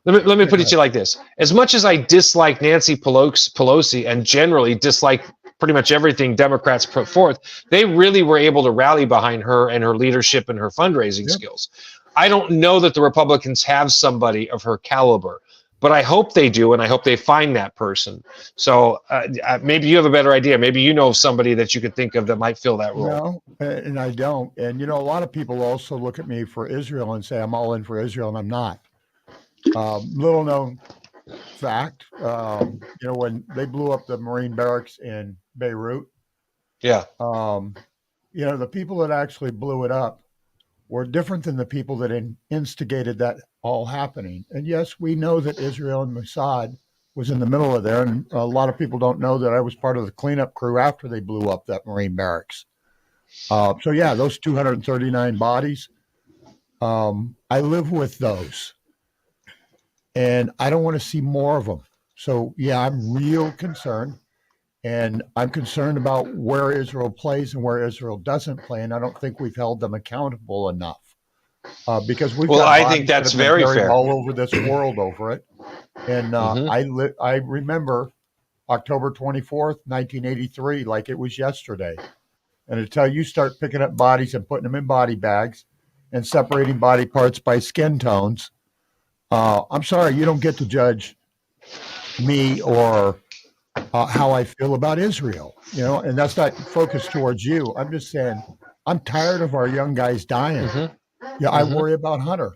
put it to you like this. As much as I dislike Nancy Pelosi and generally dislike pretty much everything Democrats put forth, they really were able to rally behind her and her leadership and her fundraising skills. I don't know that the Republicans have somebody of her caliber, but I hope they do, and I hope they find that person. So maybe you have a better idea. Maybe you know somebody that you could think of that might fill that role. No, and I don't. And, a lot of people also look at me for Israel and say I'm all in for Israel, and I'm not. Little known fact, when they blew up the Marine barracks in Beirut, the people that actually blew it up were different than the people that instigated that all happening. And yes, we know that Israel and Mossad was in the middle of there, and a lot of people don't know that I was part of the cleanup crew after they blew up that Marine barracks. Those 239 bodies, I live with those, and I don't want to see more of them. So I'm real concerned, and I'm concerned about where Israel plays and where Israel doesn't play, and I don't think we've held them accountable enough. Because we've got I think that's very fair. All over this world over it, and I remember October 24th, 1983, like it was yesterday. And until you start picking up bodies and putting them in body bags and separating body parts by skin tones, I'm sorry, you don't get to judge me or how I feel about Israel. And that's not focused towards you. I'm just saying I'm tired of our young guys dying. I worry about Hunter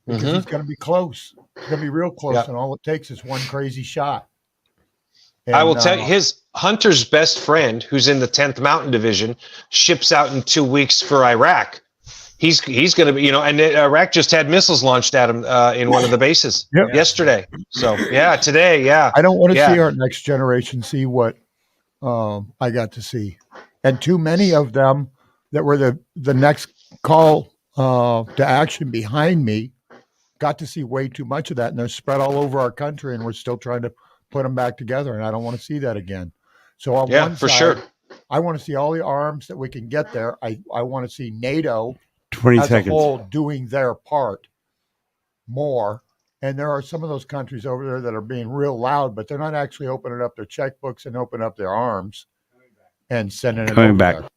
because he's going to be close. He's going to be real close, and all it takes is one crazy shot. And, I will tell you, Hunter's best friend, who's in the 10th Mountain Division, ships out in 2 weeks for Iraq. He's going to be, and Iraq just had missiles launched at him in one of the bases yesterday. So today, I don't want to see our next generation see what I got to see, and too many of them that were the next call to action behind me got to see way too much of that, and they're spread all over our country, and we're still trying to put them back together, and I don't want to see that again. So on one side, sure, I want to see all the arms that we can get there. I want to see NATO 20 as seconds. a whole doing their part more, and there are some of those countries over there that are being real loud, but they're not actually opening up their checkbooks and opening up their arms and sending it over back. there.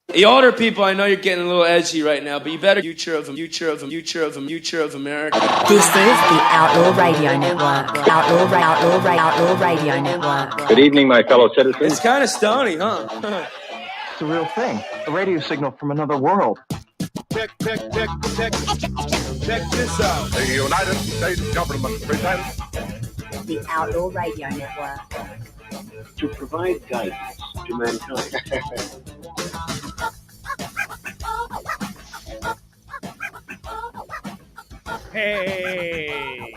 The older people, I know you're getting a little edgy right now, but you better future of America. This is the Outlaw Radio Network. Outlaw Radio Network. Good evening, my fellow citizens. It's kind of stony, huh? It's a real thing. A radio signal from another world. Check this out. The United States government presents The Outlaw Radio Network. To provide guidance to mankind. Hey,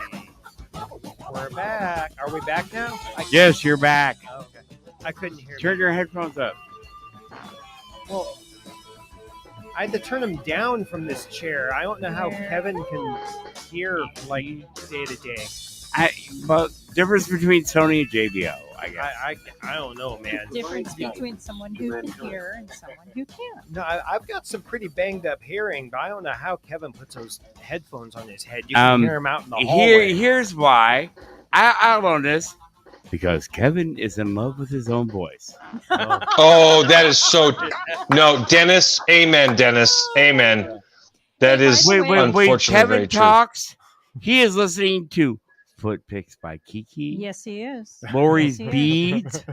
we're back. Are we back now? Yes, you're back. Okay. I couldn't hear. Turn your headphones up. Well, I had to turn them down from this chair. I don't know how Kevin can hear like day to day. But difference between Sony and JBL. I guess. I don't know, man. Difference between someone who can hear and someone who can't. No, I've got some pretty banged up hearing, but I don't know how Kevin puts those headphones on his head. You can hear him out in the hallway. Here's why. I learned this. Because Kevin is in love with his own voice. Oh, that is so. No, Dennis. Amen, Dennis. Amen. That is when unfortunately Kevin very true. talks, he is listening to Foot Picks by Kiki. Yes, he is. Lori's Yes, he is. Beads.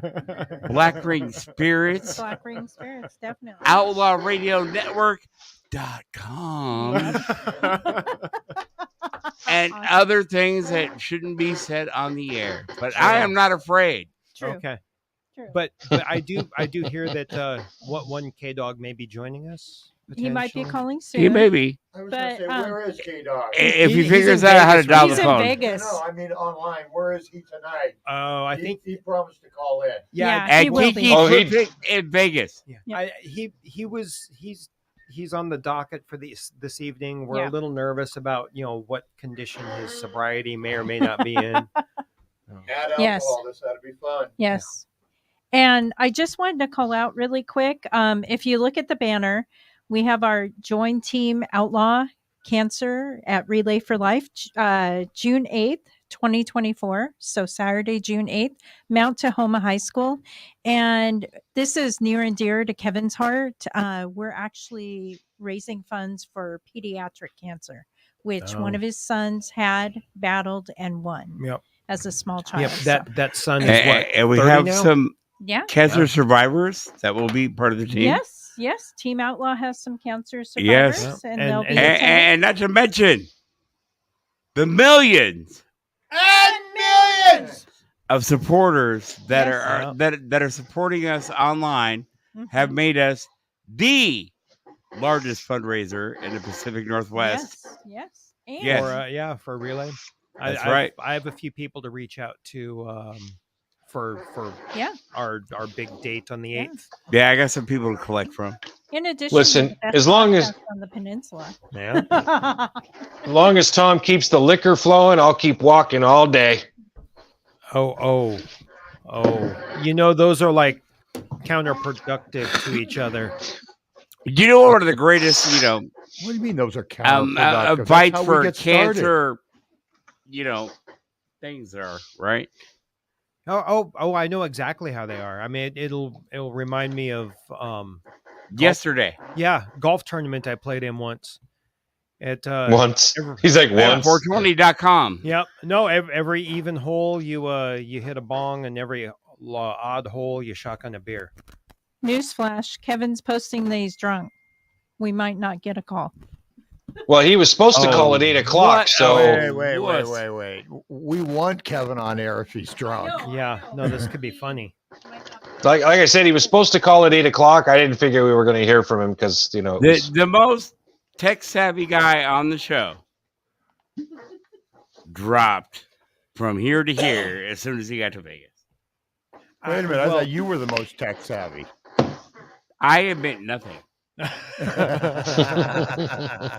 Black Ring Spirits. Black Ring Spirits, definitely. Outlaw Radio Network.com. And other things that shouldn't be said on the air. But I am not afraid. True. Okay. True. But I do hear that what one K Dog may be joining us. He might be potentially. calling soon. He may be. I was But, going to say, where is K-Dog? If he he's figures in out how to Vegas, dial He's the in phone. Vegas. No, I mean online. Where is he tonight? Oh, I think he promised to call in. Yeah, And he will Kiki be. Foot Pick in Vegas. yeah. He's on the docket for this evening. We're Yeah. a little nervous about what condition his sobriety may or may not be in. Add Yes. alcohol. This ought to be fun. Yes. And I just wanted to call out really quick. If you look at the banner, we have our Join Team Outlaw Cancer at Relay for Life, June 8th, 2024. So Saturday, June 8th, Mount Tahoma High School. And this is near and dear to Kevin's heart. We're actually raising funds for pediatric cancer, which one of his sons had, battled, and won Yep. as a small child. Yep. That son is what? And we 30 have now? some Yeah. cancer survivors that will be part of the team. Yes. Team Outlaw has some cancer survivors, Yes. and they'll be And not to mention the millions And millions. of supporters that Yes. are that are supporting us online Mhm. have made us the largest fundraiser in the Pacific Northwest. Yes. And Yes. For relay. That's right. I have a few people to reach out to for Yeah. our big date on the 8th. Yeah, I got some people to collect from. in addition, Listen, to the best as long as- podcast on the peninsula. Yeah. As long as Tom keeps the liquor flowing, I'll keep walking all day. Oh. Those are like counterproductive to each other. You know, one of the greatest, What do you mean those are counterproductive? That's fights how we for get started. cancer, things are right. Oh, I know exactly how they are. I mean, it'll remind me of Yesterday. Yeah, golf tournament I played in once. At Once. He's like, once. 420.com. Yep. No, every even hole you hit a bong, and every odd hole you shotgun a beer. Newsflash: Kevin's posting that he's drunk. We might not get a call. Well, he was supposed to call at 8 o'clock, what? so Wait. We want Kevin on air if he's drunk. Yeah. No, this could be funny. like I said, he was supposed to call at 8 o'clock. I didn't figure we were going to hear from him because The most tech savvy guy on the show dropped from here to here as soon as he got to Vegas. Wait a minute. I thought you were the most tech savvy. I admit nothing.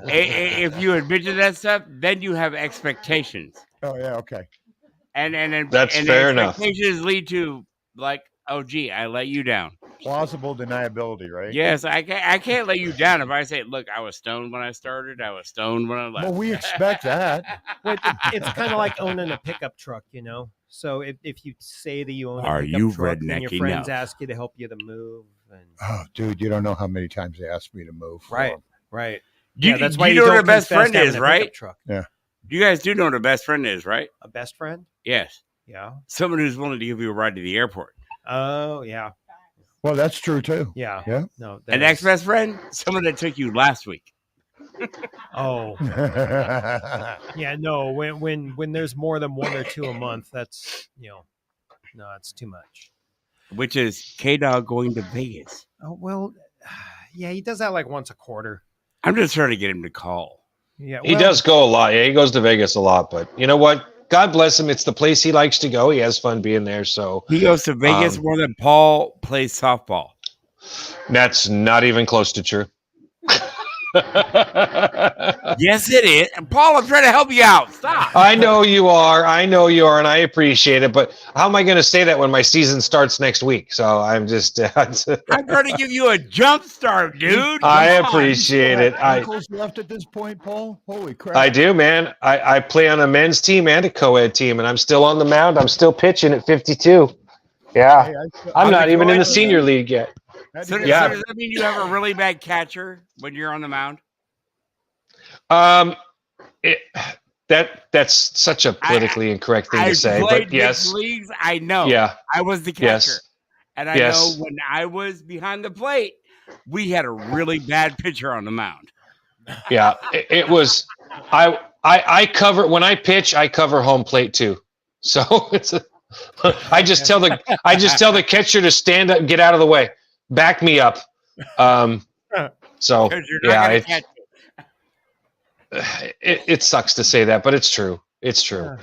If you admit to that stuff, then you have expectations. Oh yeah, okay. And That's fair enough. Expectations lead to like, oh gee, I let you down. Plausible deniability, right? Yes, I can't let you down if I say, look, I was stoned when I started, I was stoned when I left. Well, we expect that. Well, it's kind of like owning a pickup truck, So if you say that you own a Are pickup you truck, then your redneck friends enough? ask you to help you to move. And Oh, dude, you don't know how many times they asked me to move. for right, them. right. That's why you know what a best friend having is, a right? pickup truck. Yeah. You guys do know what a best friend is, right? A best friend? Yes. Yeah. Someone who's willing to give you a ride to the airport. Oh, yeah. Well, that's true too. Yeah. Yeah. No. An ex-best friend? Someone that took you last week. Oh. Yeah. No. When there's more than one or two a month, that's no, it's too much. Which is K-Dog going to Vegas. Oh well. Yeah, he does that like once a quarter. I'm just trying to get him to call. Yeah. he does go a lot. Yeah, he goes to Vegas a lot. But you know what? God bless him. It's the place he likes to go. He has fun being there. So He goes to Vegas more than Paul plays softball. that's not even close to true. Yes, it is. And Paul, I'm trying to help you out. Stop. I know you are. I know you are, and I appreciate it. But how am I going to say that when my season starts next week? So I'm just. I'm trying to give you a jump start, dude. I Come on. appreciate it. Ankles left at this point, Paul. Holy crap! I do, man. I play on a men's team and a co-ed team, and I'm still on the mound. I'm still pitching at 52. Yeah, Hey, I'm On not the even in co-ed the senior league yet. So does Yeah. that mean you have a really bad catcher when you're on the mound? That's such a politically incorrect thing to say, played but big yes. leagues. I know. Yeah. I was the catcher. Yes. And I Yes. know when I was behind the plate, we had a really bad pitcher on the mound. Yeah, it was. I cover when I pitch. I cover home plate too. So it's. I just tell the catcher to stand up, get out of the way, back me up. So yeah, it sucks to say that, but it's true. It's true.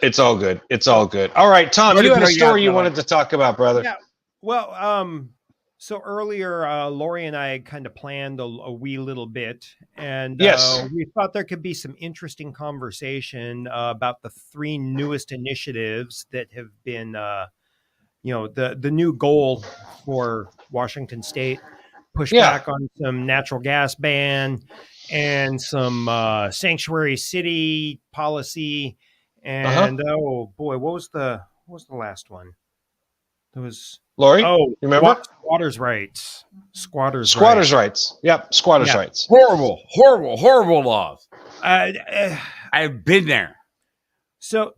It's all good. It's all good. All right, Tom, you had a story you wanted to talk about, brother. Yeah. Well, so earlier, Lori and I kind of planned a wee little bit, and Yes. we thought there could be some interesting conversation about the 3 newest initiatives that have been, the new goal for Washington State, push back on some natural gas ban and some sanctuary city policy, and oh boy, what was the last one? There was Lori. Remember? Squatters' rights. Squatters' rights. Yep, squatters' rights. Horrible laws. I've been there. So,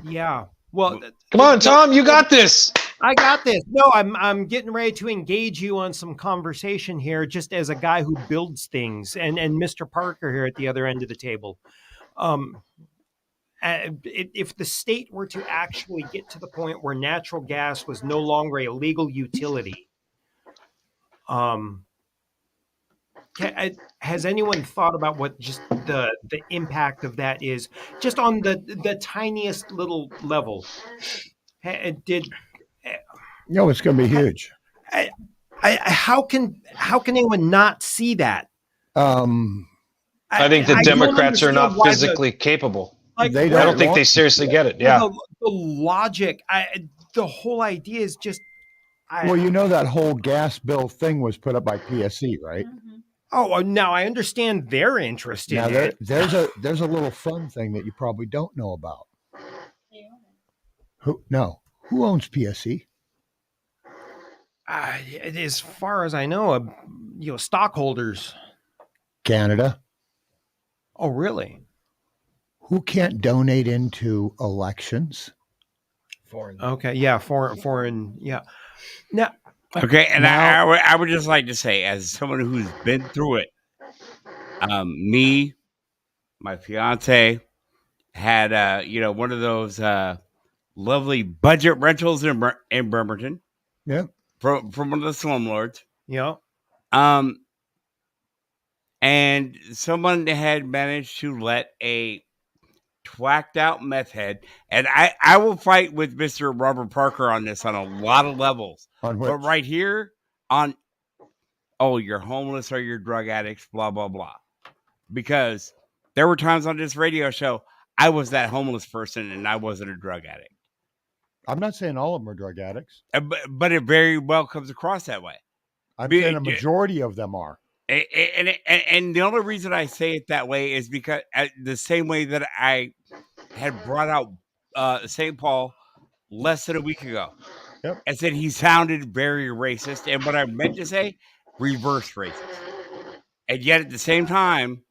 yeah. Well, come on, Tom, you got this. I got this. No, I'm getting ready to engage you on some conversation here, just as a guy who builds things, and Mr. Parker here at the other end of the table. If the state were to actually get to the point where natural gas was no longer a legal utility, has anyone thought about what just the impact of that is, just on the tiniest little level? No, it's going to be huge. How can anyone not see that? I think the Democrats are not physically capable. I don't think they seriously get it. Yeah. The logic, the whole idea is just. Well, that whole gas bill thing was put up by PSC, right? Oh, now I understand their interest in it. There's a little fun thing that you probably don't know about. Who owns PSC? As far as I know, stockholders. Canada. Oh, really? Who can't donate into elections? Foreign. Okay, yeah, foreign, yeah. Now, okay, and I would just like to say, as someone who's been through it, me, my fiance had one of those lovely budget rentals in Bremerton. Yeah, from one of the slumlords. Yeah. And someone had managed to let a twacked out meth head, and I will fight with Mr. Robert Parker on this on a lot of levels. But right here on, you're homeless or you're drug addicts, blah, blah, blah. Because there were times on this radio show, I was that homeless person and I wasn't a drug addict. I'm not saying all of them are drug addicts. But it very well comes across that way. I'm saying a majority of them are. And the only reason I say it that way is because the same way that I had brought out St. Paul less than a week ago. Yep. I said he sounded very racist. And what I meant to say, reverse racist. And yet at the same time,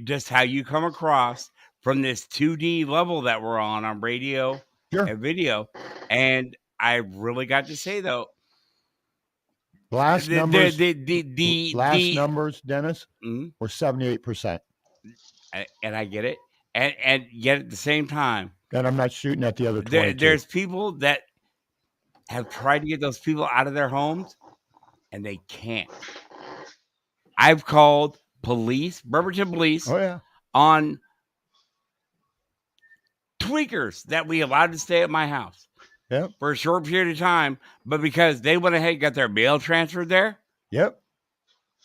just how you come across from this 2D level that we're on radio and video. And I really got to say, though, last numbers, Dennis, were 78%. And I get it. And yet at the same time, and I'm not shooting at the other 22. There's people that have tried to get those people out of their homes, and they can't. I've called Bremerton Police, on tweakers that we allowed to stay at my house for a short period of time, but because they went ahead and got their mail transferred there, Yep.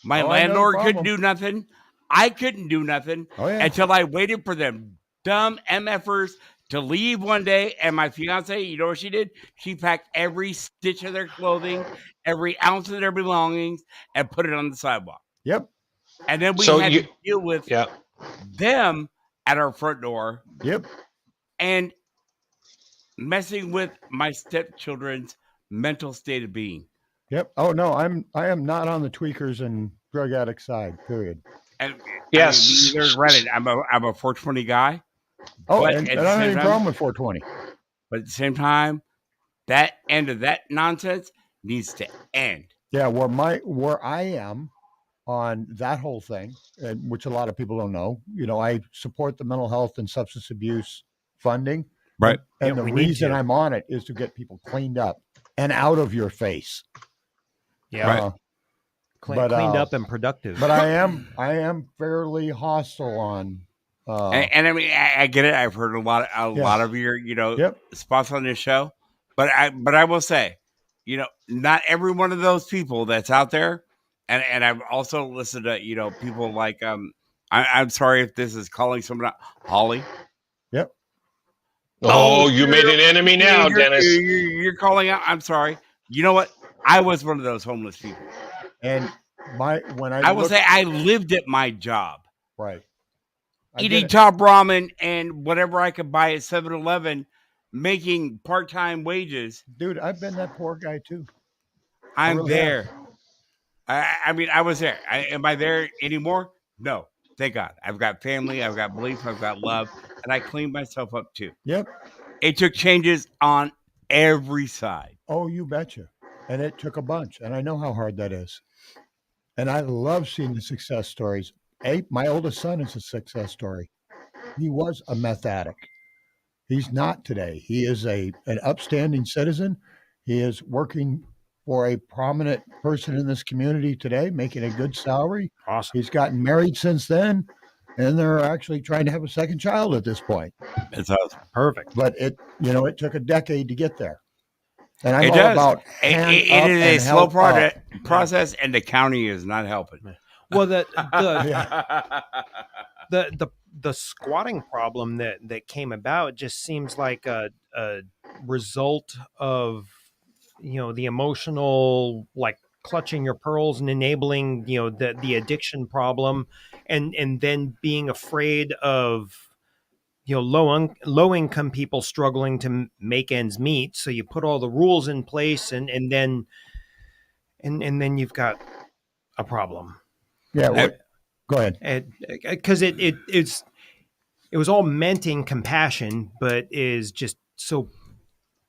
My Oh, I know the landlord couldn't problem. do nothing. I couldn't do nothing Oh, yeah. until I waited for them dumb MFers to leave one day. And my fiance, you know what she did? She packed every stitch of their clothing, every ounce of their belongings, and put it on the sidewalk. Yep. And then we So had you- to deal with Yeah. them at our front door. Yep. And messing with my stepchildren's mental state of being. Yep. Oh no, I am not on the tweakers and drug addict side. Period. And Yes. I mean, neither granted, I'm a 420 guy. Oh, but and at I the don't have same any time, problem with 420. But at the same time, that end of that nonsense needs to end. Yeah, where I am on that whole thing, which a lot of people don't know, I support the mental health and substance abuse funding. Right. And Yeah, the we need reason to. I'm on it is to get people cleaned up and out of your face. Yeah. Right. Cleaned up and productive. But I am fairly hostile on. And I mean, I get it. I've heard a lot of your, spots on this show. But I will say, not every one of those people that's out there, and I've also listened to, people like I'm sorry if this is calling someone out, Holly. Yep. Oh, you made an enemy now, Dennis. You're calling out. I'm sorry. You know what? I was one of those homeless people. And when I will say I lived at my job. Right. Eating top ramen and whatever I could buy at 7-Eleven, making part-time wages. Dude, I've been that poor guy too. I'm really there. I mean, I was there. Am I there anymore? No. Thank God. I've got family. I've got belief. I've got love. And I cleaned myself up too. Yep. It took changes on every side. Oh, you betcha. And it took a bunch. And I know how hard that is. And I love seeing the success stories. My oldest son is a success story. He was a meth addict. He's not today. He is an upstanding citizen. He is working for a prominent person in this community today, making a good salary. Awesome. He's gotten married since then, and they're actually trying to have a second child at this point. It's awesome. Perfect. But it took a decade to get there. And I'm It all does. about It is a slow process, and the county is not helping. Well, the squatting problem that came about just seems like a result of the emotional, like clutching your pearls and enabling the addiction problem, and then being afraid of low income people struggling to make ends meet. So you put all the rules in place, and then you've got a problem. Yeah. Go ahead. Because it was all meant in compassion, but is just so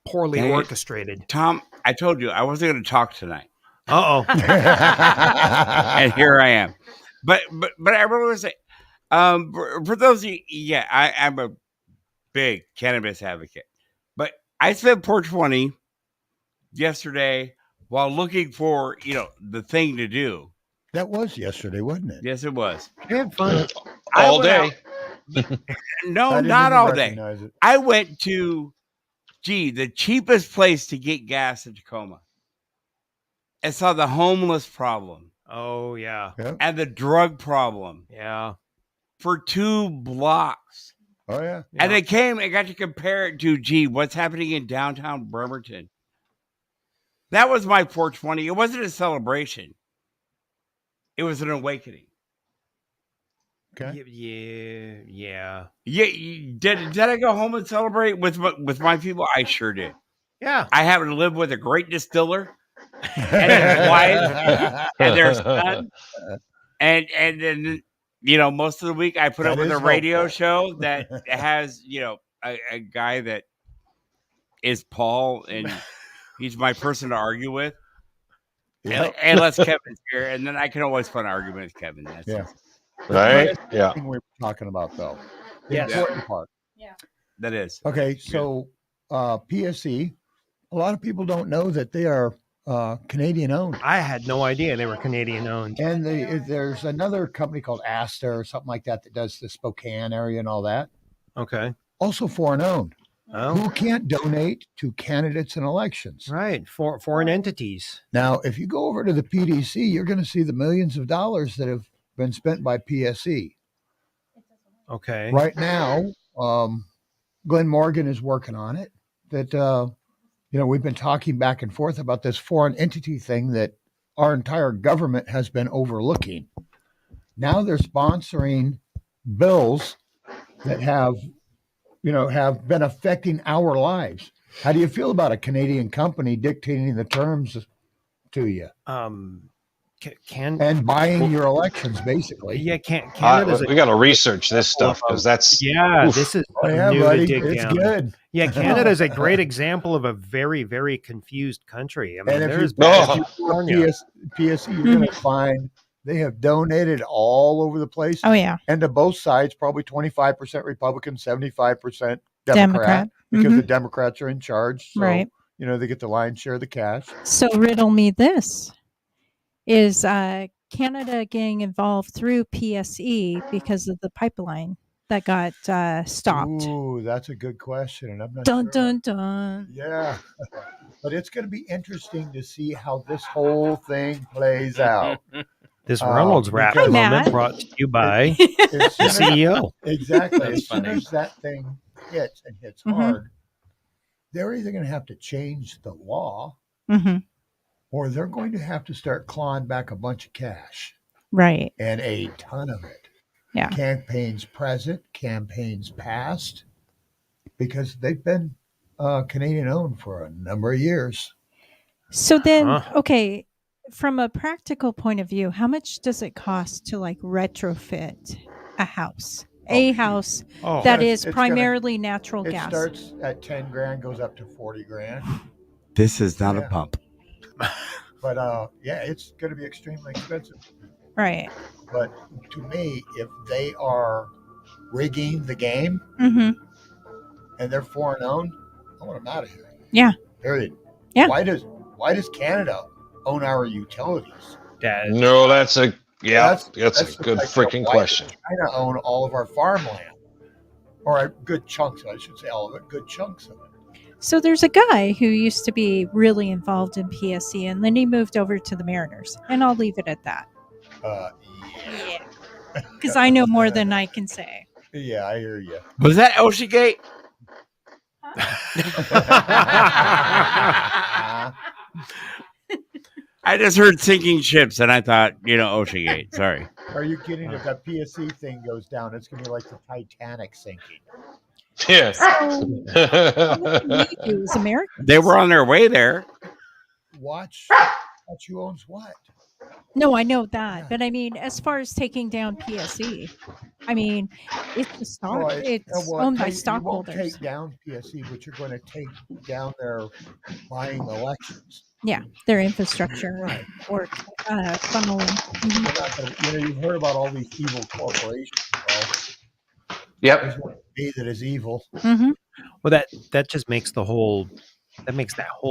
poorly orchestrated. Tom, I told you I wasn't going to talk tonight. Uh-oh. And here I am. But I really want to say, for those of you, I'm a big cannabis advocate. But I spent 420 yesterday while looking for, the thing to do. That was yesterday, wasn't it? Yes, it was. You had fun. All day. No, not all day. I went to, the cheapest place to get gas in Tacoma. And saw the homeless problem. Oh, yeah. And the drug problem. Yeah. For 2 blocks. Oh, yeah. And they came and got to compare it to, what's happening in downtown Bremerton. That was my 420. It wasn't a celebration. It was an awakening. Okay. Yeah. Did I go home and celebrate with my people? I sure did. Yeah. I happen to live with a great distiller and his wife and their son. And then, most of the week I put up with a radio show that has, a guy that is Paul, and he's my person to argue with. Yep. Unless Kevin's here, and then I can always find an argument with Kevin. That's Right? Yeah. Thing we were talking about, though. The Yes. important part. Yeah. That is. Okay, so PSE, a lot of people don't know that they are Canadian owned. I had no idea they were Canadian owned. And there's another company called Asta or something like that that does the Spokane area and all that. Okay. Also foreign owned. Who can't donate to candidates and elections? Right, foreign entities. Now, if you go over to the PDC, you're going to see the millions of dollars that have been spent by PSE. Okay. Right now, Glenn Morgan is working on it. That we've been talking back and forth about this foreign entity thing that our entire government has been overlooking. Now they're sponsoring bills that have been affecting our lives. How do you feel about a Canadian company dictating the terms to you? And buying your elections, basically. Yeah, Canada's we got to research this stuff because that's oof. This is buddy. It's good. Yeah, Canada's a great example of a very, very confused country. I mean, And if there's PSE, you're going to find they have donated all over the place. Oh, yeah. And to both sides, probably 25% Republican, 75% Democrat, Democrat. because the Democrats are in charge. So, Right. They get the lion's share of the cash. So riddle me this. Is Canada getting involved through PSE because of the pipeline that got stopped? Ooh, that's a good question. And I'm not Dun, sure. dun, dun. Yeah. But it's going to be interesting to see how this whole thing plays out. This Reynolds rap because- moment brought to you by As the soon as- CEO. Exactly. That's As soon funny. as that thing hits and hits Mhm. hard, they're either going to have to change the law Mm-hmm. or they're going to have to start clawing back a bunch of cash Right. and a ton of it. Yeah. Campaigns present, campaigns past, because they've been Canadian owned for a number of years. So then, okay, from a practical point of view, how much does it cost to like retrofit a house? A house that is It's primarily natural It gas. starts at 10 grand, goes up to 40 grand. This is not a pump. But it's going to be extremely expensive. Right. But to me, if they are rigging the game Mm-hmm. and they're foreign owned, I want them out of here. Yeah. Period. Yeah. Why does Canada own our utilities? No, that's a good like, freaking why question. does China own all of our farmland, or a good chunks of it? I should say all of it. Good chunks of it. So there's a guy who used to be really involved in PSE, and then he moved over to the Mariners, and I'll leave it at that. Yeah. Because I know more than I can say. Yeah, I hear you. Was that Oceangate? I just heard sinking ships, and I thought, Oceangate. Sorry. Are you kidding? If that PSE thing goes down, it's going to be like the Titanic sinking. Yes. It was American. They were on their way there. Watch who owns what. No, I know that, but I mean, as far as taking down PSE, I mean, it's the stock. Well, it's well, owned by you won't stockholders. take down PSE, but you're going to take down their buying elections. Yeah, their infrastructure or funneling. Mhm. They're not gonna, you've heard about all these evil corporations. Well, Yep. there's one that is evil. Mm-hmm. Well, that just makes that whole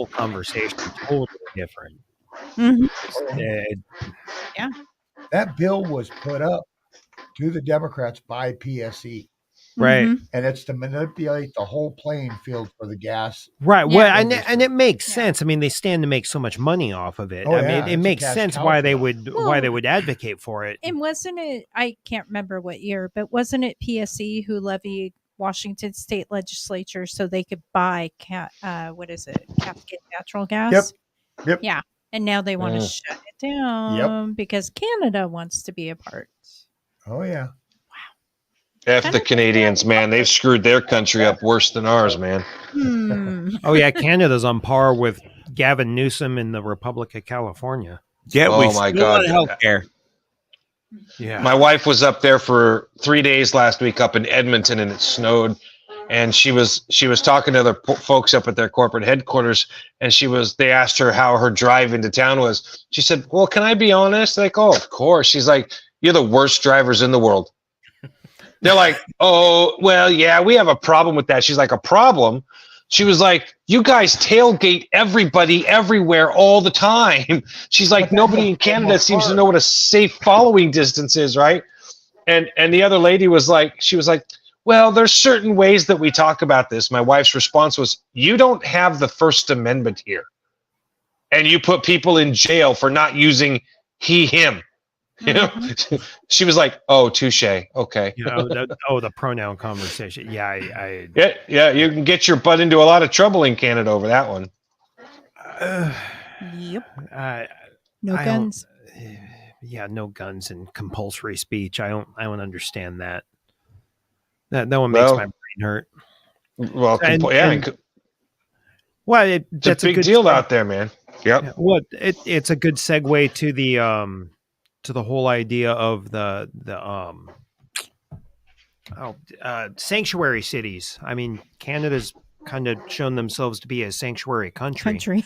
conversation totally different. Mm-hmm. Yeah. That bill was put up to the Democrats by PSE. Right. Mm-hmm. And it's to manipulate the whole playing field for the gas. Right. Yeah. Well, and it makes sense. I mean, they stand to make so much money off of it. Oh, I yeah, mean, it's it a makes cash sense cow why for they them. would advocate for it. And wasn't it? I can't remember what year, but wasn't it PSE who levied Washington State Legislature so they could buy Captain natural gas? Yep. Yeah. And now they want to shut it down because Canada wants to be a part. Oh, yeah. F the Canadians, man. They've screwed their country up worse than ours, man. Oh yeah, Canada's on par with Gavin Newsom in the Republic of California. Yeah, Oh, we my still God. want healthcare. Yeah. My wife was up there for 3 days last week up in Edmonton, and it snowed. And she was talking to other folks up at their corporate headquarters, and they asked her how her drive into town was. She said, "Well, can I be honest?" Like, "Oh, of course." She's like, "You're the worst drivers in the world." They're like, "Oh, well, yeah, we have a problem with that." She's like, "A problem?" She was like, "You guys tailgate everybody everywhere all the time." She's like, "Nobody in Canada seems to know what a safe following distance is, right?" And the other lady was like, Well, there's certain ways that we talk about this. My wife's response was, "You don't have the First Amendment here, and you put people in jail for not using he, him." You know, she was like, "Oh, touche. Okay." The pronoun conversation. Yeah, yeah. You can get your butt into a lot of trouble in Canada over that one. Yep. No guns. Yeah, no guns and compulsory speech. I don't understand that. That one makes my brain hurt. Well, that's a big deal out there, man. Yep. Yeah, well, it's a good segue to the whole idea of the sanctuary cities. I mean, Canada's kind of shown themselves to be a sanctuary country.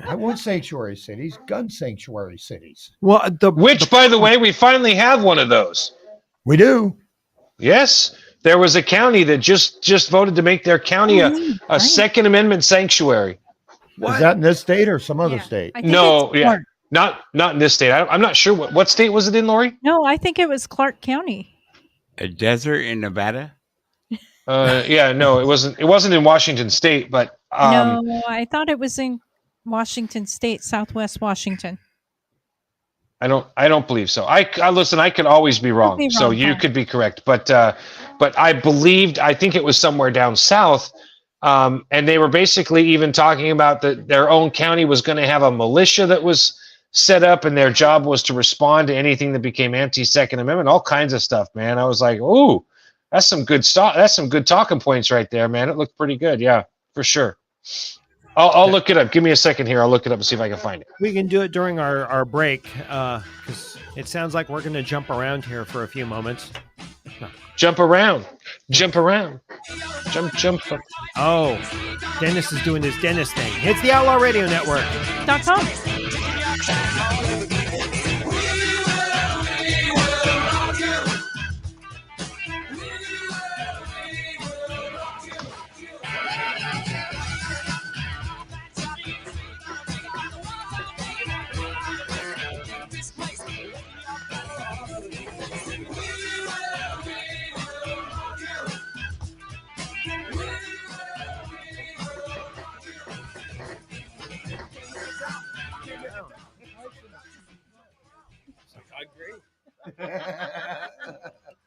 I want sanctuary cities, gun sanctuary cities. Well, by the way, we finally have one of those. We do. Yes, there was a county that just voted to make their county a Second Amendment sanctuary. Is that in this state or some other state? No, not in this state. I'm not sure what state was it in, Lori? No, I think it was Clark County. A desert in Nevada? No, it wasn't. It wasn't in Washington State, but no, I thought it was in Washington State, Southwest Washington. I don't believe so. I listen. I could always be wrong, so you could be correct. But I think it was somewhere down south, and they were basically even talking about that their own county was going to have a militia that was set up, and their job was to respond to anything that became anti-Second Amendment, all kinds of stuff. Man, I was like, ooh, that's some good stuff. That's some good talking points right there, man. It looked pretty good. Yeah, for sure. I'll look it up. Give me a second here. I'll look it up and see if I can find it. We can do it during our break because it sounds like we're going to jump around here for a few moments. Jump around. Jump. Oh, Dennis is doing his Dennis thing. It's the Outlaw Radio Network.com.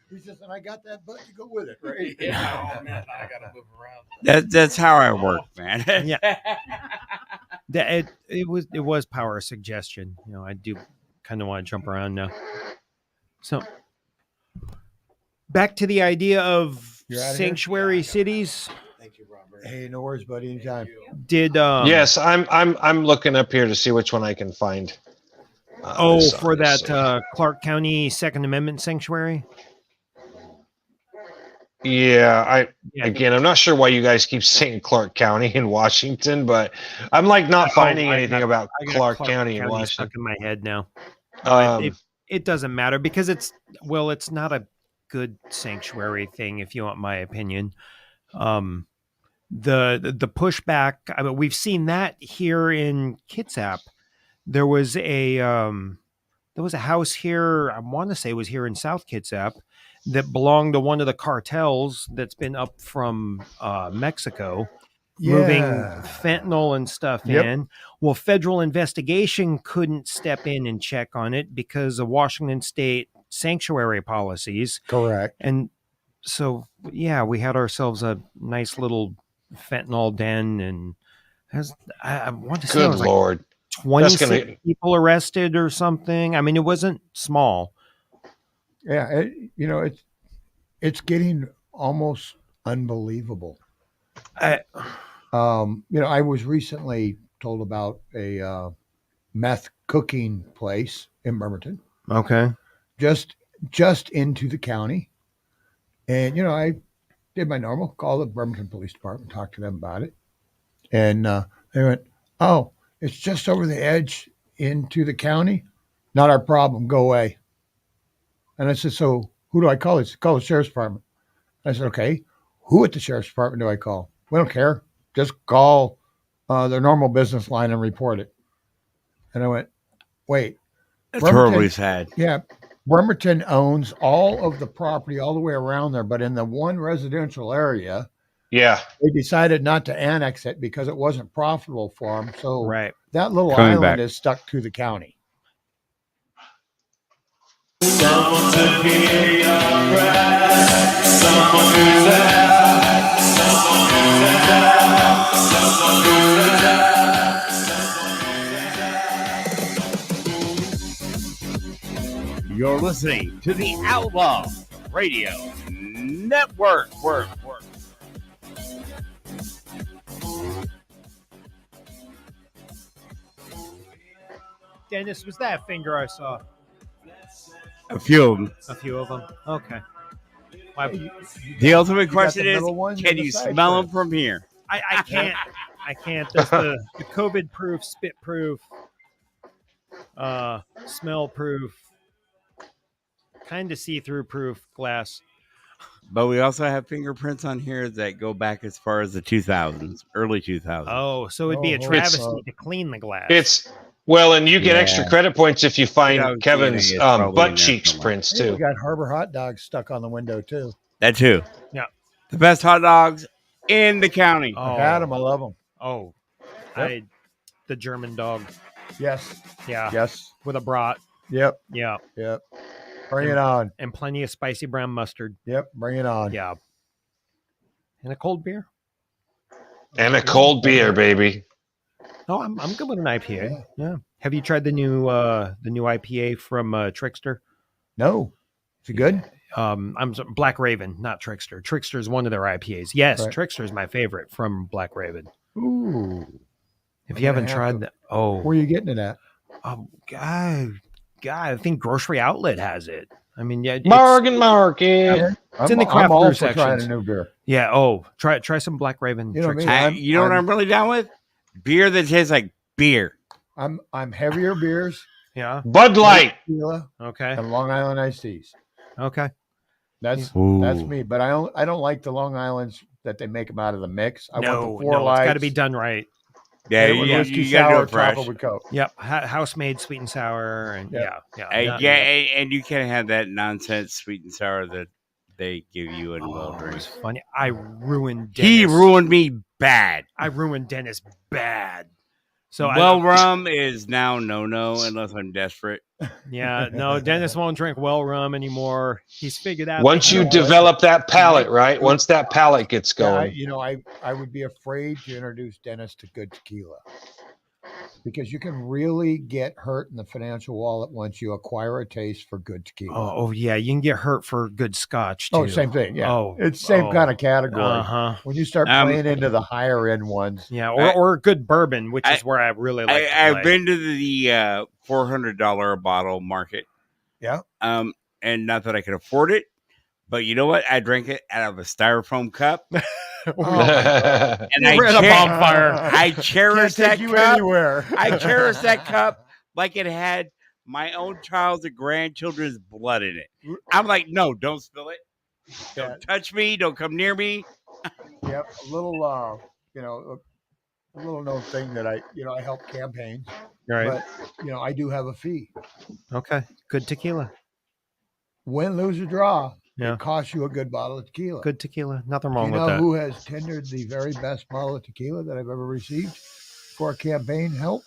He says, and I got that butt to go with it, right? Yeah, oh man, I gotta move around. That's how I work, man. Yeah. It was power suggestion. You know, I do kind of want to jump around now. So back to the idea of sanctuary cities. Thank you, Robert. Hey, no worries, buddy. Anytime. Yes, I'm looking up here to see which one I can find. For that Clark County Second Amendment sanctuary. Yeah, I'm not sure why you guys keep saying Clark County in Washington, but I'm like not finding anything about Clark County in Washington. Stuck in my head now. It doesn't matter because it's not a good sanctuary thing, if you want my opinion. The pushback. I mean, we've seen that here in Kitsap. There was a house here. I want to say it was here in South Kitsap that belonged to one of the cartels that's been up from Mexico, moving fentanyl and stuff in. Well, federal investigation couldn't step in and check on it because of Washington State sanctuary policies. Correct. And so, yeah, we had ourselves a nice little fentanyl den, and I want to say, good Lord. 26 people arrested or something. I mean, it wasn't small. Yeah, it's getting almost unbelievable. I was recently told about a meth cooking place in Bremerton. Okay. Just into the county. And, I did my normal, call the Bremerton Police Department, talk to them about it. And they went, oh, it's just over the edge into the county. Not our problem. Go away. And I said, so who do I call? He said, call the sheriff's department. I said, okay. Who at the sheriff's department do I call? We don't care. Just call their normal business line and report it. And I went, wait. That's horribly sad. Yeah. Bremerton owns all of the property all the way around there, but in the one residential area, Yeah. they decided not to annex it because it wasn't profitable for them. So Right. that little Coming island back. is stuck to the county. Someone to hear your breath. Someone who's there. Someone who's there. Someone who's there. You're listening to the Outlaw Radio Network. Work. Dennis, was that a finger I saw? A few of them. A few of them. Okay. The ultimate got question the is, middle ones can and the you side smell them prints. from here? I can't. I can't. There's the COVID proof, spit proof, smell proof, kind of see through proof glass. But we also have fingerprints on here that go back as far as the 2000s, early 2000s. Oh, so it'd be a travesty to clean the glass. And you get Yeah. extra credit points if you find Kevin's DNA is probably in butt there cheeks somewhere. prints Hey, we too. got Harbor hot dogs stuck on the window too. That too. Yeah. The best hot dogs in the county. I've had them. I love them. Oh, Yep. the German dog. Yes. Yeah. Yes. With a brat. Yep. Yeah. Yep. Bring it on. And plenty of spicy brown mustard. Yep. Bring it on. Yeah. And a cold beer. And a cold beer, baby. Oh, I'm good with an IPA. Yeah. Have you tried the new IPA from Trickster? No. Is it good? Black Raven, not Trickster. Trickster is one of their IPAs. Yes, Right. Trickster is my favorite from Black Raven. Ooh. If you haven't tried that, Where are you getting it at? God, I think Grocery Outlet has it. I mean, yeah, Bargain Market. It's in the craft I'm all brew for trying sections. a new beer. Yeah. Oh, try some Black Raven. You know what I mean? Trickster. You know what I'm really down with? Beer that tastes like beer. I'm heavier beers. Yeah. Bud Light. Tequila, Okay. and Long Island iced teas. Okay. That's Ooh. me. But I don't like the Long Islands that they make them out of the mix. I want No, the four it's lights. got to be done right. Yeah, It was you whiskey got to do sour, it fresh. tropical Coke. Yep. House made sweet and sour, and yeah. And you can't have that nonsense sweet and sour that they give you in well It's drinks. funny. I ruined Dennis. He ruined me bad. I ruined Dennis bad. So Well rum is now no unless I'm desperate. Yeah, no, Dennis won't drink well rum anymore. He's figured out. Once that- you develop that palate, right? Once that palate gets Yeah, going. I would be afraid to introduce Dennis to good tequila because you can really get hurt in the financial wallet once you acquire a taste for good tequila. Oh yeah, you can get hurt for good scotch too. Oh, same thing. Yeah. Oh, It's the same kind of category. Uh-huh. When you start playing into the higher end ones. Yeah, or good bourbon, which is where I really like. to I've play. been to the $400 a bottle market. Yeah. And not that I can afford it, but you know what? I drank it out of a styrofoam cup. And We're at a bonfire. I cherish Can't that take you cup. anywhere. I cherish that cup like it had my own child's and grandchildren's blood in it. I'm like, no, don't spill it. Don't touch me. Don't come near me. Yep. A little, a little known thing that I help campaigns. Right. But, I do have a fee. Okay, good tequila. Win, lose, or draw. Yeah. It costs you a good bottle of tequila. Good tequila. Nothing Do wrong you with know that. who has tendered the very best bottle of tequila that I've ever received for a campaign help?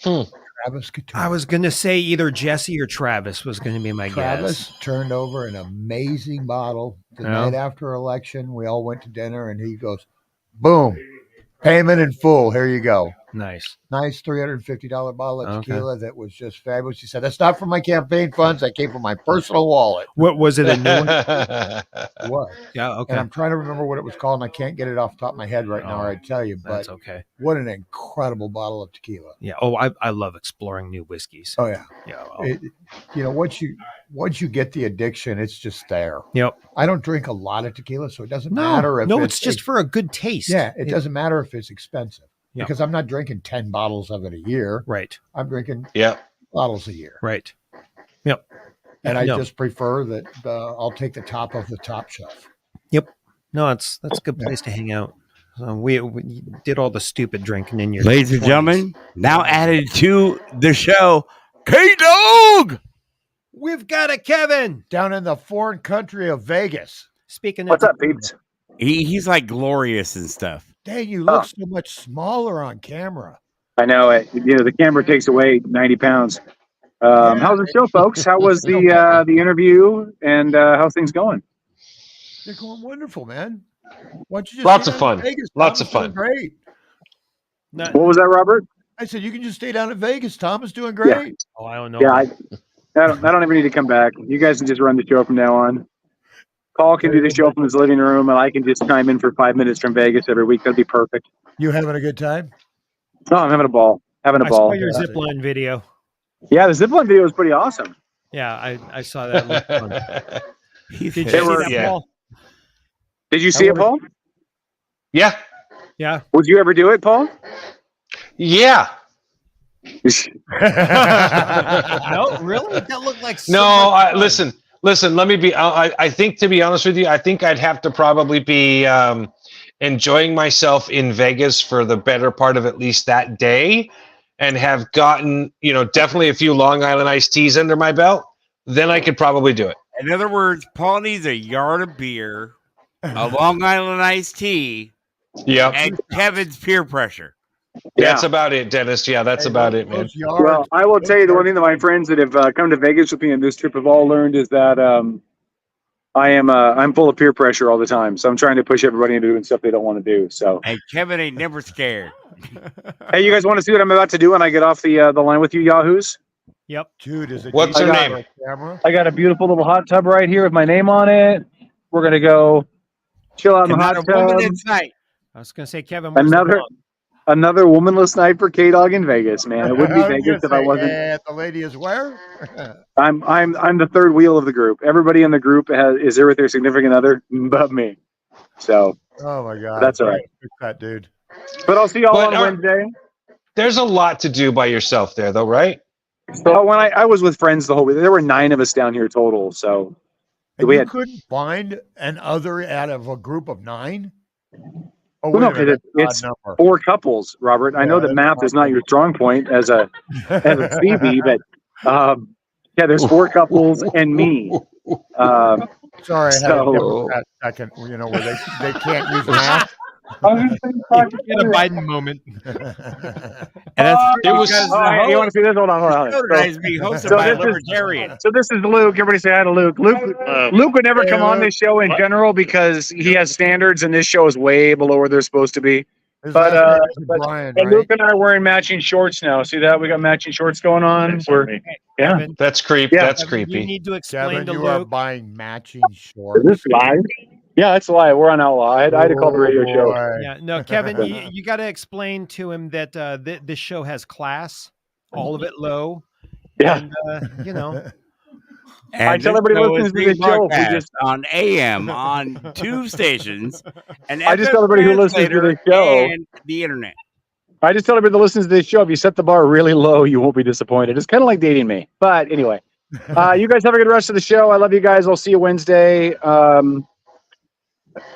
Travis Couture. I was gonna say either Jesse or Travis was gonna be my Travis guess. turned over an amazing bottle the Yeah. night after election. We all went to dinner, and he goes, "Boom, payment in full. Here you go." Nice $350 bottle of Okay. tequila that was just fabulous. He said, "That's not from my campaign funds. That came from my personal wallet." What was it? A new one? It was. Yeah. Okay. And I'm trying to remember what it was called, and I can't get it off the top of my head right now, or I'd tell you. But That's okay. what an incredible bottle of tequila. Yeah. Oh, I love exploring new whiskeys. Oh yeah. Yeah. Once you get the addiction, it's just there. Yep. I don't drink a lot of tequila, so it doesn't No, matter if it's just for a good taste. Yeah, it doesn't matter if it's expensive. Yeah. Because I'm not drinking 10 bottles of it a year. Right. I'm drinking Yeah. bottles a year. Right. Yep. And I No. just prefer that I'll take the top of the top shelf. Yep. No, that's a good place to hang out. We did all the stupid drinking in your Ladies and 20s. gentlemen, now added to the show, K-Dog! We've got a Kevin down in the foreign country of Vegas. Speaking What's up, peeps? He's like glorious and stuff. Dang, you look so much smaller on camera. I know it. The camera takes away 90 pounds. How's the show, folks? How was the interview, and how's things going? They're going wonderful, man. Why don't you just Lots stay of down in fun. Vegas? Lots Tom of is doing fun. Great. What was that, Robert? I said you can just stay down in Vegas. Tom is doing great. Yeah. Oh, I don't know. Yeah, I don't ever need to come back. You guys can just run the show from now on. Paul can do the show from his living room, and I can just chime in for 5 minutes from Vegas every week. That'd be perfect. You having a good time? Oh, I'm having a ball. I saw your zipline video. Yeah, the zipline video was pretty awesome. Yeah, I saw that. Looked fun. Did you see that, Paul? Did you see it, Paul? Yeah. Yeah. Would you ever do it, Paul? Yeah. No, really? That looked like so No, much fun. listen, let me be, I think, to be honest with you, I think I'd have to probably be enjoying myself in Vegas for the better part of at least that day and have gotten, definitely a few Long Island iced teas under my belt. Then I could probably do it. In other words, Paul needs a yard of beer, a Long Island iced tea, and Kevin's peer pressure. That's about it, Dennis. Yeah, that's about it, man. Well, I will tell you the one thing that my friends that have come to Vegas with me on this trip have all learned is that I'm full of peer pressure all the time. So I'm trying to push everybody into doing stuff they don't want to do. So And Kevin ain't never scared. hey, you guys want to see what I'm about to do when I get off the line with you yahoos? Yep. Dude, is it What's her name? Camera? I got a beautiful little hot tub right here with my name on it. We're gonna go chill out in the hot tub. Night. I was going to say, Kevin, where's the Another dog? another womanless night for K-Dog in Vegas, man. It wouldn't be I was Vegas if gonna I say, wasn't. and the lady is where? I'm the third wheel of the group. Everybody in the group is there with their significant other, but me. So Oh my God, that's all right. Fix that dude. But I'll see y'all But on Wednesday. There's a lot to do by yourself there, though, right? So when I was with friends the whole week, there were 9 of us down here total. So And we you had couldn't find an other out of a group of 9? Oh, well, no, wait a minute, it's odd number. 4 couples, Robert. I know that that's math is not your strong point as a Phoebe, but yeah, there's 4 couples and me. Sorry, I had So- a different that second. Where they can't use math. In a Biden moment. And that's It was- you want to see this? Hold on. Today's being hosted by a libertarian. So this is Luke. Everybody say hi to Luke. Luke would never come on this show in general because he has standards, and this show is way below where they're supposed to be. His But, last name is Brian, And right? Luke and I are wearing matching shorts now. See that? We got matching shorts going on. Yeah. Kevin, That's creepy. Yeah. That's Kevin, you creepy. need to explain Kevin, to you are Luke. buying matching Is shorts. this live? Yeah, it's live. We're on Outlaw. I had to call the radio show. Boy. Yeah, no, Kevin, you got to explain to him that this show has class, all of it low. Yeah. And, And I tell this everybody show listening is to this being show, we broadcast just- on AM on 2 stations, and I just FM tell everybody who listens to translator this show- and the internet. I just tell everybody that listens to this show, if you set the bar really low, you won't be disappointed. It's kind of like dating me. But anyway, you guys have a good rest of the show. I love you guys. I'll see you Wednesday.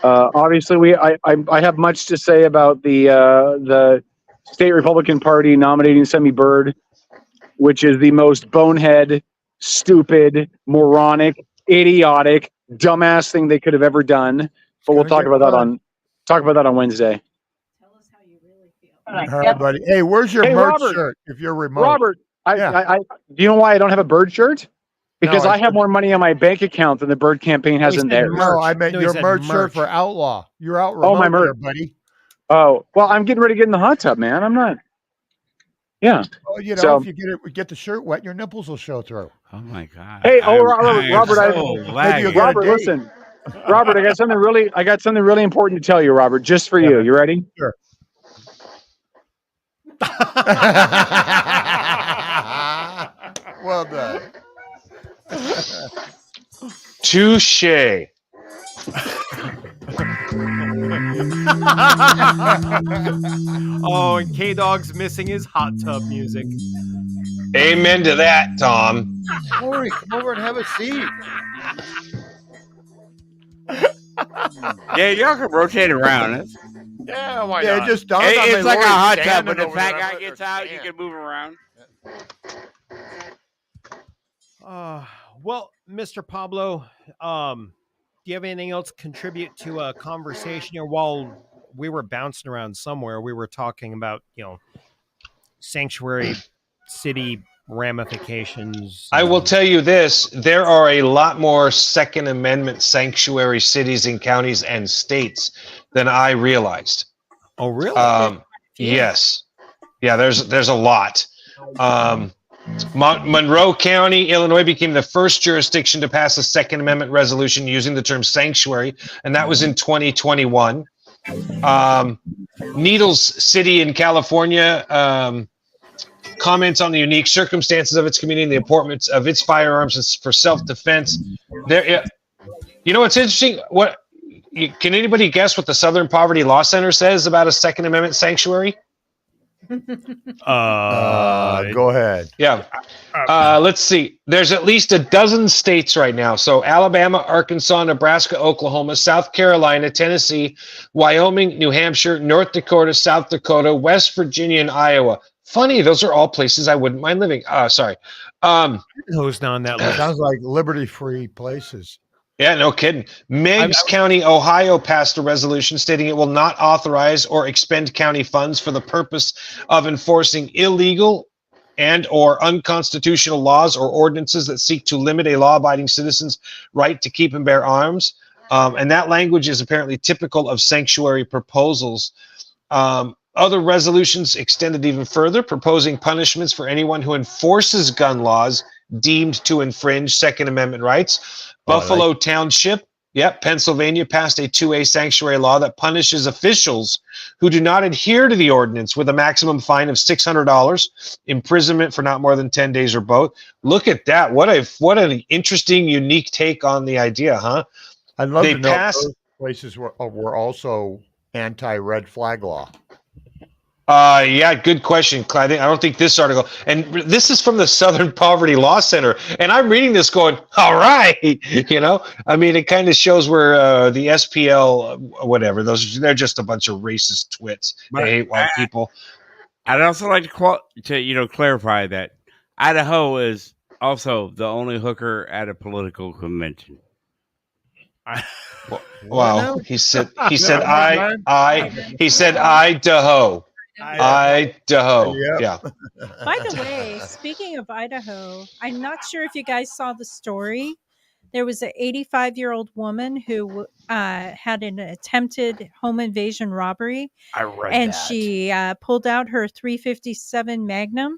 Obviously, I have much to say about the state Republican Party nominating Semi Bird, which is the most bonehead, stupid, moronic, idiotic, dumbass thing they could have ever done. But we'll talk about that on Wednesday. All right, buddy. Hey, where's your Hey, merch Robert. shirt? If you're remote, Robert, Yeah. do you know why I don't have a bird shirt? Because No, I have more money on my bank account than the bird campaign has in theirs. No, I meant No, he your said merch shirt merch. for Outlaw. You're out Oh, remote my there, merch. buddy. Oh, well, I'm getting ready to get in the hot tub, man. I'm not. Yeah. Oh, you know, So- if you get the shirt wet, your nipples will show through. Oh my God! Hey, I'm Robert, so I laggy. Robert, listen. Robert, I got something really important to tell you, Robert, just for you. You ready? Sure. Well done. Touche. Oh, and K-Dog's missing his hot tub music. Amen to that, Tom. Corey, come over and have a seat. Yeah, y'all can rotate around. Yeah, why Yeah, not? it just dawned on me. It's like a Lori's hot tub. standing When the over fat there. guy gets out, you can move around. Well, Mr. Pablo, do you have anything else to contribute to a conversation here? While we were bouncing around somewhere, we were talking about, sanctuary city ramifications. I will tell you this: there are a lot more Second Amendment sanctuary cities and counties and states than I realized. Oh, really? Yes. Yeah, there's a lot. Monroe County, Illinois became the first jurisdiction to pass a Second Amendment resolution using the term sanctuary, and that was in 2021. Needles City in California comments on the unique circumstances of its community and the importance of its firearms for self-defense. There, you know what's interesting? Can anybody guess what the Southern Poverty Law Center says about a Second Amendment sanctuary? Go ahead. Yeah. Let's see. There's at least a dozen states right now. So Alabama, Arkansas, Nebraska, Oklahoma, South Carolina, Tennessee, Wyoming, New Hampshire, North Dakota, South Dakota, West Virginia, and Iowa. Funny, those are all places I wouldn't mind living. Sorry. Who's on that list? Sounds like liberty-free places. Yeah, no kidding. Meigs County, Ohio passed a resolution stating it will not authorize or expend county funds for the purpose of enforcing illegal and or unconstitutional laws or ordinances that seek to limit a law-abiding citizen's right to keep and bear arms. And that language is apparently typical of sanctuary proposals. Other resolutions extended even further, proposing punishments for anyone who enforces gun laws deemed to infringe Second Amendment rights. Buffalo Township, Pennsylvania passed a 2A sanctuary law that punishes officials who do not adhere to the ordinance with a maximum fine of $600, imprisonment for not more than 10 days or both. Look at that. What an interesting, unique take on the idea, huh? I'd love to know if those places were also anti-red flag law. Yeah, good question, Clyde. I don't think this article, and this is from the Southern Poverty Law Center, and I'm reading this going, all right, I mean, it kind of shows where the SPL, whatever, they're just a bunch of racist twits. But they hate white people. I'd also like to clarify that Idaho is also the only hooker at a political convention. Wow, he said Idaho. Idaho. Yep. Yeah. By the way, speaking of Idaho, I'm not sure if you guys saw the story. There was an 85-year-old woman who had an attempted home invasion robbery. I read and that. she pulled out her .357 Magnum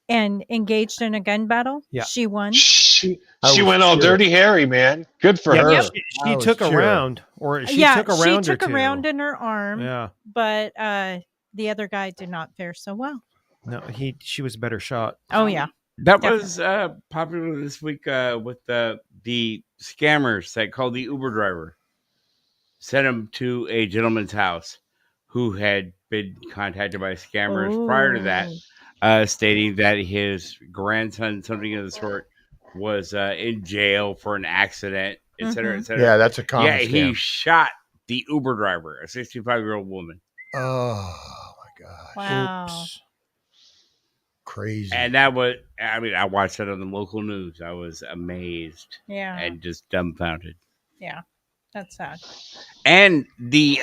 and engaged in a gun battle. Yeah. She won. She went all Dirty Harry, man. Good for her. She took a round, or she took a round she took or a two. round in her arm. Yeah. But the other guy did not fare so well. No, she was a better shot. Oh yeah. That was popular this week with the scammers that called the Uber driver. Sent him to a gentleman's house who had been contacted by scammers prior to that, stating that his grandson, something of the sort, was in jail for an accident, et cetera, et cetera. Yeah, that's a common scam. he shot the Uber driver, a 65-year-old woman. Oh my gosh. Wow. Oops. Crazy. And that was, I watched that on the local news. I was amazed. Yeah. And just dumbfounded. Yeah. That's sad. And the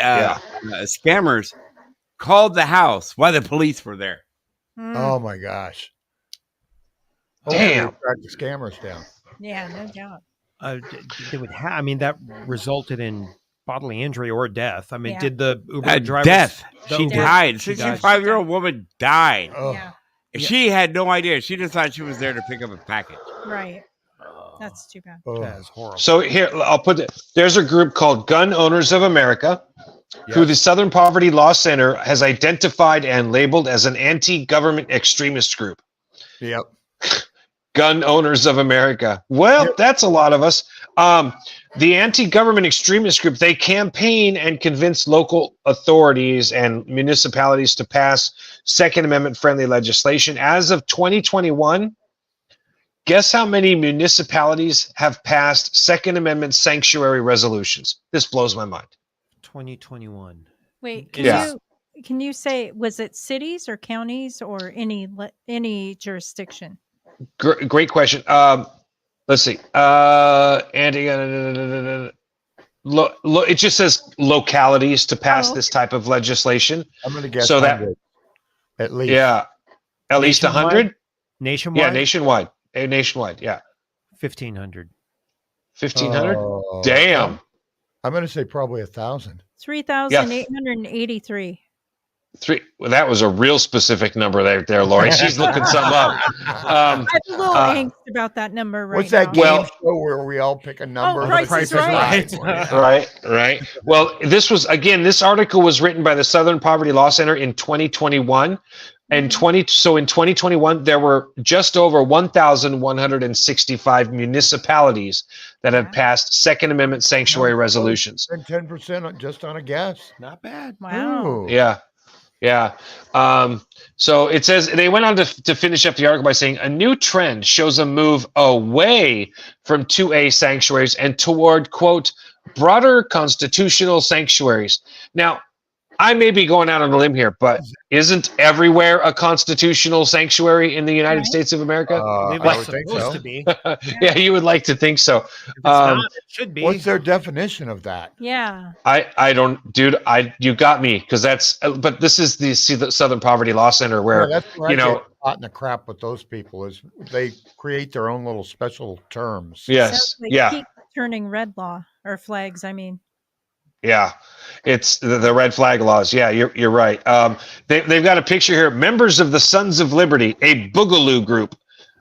scammers called the house while the police were there. Oh my gosh. Damn. Track the scammers down. Yeah, no doubt. That resulted in bodily injury or death. I mean, Yeah. did the Uber driver Death. the She Uber- died. she died. 65-year-old woman died. Oh. Yeah. She had no idea. She just thought she was there to pick up a package. Right. That's too bad. That is horrible. So here, I'll put it. There's a group called Gun Owners of America, who the Southern Poverty Law Center has identified and labeled as an anti-government extremist group. Yep. Gun Owners of America. Well, that's a lot of us. The anti-government extremist group, they campaign and convince local authorities and municipalities to pass Second Amendment friendly legislation. As of 2021, guess how many municipalities have passed Second Amendment sanctuary resolutions? This blows my mind. 2021. Wait, Yeah. can you say, was it cities or counties or any jurisdiction? Great question. Let's see. Andy, it just says localities to pass this type of legislation. I'm going to guess so 100, at least. Yeah, at least 100. Nationwide. Yeah, nationwide. Nationwide. Yeah, 1,500. 1,500. Damn. I'm going to say probably 1,000. 3,883. Well, that was a real specific number there, Lori. She's looking something up. I have a little angst about that number right What's that now. game show where we all pick a number? Price is Right. Right. Well, this article was written by the Southern Poverty Law Center in 2021. And in 2021, there were just over 1,165 municipalities that have passed Second Amendment sanctuary resolutions. 10% just on a guess. Not bad. Wow. Yeah. So it says they went on to finish up the article by saying a new trend shows a move away from 2A sanctuaries and toward, quote, broader constitutional sanctuaries. Now, I may be going out on a limb here, but isn't everywhere a constitutional sanctuary in the United States of America? I would think so. To be. Yeah, you would like to think so. It should be. What's their definition of that? Yeah. I don't, dude. You got me because that's. But this is the Southern Poverty Law Center where that's where you I know. get caught in the crap with those people is they create their own little special terms. Yes. So they Yeah. keep turning red law or flags. I mean. Yeah, it's the red flag laws. Yeah, you're right. They've got a picture here. Members of the Sons of Liberty, a boogaloo group,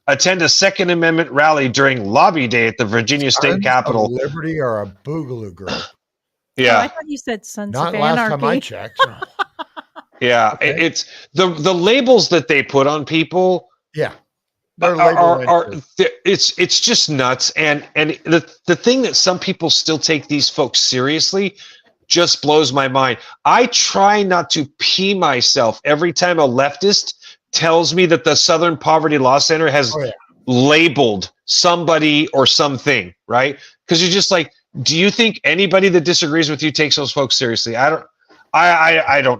attend a Second Amendment rally during lobby day at the Virginia State Capitol. Sons of Liberty are a boogaloo group. Yeah, Oh, I thought you said Sons Not of last Anarchy. time I checked. yeah. It's the labels that they put on people. Yeah. It's just nuts, and the thing that some people still take these folks seriously just blows my mind. I try not to pee myself every time a leftist tells me that the Southern Poverty Law Center has labeled somebody or something, right? Because you're just like, do you think anybody that disagrees with you takes those folks seriously? I don't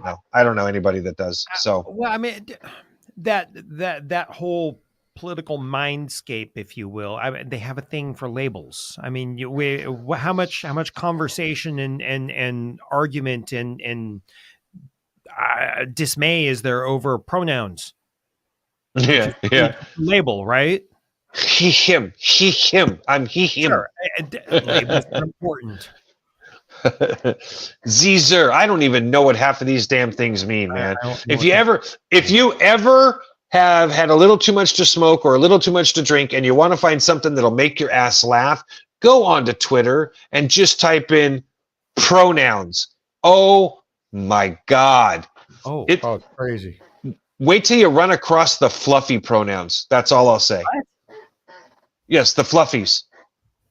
know. I don't know anybody that does. So Well, I mean, that whole political mindscape, if you will, they have a thing for labels. I mean, how much conversation and argument and dismay is there over pronouns? Yeah. Label, right? He, him. I'm he, him. Sure. Labels are important. Zer. I don't even know what half of these damn things mean, man. If you ever have had a little too much to smoke or a little too much to drink and you want to find something that'll make your ass laugh, go on to Twitter and just type in pronouns. Oh my God. It's crazy. Wait till you run across the fluffy pronouns. That's all I'll say. What? Yes, the fluffies.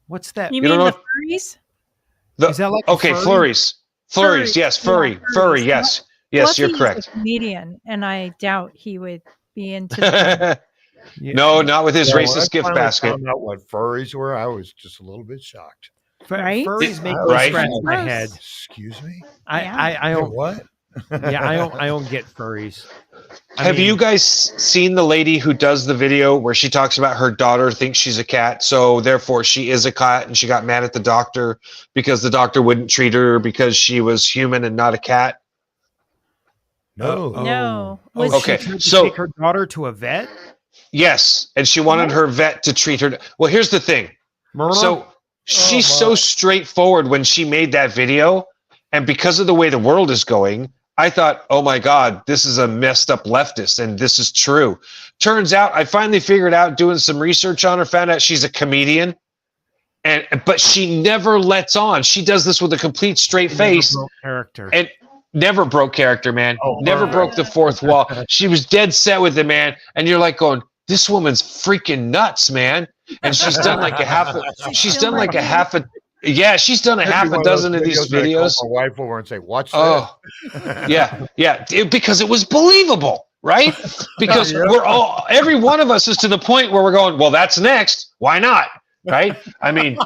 What's that? You mean the furries? Is that like okay, flurries. Flurries, yes, furry, yes. Yes, Fluffy you're is correct. a comedian, and I doubt he would be into No, not with his when I racist gift finally basket. found out what furries were, I was just a little bit shocked. Right? Furries make me Right? scratch my head. Excuse me? I don't What? Yeah, I don't get furries. Have you guys seen the lady who does the video where she talks about her daughter thinks she's a cat, so therefore she is a cat, and she got mad at the doctor because the doctor wouldn't treat her because she was human and not a cat? No. No. Was Okay, she trying to so- take her daughter to a vet? Yes, and she wanted her vet to treat her. Well, here's the thing. So she's so straightforward when she made that video, and because of the way the world is going, I thought, oh my God, this is a messed up leftist, and this is true. Turns out, I finally figured out, doing some research on her, found out she's a comedian, but she never lets on. She does this with a complete straight face. Character. And never broke character, man. Never broke the fourth wall. She was dead set with it, man. And you're like going, this woman's freaking nuts, man. And she's done like a half a she's done a half a dozen of these videos. My wife over and say, "Watch this." Oh, yeah. Because it was believable, right? Because we're all, every one of us is to the point where we're going, well, that's next. Why not? right? I mean,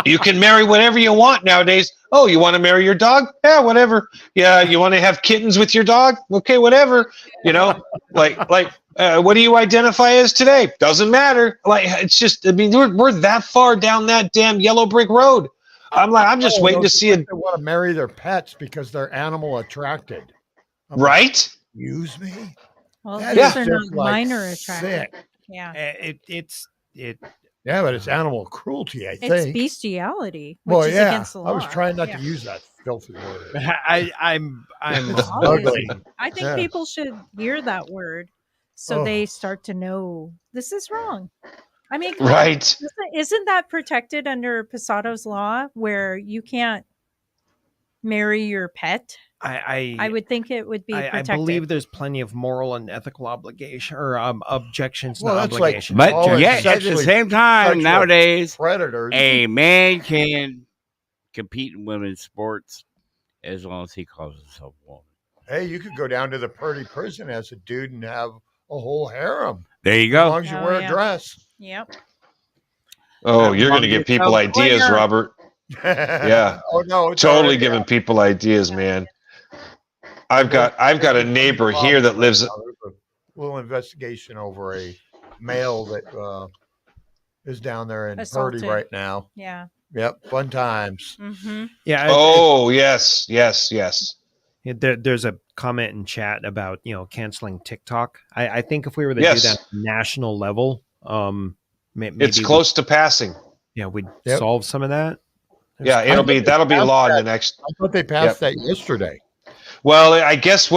you can marry whatever you want nowadays. Oh, you want to marry your dog? Yeah, whatever. Yeah, you want to have kittens with your dog? Okay, whatever. You know, what do you identify as today? Doesn't matter. Like, it's just, I mean, we're that far down that damn yellow brick road. I'm just waiting to see it. They want to marry their pets because they're animal attracted. Right? Use me. Well, That those is are just not like minor attracted. sick. Yeah. Yeah, but it's animal cruelty, I It's think. bestiality, which Well, is yeah. against the law. I was trying not Yeah. to use that filthy word. I'm It's ugly. I think Yeah. people should hear that word so Oh. they start to know this is wrong. I mean, come on. Right. Isn't that protected under Posado's law where you can't marry your pet? I would think it would be I protected. believe there's plenty of moral and ethical obligation or objections, Well, not that's like obligations. But all yet, at the sexually- same time, sexual nowadays, predators. a man can compete in women's sports as long as he calls himself a woman. Hey, you could go down to the Purdy prison as a dude and have a whole harem. There you As go. long as you wear a dress. Yep. Oh, you're going to give people ideas, Robert. Yeah. Oh no, it's Totally already giving people ideas, man. I've got a neighbor here that lives. There's a little investigation over a male that is down there in Assaulted. Purdy right now. Yeah. Yep, fun times. Mm-hmm. Yeah. Oh, yes. Yeah, there's a comment in chat about canceling TikTok. I think if we were to do Yes. that at national level, maybe It's close to passing. Yeah, we'd Yep. solve some of that. Yeah, that'll be law in the next. I thought they passed that yesterday. Well, I guess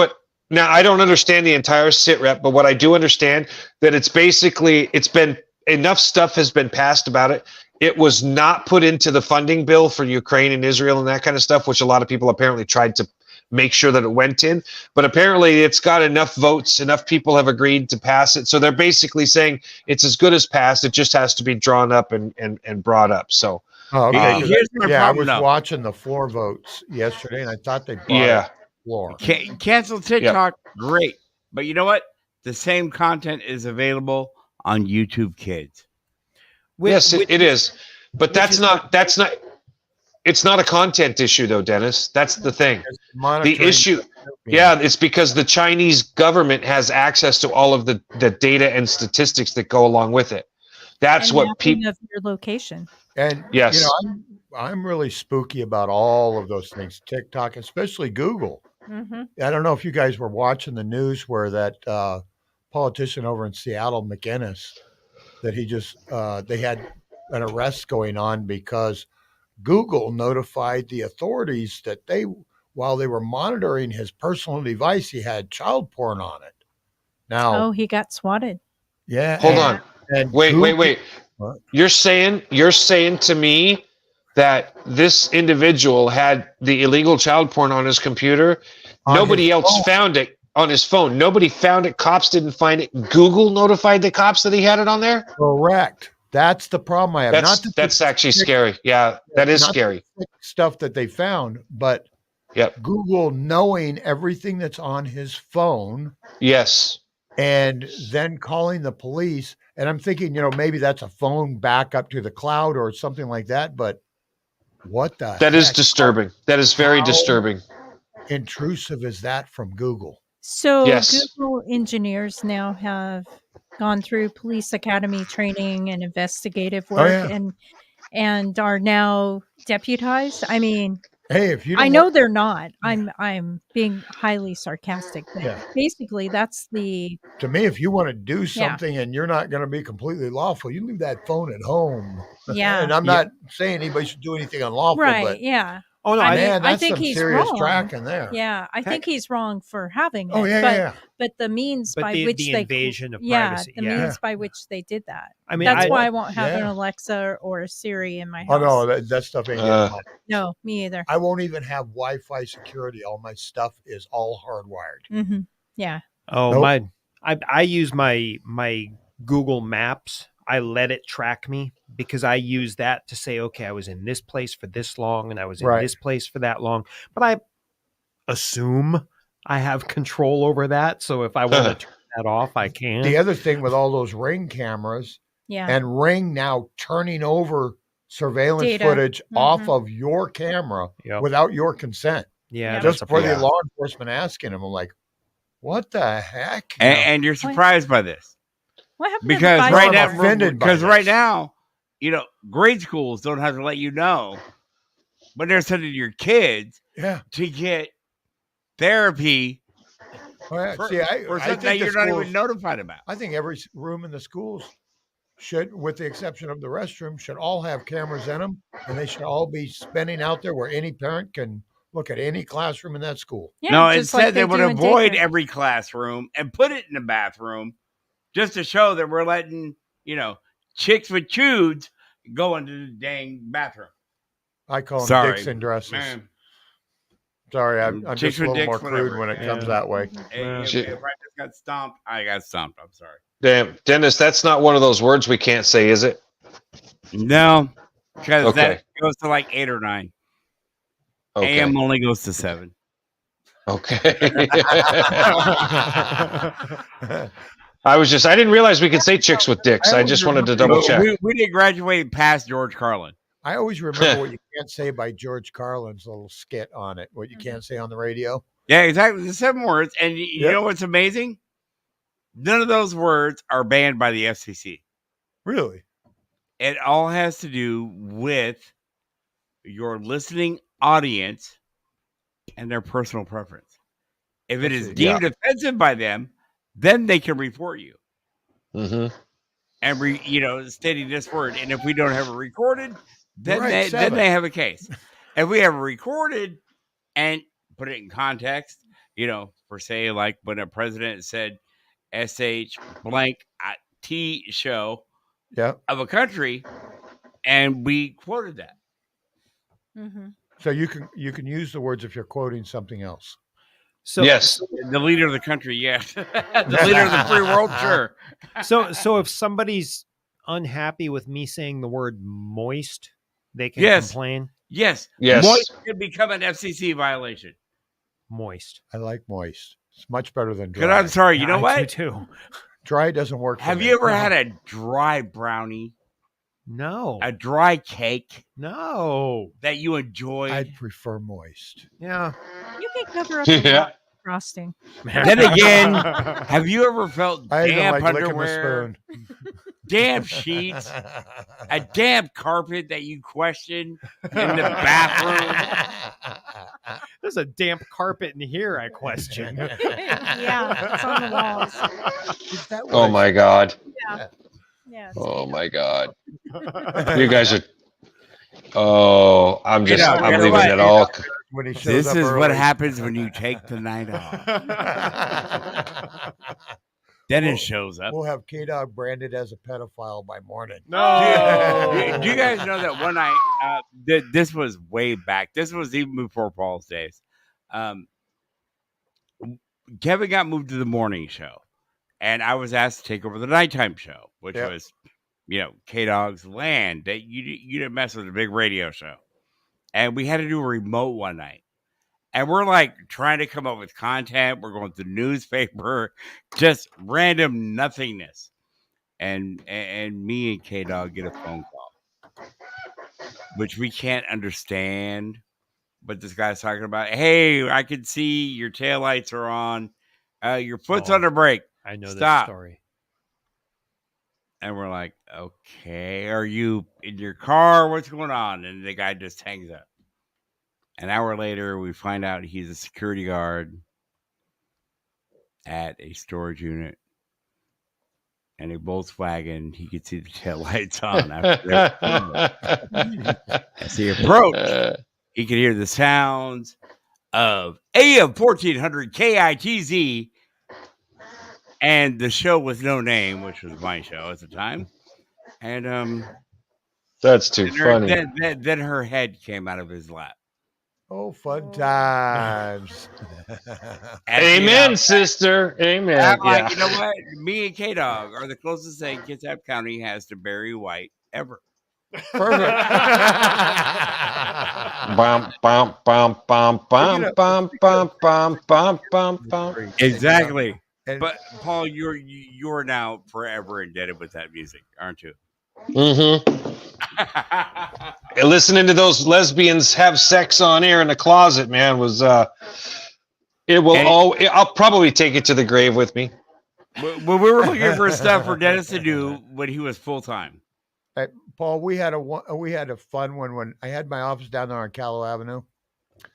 now I don't understand the entire sit rep, but what I do understand that it's been enough stuff has been passed about it. It was not put into the funding bill for Ukraine and Israel and that kind of stuff, which a lot of people apparently tried to make sure that it went in. But apparently it's got enough votes, enough people have agreed to pass it. So they're basically saying it's as good as passed. It just has to be drawn up and brought up. So Oh, okay. 'Cause here's my I problem, was though. watching the floor votes yesterday, and I thought they brought Yeah. it to the floor. Cancel TikTok, great. But you know what? The same content is available on YouTube Kids. Yes, it is. But it's not a content issue though, Dennis. That's the thing. The issue, it's because the Chinese government has access to all of the data and statistics that go along with it. That's And what mapping people. of your location. And Yes. I'm really spooky about all of those things. TikTok, especially Google. Mm-hmm. I don't know if you guys were watching the news where that politician over in Seattle, McInnes, that he just they had an arrest going on because Google notified the authorities that while they were monitoring his personal device, he had child porn on it. Now, Oh, he got swatted. yeah. Hold on. And Wait. What? You're saying to me that this individual had the illegal child porn on his computer. On Nobody his else phone. found it on his phone. Nobody found it. Cops didn't find it. Google notified the cops that he had it on there. Correct. That's the problem I have. That's actually scary. Yeah, that is not scary. the stuff that they found, but Google knowing everything that's on his phone. Yes. And then calling the police. And I'm thinking, maybe that's a phone backup to the cloud or something like that. But what the That is heck? disturbing. That is very How disturbing. intrusive is that from Google? So Yes. Google engineers now have gone through police academy training and investigative work yeah. and are now deputized. I mean, Hey, if you I don't know want- they're not. I'm being highly sarcastic. But Yeah. basically that's the to me, if you want to do Yeah. something and you're not going to be completely lawful, you leave that phone at home. Yeah. And I'm not saying anybody should do anything unlawful, right. but Yeah. Oh no, I man, mean, I that's think some he's serious wrong. tracking there. Yeah, I think he's wrong for having it. Oh, yeah, but, yeah. but the means But by the which they invasion of privacy, the yeah. means by which they did that. I mean, that's I- why I won't have an Yeah. Alexa or a Siri in my house. Oh no, that stuff ain't getting mine. No, me either. I won't even have Wi-Fi security. All my stuff is all hardwired. Mm-hmm. Yeah. Oh Nope. I use my Google Maps. I let it track me because I use that to say, okay, I was in this place for this long and I was in Right. this place for that long. But I assume I have control over that. So if I want to turn that off, I can. The other thing with all those Ring cameras Yeah. And Ring now turning over surveillance Data. footage off Mhm. of your camera Yep. without your consent. Yeah, Just that's a for the problem. law enforcement asking him. I'm like, what the heck? And you're surprised by this. What happened Because to the right I'm now, offended by because right this. now, grade schools don't have to let you know when they're sending your kids to get therapy for See, I something think that the you're not schools- even notified about. I think every room in the schools should, with the exception of the restroom, should all have cameras in them, and they should all be spinning out there where any parent can look at any classroom in that school. No, instead they would avoid every classroom and put it in the bathroom just to show that we're letting, chicks with chudes go into the dang bathroom. I call them Sorry, dicks in dresses. man. Sorry, I'm Chicks just a with little more dicks, crude whatever. when it comes that way. If I just got stomped, I got stomped. I'm sorry. Damn, Dennis, that's not one of those words we can't say, is it? No, because Okay. that goes to like 8 or 9. Okay. AM only goes to 7. Okay. I didn't realize we could say chicks with dicks. I just wanted to double check. We didn't graduate past George Carlin. I always remember what you can't say by George Carlin's little skit on it, what you can't say on the radio. Yeah, exactly. The 7 words. And you know what's amazing? None of those words are banned by the FCC. Really? It all has to do with your listening audience and their personal preference. If it is deemed offensive by them, then they can report you. Mm-hmm. And stating this word. And if we don't have it recorded, then Right, then they have a case. If we have it recorded and put it in context, for say like when a president said SH blank T show of a country, and we quoted that. Mm-hmm. So you can use the words if you're quoting something else. So yes, the leader of the country, yes, the leader of the free world, sure. So if somebody's unhappy with me saying the word moist, they can complain. Yes. Yes. Moist could become an FCC violation. Moist. I like moist. It's much better than dry. Because I'm sorry, you know I what? do too. Dry doesn't work. Have you ever had a dry brownie? No. A dry cake? No. That you enjoyed? I'd prefer moist. Yeah. You can cover up the frosting. Then again, have you ever felt I even damp like licking the underwear, damp sheets, a damp carpet that you question in the bathroom? There's a damp carpet in here, I question. Yeah, it's on the walls. Oh my God. Yeah. Yeah. Oh my God. You guys are. Oh, I'm leaving it all. When he shows This up is what early. happens when you take the night off. Dennis shows up. We'll have K-Dog branded as a pedophile by morning. No. Do you guys know that one night? This was way back. This was even before Paul's days. Kevin got moved to the morning show, and I was asked to take over the nighttime show, which was, K-Dog's land. That you didn't mess with a big radio show, and we had to do a remote one night. And we're like trying to come up with content. We're going to the newspaper, just random nothingness. And me and K-Dog get a phone call, which we can't understand. But this guy's talking about, hey, I can see your taillights are on. Your foot's under brake. I know Stop. this story. And we're like, okay, are you in your car? What's going on? And the guy just hangs up. An hour later, we find out he's a security guard at a storage unit. And a Volkswagen, he could see the taillights on. As he approached, he could hear the sounds of AM 1400 KITZ and the show with no name, which was my show at the time. And that's too funny. Then her head came out of his lap. Oh, fun times. Amen, sister. Amen. I'm like, you know what? Me and K-Dog are the closest thing Kitsap County has to Barry White ever. Perfect. Bum, bum, bum, bum, bum, bum, bum, bum, bum, bum, bum. Exactly. But Paul, you're now forever indebted with that music, aren't you? Mm-hmm. Listening to those lesbians have sex on air in the closet, man, was I'll probably take it to the grave with me. When we were looking for stuff for Dennis to do when he was full time. Hey, Paul, we had a fun one when I had my office down there on Callow Avenue.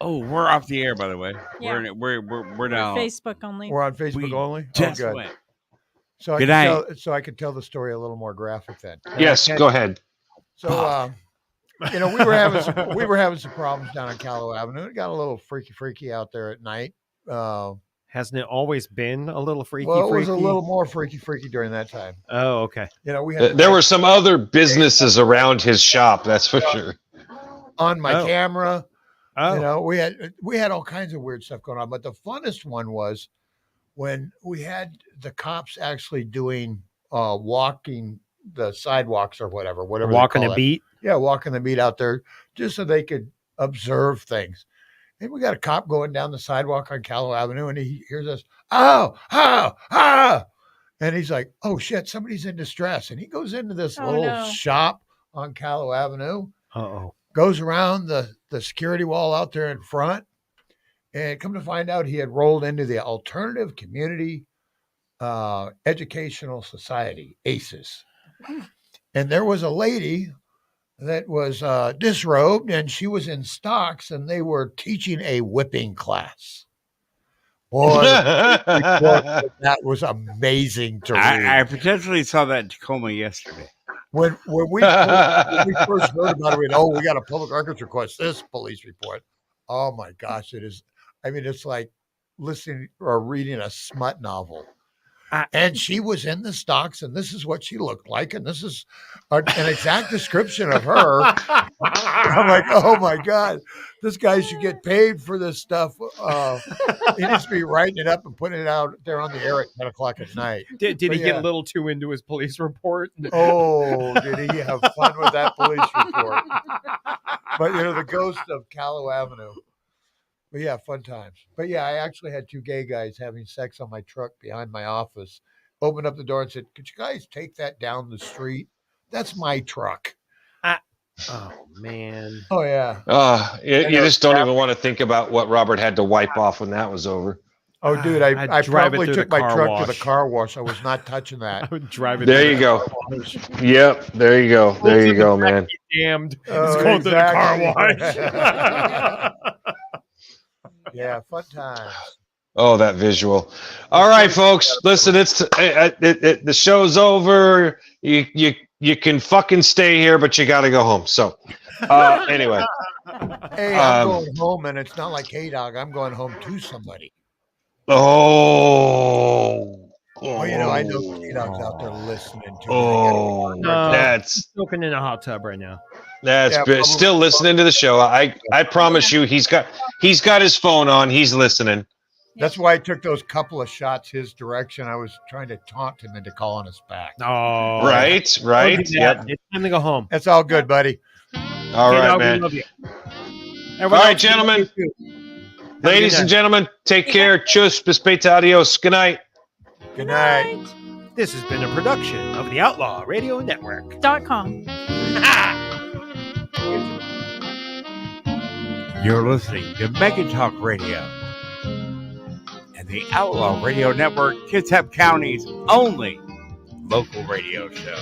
Oh, we're off the air, by the way. Yeah. We're now Facebook only. We're on Facebook only. Just good. went. So Good night. I could tell the story a little more graphic then. Yes, go ahead. So, we were having some problems down on Callow Avenue. It got a little freaky out there at night. Hasn't it always been a little freaky? Well, it was a little more freaky during that time. Oh, okay. We had there were some other businesses around his shop. That's for sure. On my camera, we had all kinds of weird stuff going on. But the funnest one was when we had the cops actually doing walking the sidewalks or whatever walking the beat. Yeah, walking the beat out there just so they could observe things. And we got a cop going down the sidewalk on Callow Avenue, and he hears us, oh, and he's like, oh shit, somebody's in distress. And he goes into this little shop on Callow Avenue. Goes around the security wall out there in front, and come to find out he had rolled into the Alternative Community Educational Society, ACES. And there was a lady that was disrobed, and she was in stocks, and they were teaching a whipping class. Boy, that was amazing to read. I potentially saw that in Tacoma yesterday. When we first heard about it, we got a public records request, this police report. Oh my gosh, it is. I mean, it's like listening or reading a smut novel. And she was in the stocks, and this is what she looked like, and this is an exact description of her. I'm like, oh my God, this guy should get paid for this stuff. He needs to be writing it up and putting it out there on the air at 10 o'clock at night. Did he get a little too into his police report? Oh, did he have fun with that police report? But, the ghost of Callow Avenue. But yeah, fun times. But yeah, I actually had two gay guys having sex on my truck behind my office. Opened up the door and said, could you guys take that down the street? That's my truck. Oh, man. Oh, yeah. You just don't even want to think about what Robert had to wipe off when that was over. Oh, dude, I probably took my truck to the car wash. I was not touching that. I would drive it. There you go. Yep. There you go. There you go, man. Damned. It's going to the car wash. Yeah, fun times. Oh, that visual. All right, folks. Listen, the show's over. You can fucking stay here, but you got to go home. So, anyway. Hey, I'm going home, and it's not like, hey, dog, I'm going home to somebody. Oh. Well, I know K-Dog's out there listening to me. That's soaking in a hot tub right now. That's still listening to the show. I promise you, he's got his phone on. He's listening. That's why I took those couple of shots his direction. I was trying to taunt him into calling us back. Oh, right. Yep. It's time to go home. It's all good, buddy. All right, man. Love you. All right, gentlemen. Ladies and gentlemen, take care. Tschüss, bis später, adios. Good night. Good night. This has been a production of the Outlaw Radio Network.com. You're listening to Mega Talk Radio and the Outlaw Radio Network, Kitsap County's only local radio show.